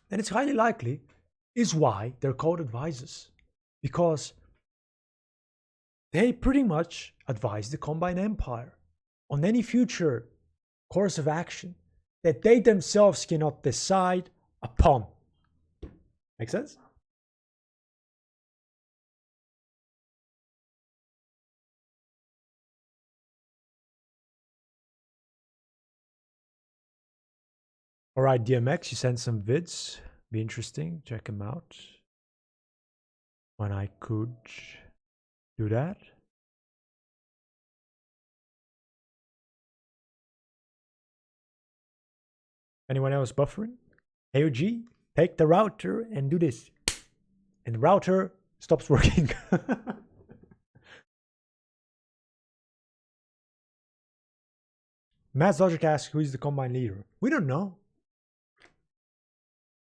then it's highly likely is why they're called advisors. Because they pretty much advise the Combine Empire on any future course of action that they themselves cannot decide upon. Make sense? All right, DMX, you sent some vids. Be interesting. Check them out. When I could do that. Anyone else buffering? AOG, take the router and do this. And the router stops working. Matt's Logic asks, who is the Combine leader? We don't know.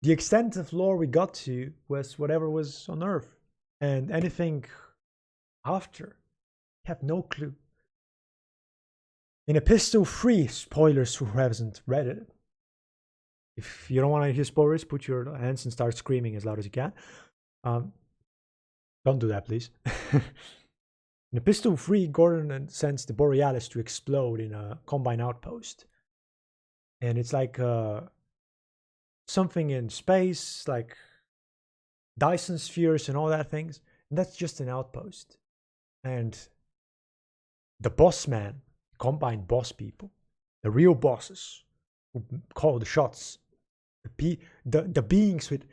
The extent of lore we got to was whatever was on Earth. And anything after, we have no clue. In Epistle 3, spoilers who hasn't read it. If you don't want to hear spoilers, put your hands and start screaming as loud as you can. Don't do that, please. In Epistle 3, Gordon sends the Borealis to explode in a Combine outpost. And it's like something in space, like Dyson spheres and all that things. And that's just an outpost. And the boss man, Combine boss people, the real bosses who call the shots, the beings with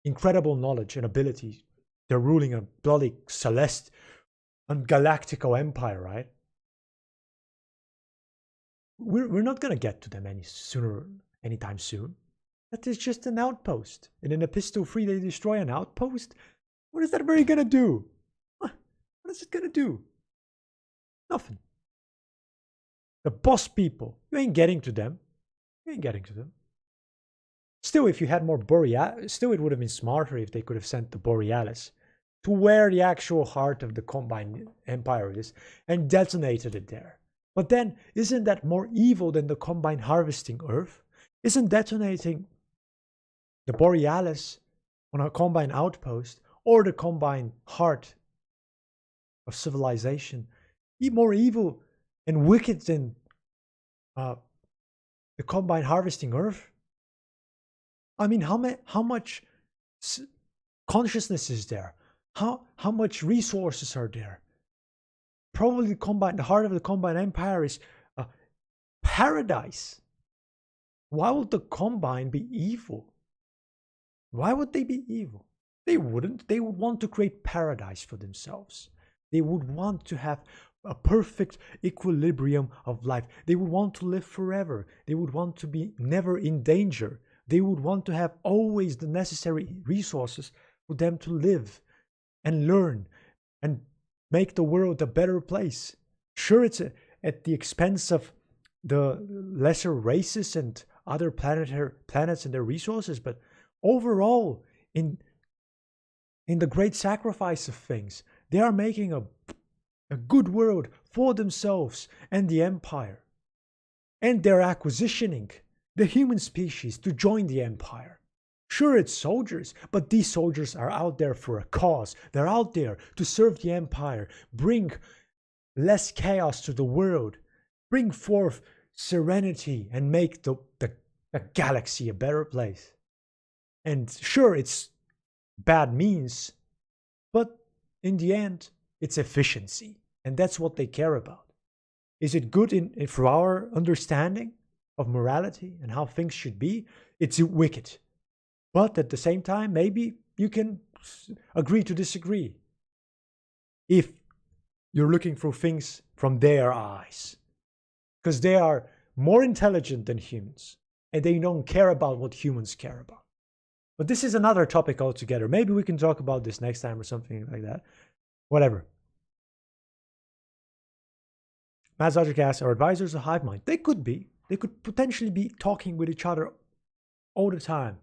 incredible knowledge and ability, they're ruling a bloody celestial and galactical empire, right? We're not gonna get to them anytime soon. That is just an outpost. And in Epistle 3, they destroy an outpost? What is that really gonna do? What is it gonna do? Nothing. The boss people, you ain't getting to them. You ain't getting to them. Still, if you had more Borealis, still it would have been smarter if they could have sent the Borealis to where the actual heart of the Combine Empire is and detonated it there. But then, isn't that more evil than the Combine harvesting Earth? Isn't detonating the Borealis on a Combine outpost or the Combine heart of civilization more evil and wicked than the Combine harvesting Earth? I mean, how much consciousness is there? How much resources are there? Probably the heart of the Combine Empire is a paradise. Why would the Combine be evil? Why would they be evil? They wouldn't. They would want to create paradise for themselves. They would want to have a perfect equilibrium of life. They would want to live forever. They would want to be never in danger. They would want to have always the necessary resources for them to live and learn and make the world a better place. Sure, it's at the expense of the lesser races and other planets and their resources, but overall, in the great sacrifice of things, they are making a good world for themselves and the Empire. And they're acquisitioning the human species to join the Empire. Sure, it's soldiers, but these soldiers are out there for a cause. They're out there to serve the Empire, bring less chaos to the world, bring forth serenity, and make the galaxy a better place. And sure, it's bad means, but in the end, it's efficiency. And that's what they care about. Is it good for our understanding of morality and how things should be? It's wicked. But at the same time, maybe you can agree to disagree. If you're looking for things from their eyes. Because they are more intelligent than humans. And they don't care about what humans care about. But this is another topic altogether. Maybe we can talk about this next time or something like that. Whatever. Matt Zodrick asks, are advisors a hive mind? They could be. They could potentially be talking with each other all the time.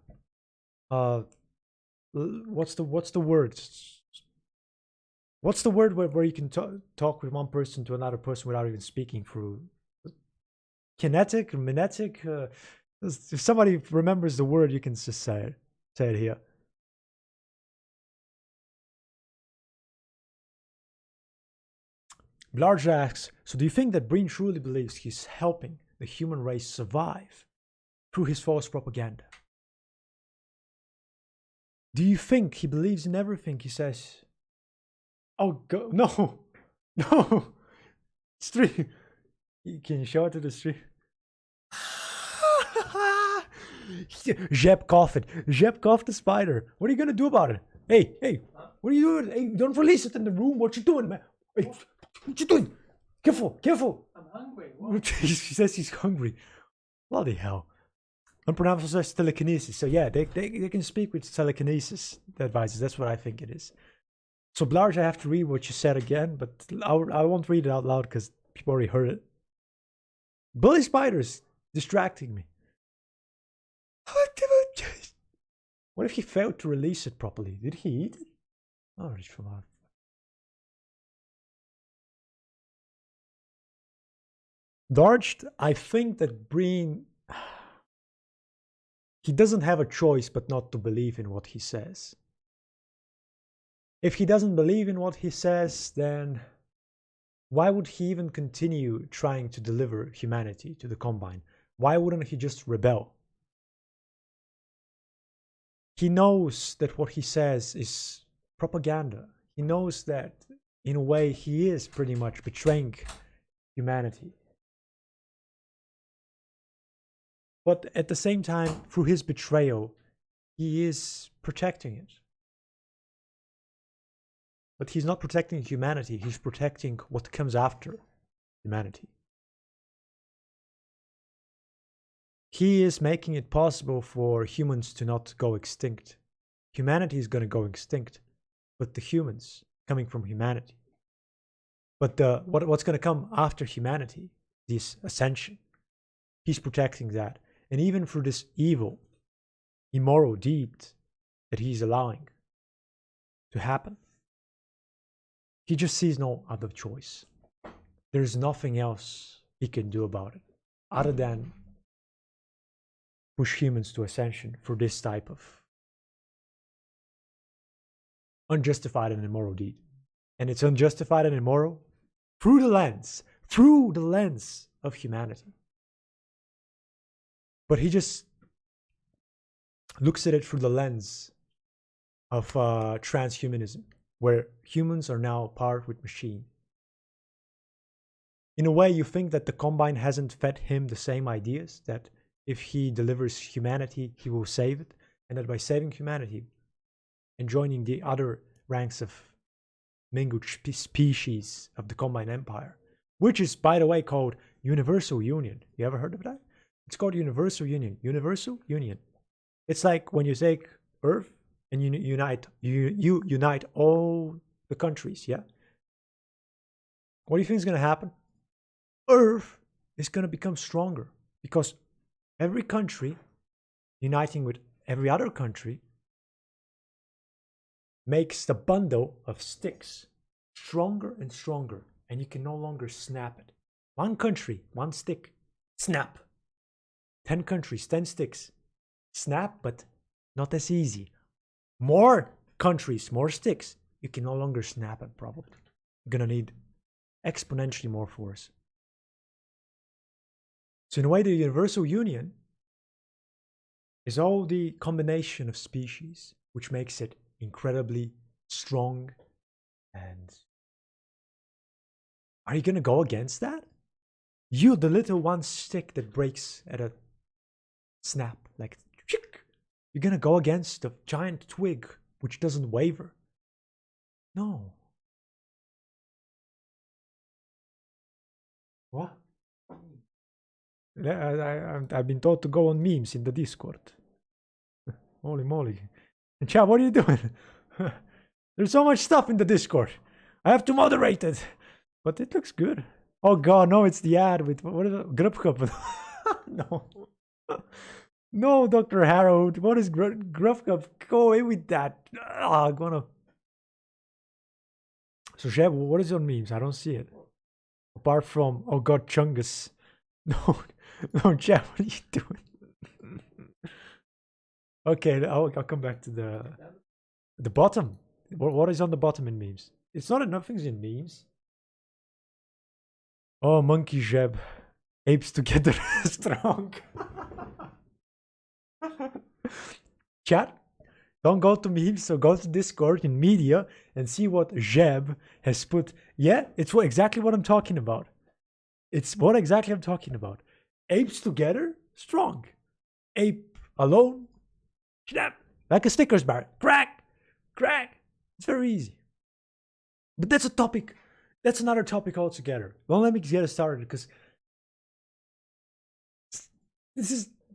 What's the word? What's the word where you can talk with one person to another person without even speaking through? Kinetic, mimetic? If somebody remembers the word, you can just say it here. Large asks, so do you think that Breen truly believes he's helping the human race survive through his false propaganda? Do you think he believes in everything he says? Oh, no, no, stream. Can you show it to the stream? Jeb coughed. Jeb coughed the spider. What are you gonna do about it? Hey, what are you doing? Hey, don't release it in the room. What you doing, man? Hey, what you doing? Careful. I'm hungry. What? He says he's hungry. Bloody hell. Unpronounceable telekinesis. So yeah, they can speak with telekinesis, the advisors. That's what I think it is. So Blarge, I have to read what you said again, but I won't read it out loud because people already heard it. Bully spiders distracting me. What if he failed to release it properly? Did he eat it? Oh, it's from out. Darged, I think that Breen, he doesn't have a choice but not to believe in what he says. If he doesn't believe in what he says, then why would he even continue trying to deliver humanity to the Combine? Why wouldn't he just rebel? He knows that what he says is propaganda. He knows that, in a way, he is pretty much betraying humanity. But at the same time, through his betrayal, he is protecting it. But he's not protecting humanity, he's protecting what comes after humanity. He is making it possible for humans to not go extinct. Humanity is going to go extinct, but the humans coming from humanity. But what's going to come after humanity, this ascension, he's protecting that. And even through this evil, immoral deed that he's allowing to happen, he just sees no other choice. There's nothing else he can do about it other than push humans to ascension for this type of unjustified and immoral deed. And it's unjustified and immoral through the lens of humanity. But he just looks at it through the lens of transhumanism. where humans are now part with machine. In a way, you think that the Combine hasn't fed him the same ideas, that if he delivers humanity, he will save it, and that by saving humanity and joining the other ranks of mingled species of the Combine Empire, which is, by the way, called Universal Union. You ever heard of that? It's called Universal Union. Universal Union. It's like when you take Earth and you unite all the countries, yeah? What do you think is going to happen? Earth is going to become stronger because every country uniting with every other country makes the bundle of sticks stronger and stronger, and you can no longer snap it. One country, one stick, snap. 10 countries, 10 sticks, snap, but not as easy. More countries, more sticks, you can no longer snap it, probably. You're gonna need exponentially more force. So in a way, the Universal Union is all the combination of species, which makes it incredibly strong. And are you gonna go against that? You, the little one stick that breaks at a snap, like you're gonna go against the giant twig which doesn't waver? No. What? I've been told to go on memes in the Discord. Holy moly. And chat, what are you doing? There's so much stuff in the Discord. I have to moderate it. But it looks good. Oh god, no, it's the ad with, what is it? Grubhub. No. No, Dr. Harold. What is Grubhub? Go away with that. I'm gonna... So, Sheb, what is on memes? I don't see it. Apart from, oh god, Chungus. No, no, Chad, what are you doing? Okay, I'll come back to the bottom. What is on the bottom in memes? It's not enough things in memes. Oh, monkey Jeb. Apes together strong. Chat, don't go to memes, so go to Discord in media and see what Jeb has put. Yeah, it's exactly what I'm talking about. It's what exactly I'm talking about. Apes together, strong. Ape alone, snap. Like a Snickers bar. Crack, crack. It's very easy. But that's a topic. That's another topic altogether. Don't let me get us started, because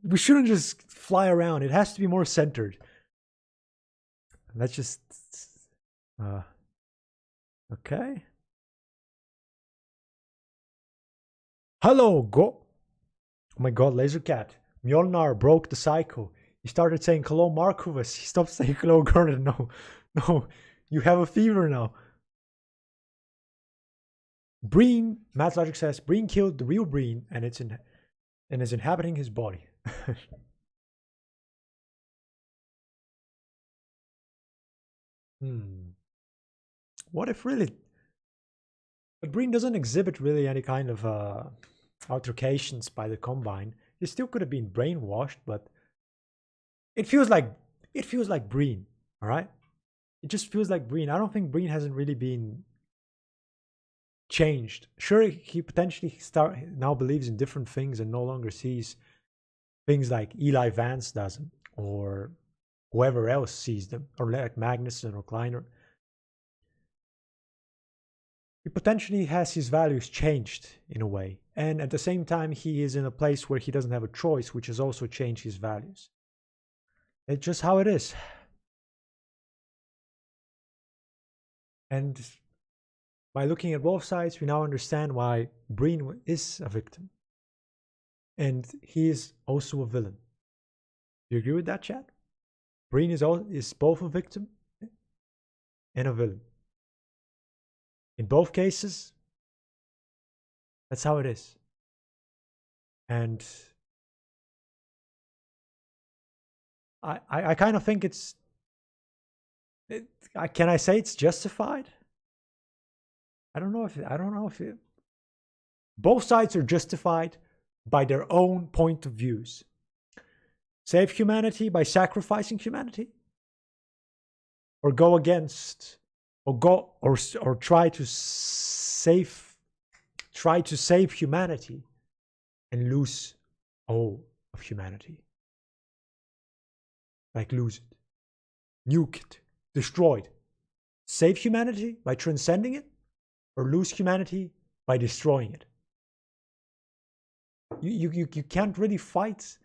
we shouldn't just fly around. It has to be more centered. Let's just okay. Hello, go. Oh my god, Laser Cat. Mjolnir broke the cycle. He started saying hello, Markovus. He stopped saying hello, Gordon. No, you have a fever now. Breen, Matt's Logic says, Breen killed the real Breen and is inhabiting his body. What if really... But Breen doesn't exhibit really any kind of altercations by the Combine. He still could have been brainwashed, but it feels like Breen, all right? It just feels like Breen. I don't think Breen hasn't really been changed. Sure, he potentially now believes in different things and no longer sees things like Eli Vance does, or whoever else sees them, or like Magnuson or Kleiner. He potentially has his values changed in a way, and at the same time he is in a place where he doesn't have a choice, which has also changed his values. It's just how it is. And by looking at both sides, we now understand why Breen is a victim. And he is also a villain. Do you agree with that, chat? Breen is both a victim and a villain. In both cases, that's how it is. And I kind of think can I say it's justified? I don't know if both sides are justified by their own point of views. Save humanity by sacrificing humanity, or go against or go or try to save humanity and lose all of humanity. Like lose it, nuke it, destroy it. Save humanity by transcending it, or lose humanity by destroying it. You can't really fight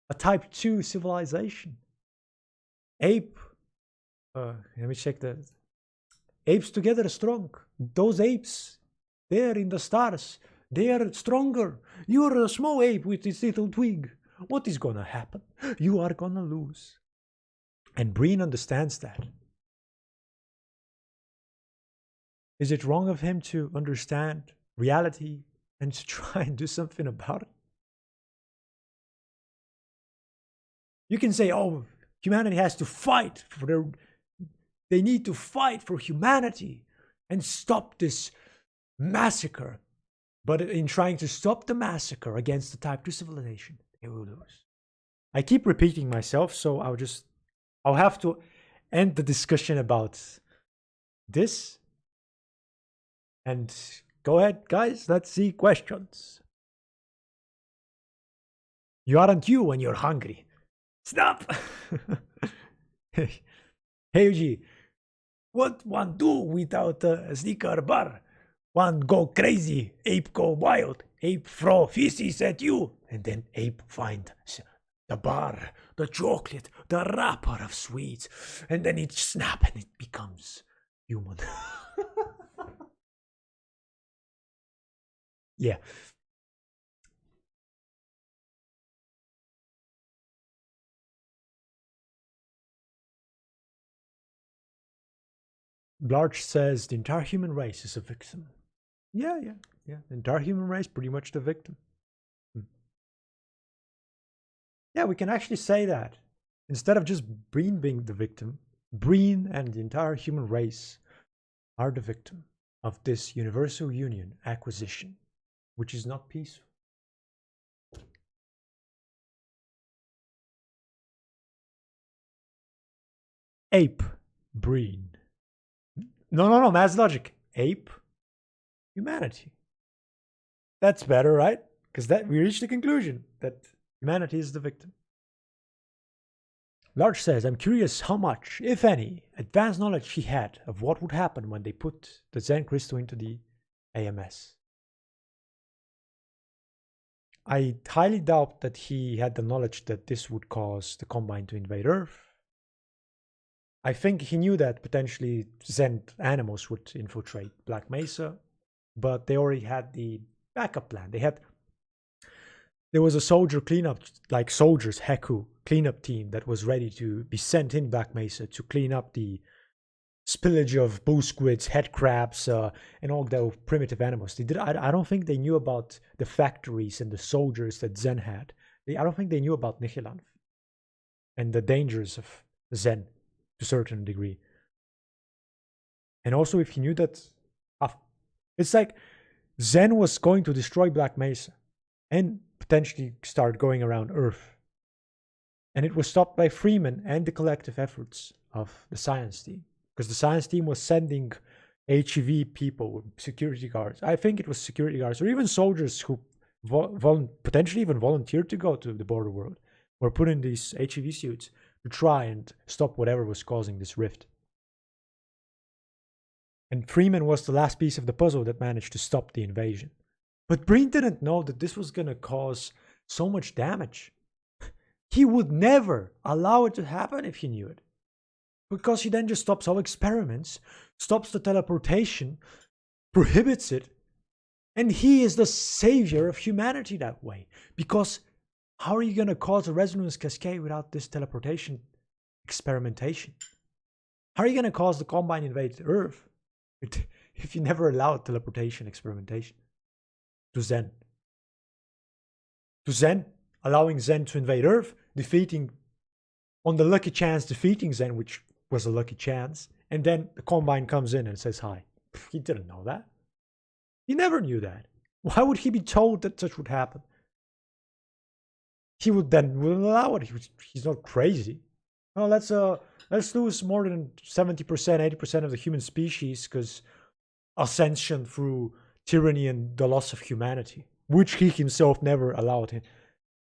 a type 2 civilization. Ape, let me check that. Apes together are strong. Those apes, they're in the stars. They are stronger. You're a small ape with this little twig. What is gonna happen? You are gonna lose. And Breen understands that. Is it wrong of him to understand reality and to try and do something about it? You can say, oh, humanity has to fight for their... They need to fight for humanity and stop this massacre. But in trying to stop the massacre against the type 2 civilization, they will lose. I keep repeating myself, so I'll have to end the discussion about this. And go ahead, guys, let's see questions. You aren't you when you're hungry. Stop! Hey, Uji, what one do without a sneaker bar? One go crazy, ape go wild, ape throw feces at you, and then ape find the bar, the chocolate, the wrapper of sweets, and then it snap and it becomes human. Yeah. Blarch says the entire human race is a victim. Yeah. The entire human race pretty much the victim. Yeah, we can actually say that. Instead of just Breen being the victim, Breen and the entire human race are the victim of this universal union acquisition, which is not peaceful. Ape, Breen. No, mass logic. Ape, humanity. That's better, right? Because that we reached the conclusion that humanity is the victim. Large says, I'm curious how much, if any, advanced knowledge he had of what would happen when they put the Zen crystal into the AMS. I highly doubt that he had the knowledge that this would cause the Combine to invade Earth. I think he knew that potentially Zen animals would infiltrate Black Mesa, but they already had the backup plan. There was a soldier cleanup, like soldiers, Heku cleanup team that was ready to be sent in Black Mesa to clean up the spillage of bull squids, head crabs, and all the primitive animals. I don't think they knew about the factories and the soldiers that Zen had. I don't think they knew about Nihilanth and the dangers of Zen to a certain degree. And also, if he knew that, it's like Zen was going to destroy Black Mesa and potentially start going around Earth. And it was stopped by Freeman and the collective efforts of the science team. Because the science team was sending HEV people, security guards. I think it was security guards or even soldiers who potentially even volunteered to go to the border world, were put in these HEV suits to try and stop whatever was causing this rift. And Freeman was the last piece of the puzzle that managed to stop the invasion. But Breen didn't know that this was going to cause so much damage. He would never allow it to happen if he knew it. Because he then just stops all experiments, stops the teleportation, prohibits it, and he is the savior of humanity that way. Because how are you going to cause a resonance cascade without this teleportation experimentation? How are you going to cause the Combine invade Earth if you never allowed teleportation experimentation to Zen? To Zen, allowing Zen to invade Earth, defeating, on the lucky chance, defeating Zen, which was a lucky chance, and then the Combine comes in and says hi. He didn't know that. He never knew that. Why would he be told that such would happen? He would then allow it. He's not crazy. Oh, let's Let's lose more than 70%, 80% of the human species because ascension through tyranny and the loss of humanity, which he himself never allowed him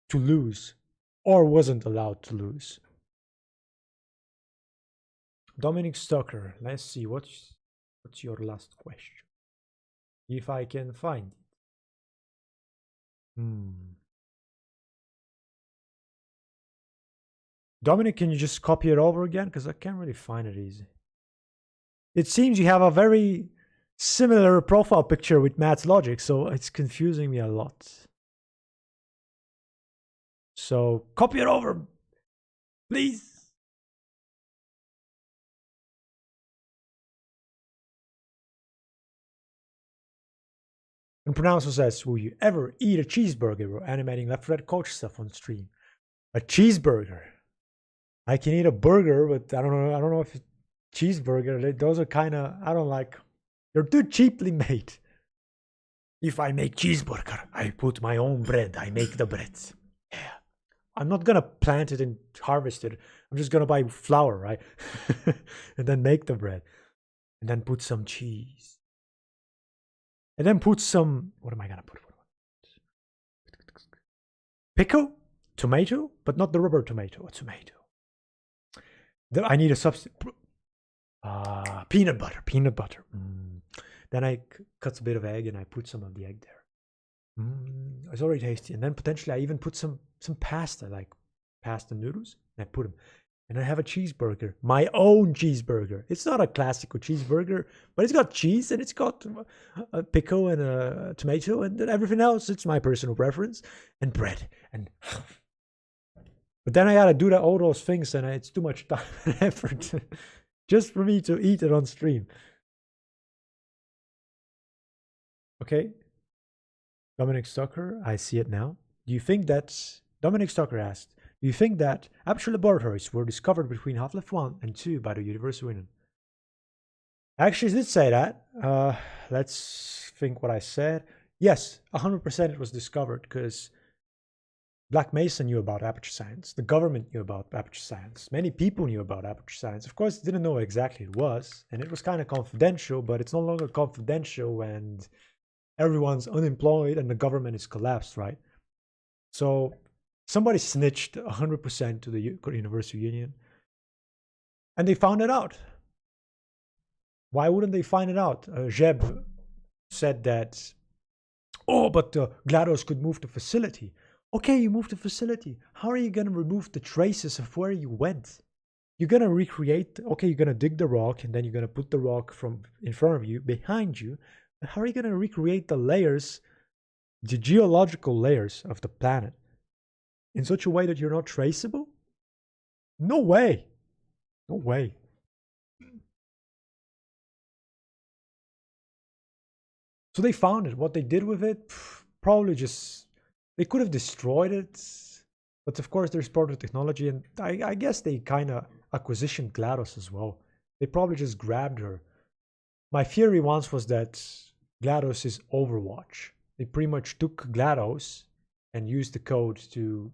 to lose or wasn't allowed to lose. Dominic Stoker, let's see, what's your last question? If I can find it. Dominic, can you just copy it over again? Because I can't really find it easy. It seems you have a very similar profile picture with Matt's logic, so it's confusing me a lot. So copy it over, please. And Pronouncer says, will you ever eat a cheeseburger? We're animating left red coach stuff on stream. A cheeseburger. I can eat a burger, but I don't know if it's cheeseburger. Those are kind of, I don't like. They're too cheaply made. If I make cheeseburger, I put my own bread. I make the bread. Yeah. I'm not gonna plant it and harvest it. I'm just gonna buy flour, right? And then make the bread. And then put some cheese. And then put some, what am I gonna put? Pickle? Tomato? But not the rubber tomato, a tomato. I need a substitute. Peanut butter. Then I cut a bit of egg and I put some of the egg there. It's already tasty. And then potentially I even put some pasta, like pasta noodles, and I put them. And I have a cheeseburger, my own cheeseburger. It's not a classical cheeseburger, but it's got cheese and it's got a pickle and a tomato and everything else. It's my personal preference. And bread. And but then I gotta do all those things and it's too much time and effort just for me to eat it on stream. Okay. Dominic Stocker, I see it now. Do you think that's... Dominic Stocker asked, do you think that aperture laboratories were discovered between Half-Life 1 and 2 by the Universal Union? I actually did say that. Let's think what I said. Yes, 100% it was discovered because Black Mesa knew about aperture science. The government knew about aperture science. Many people knew about aperture science. Of course, didn't know exactly it was. And it was kind of confidential, but it's no longer confidential and everyone's unemployed and the government is collapsed, right? So somebody snitched 100% to the Universal Union. And they found it out. Why wouldn't they find it out? Jeb said that, oh, but GLaDOS could move the facility. Okay, you moved the facility. How are you going to remove the traces of where you went? You're going to recreate, okay, you're going to dig the rock and then you're going to put the rock from in front of you, behind you. But how are you going to recreate the layers, the geological layers of the planet in such a way that you're not traceable? No way. No way. So they found it. What they did with it, probably just, they could have destroyed it. But of course, there's part of technology. And I guess they kind of acquisitioned GLaDOS as well. They probably just grabbed her. My theory once was that GLaDOS is Overwatch. They pretty much took GLaDOS and used the code to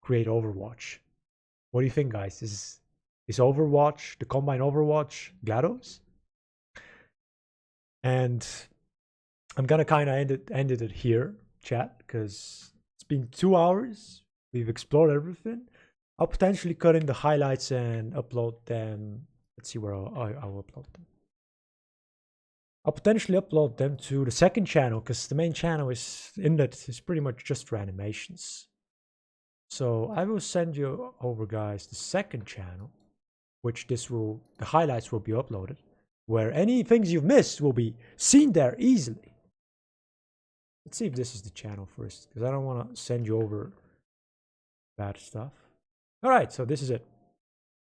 create Overwatch. What do you think, guys? Is Overwatch, the Combine Overwatch, GLaDOS? And I'm gonna kind of end it here, chat, because it's been 2 hours. We've explored everything. I'll potentially cut in the highlights and upload them. Let's see where I'll upload them. I'll potentially upload them to the second channel because the main channel is Inlet is pretty much just for animations. So I will send you over, guys, the second channel, which the highlights will be uploaded, where any things you've missed will be seen there easily. Let's see if this is the channel first, because I don't want to send you over bad stuff. All right, so this is it.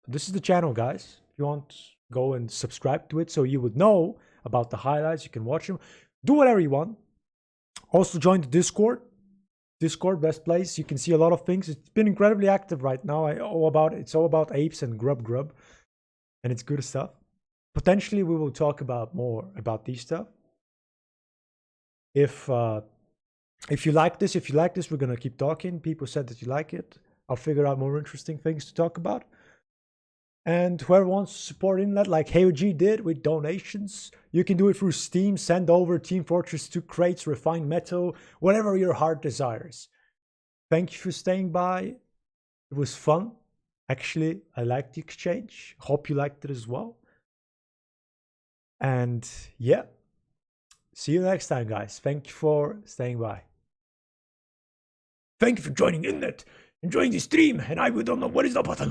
This is the channel, guys. If you want, go and subscribe to it so you would know about the highlights. You can watch them. Do whatever you want. Also join the Discord. Discord, best place. You can see a lot of things. It's been incredibly active right now. It's all about apes and grub, and it's good stuff. Potentially, we will talk about more about these stuff. If you like this, we're gonna keep talking. People said that you like it. I'll figure out more interesting things to talk about. And whoever wants to support Inlet, like HeyOG did with donations, you can do it through Steam. Send over Team Fortress 2 crates, refined metal, whatever your heart desires. Thank you for staying by. It was fun. Actually, I liked the exchange. Hope you liked it as well. And yeah, see you next time, guys. Thank you for staying by. Thank you for joining Inlet, enjoying the stream, and I don't know what is the button.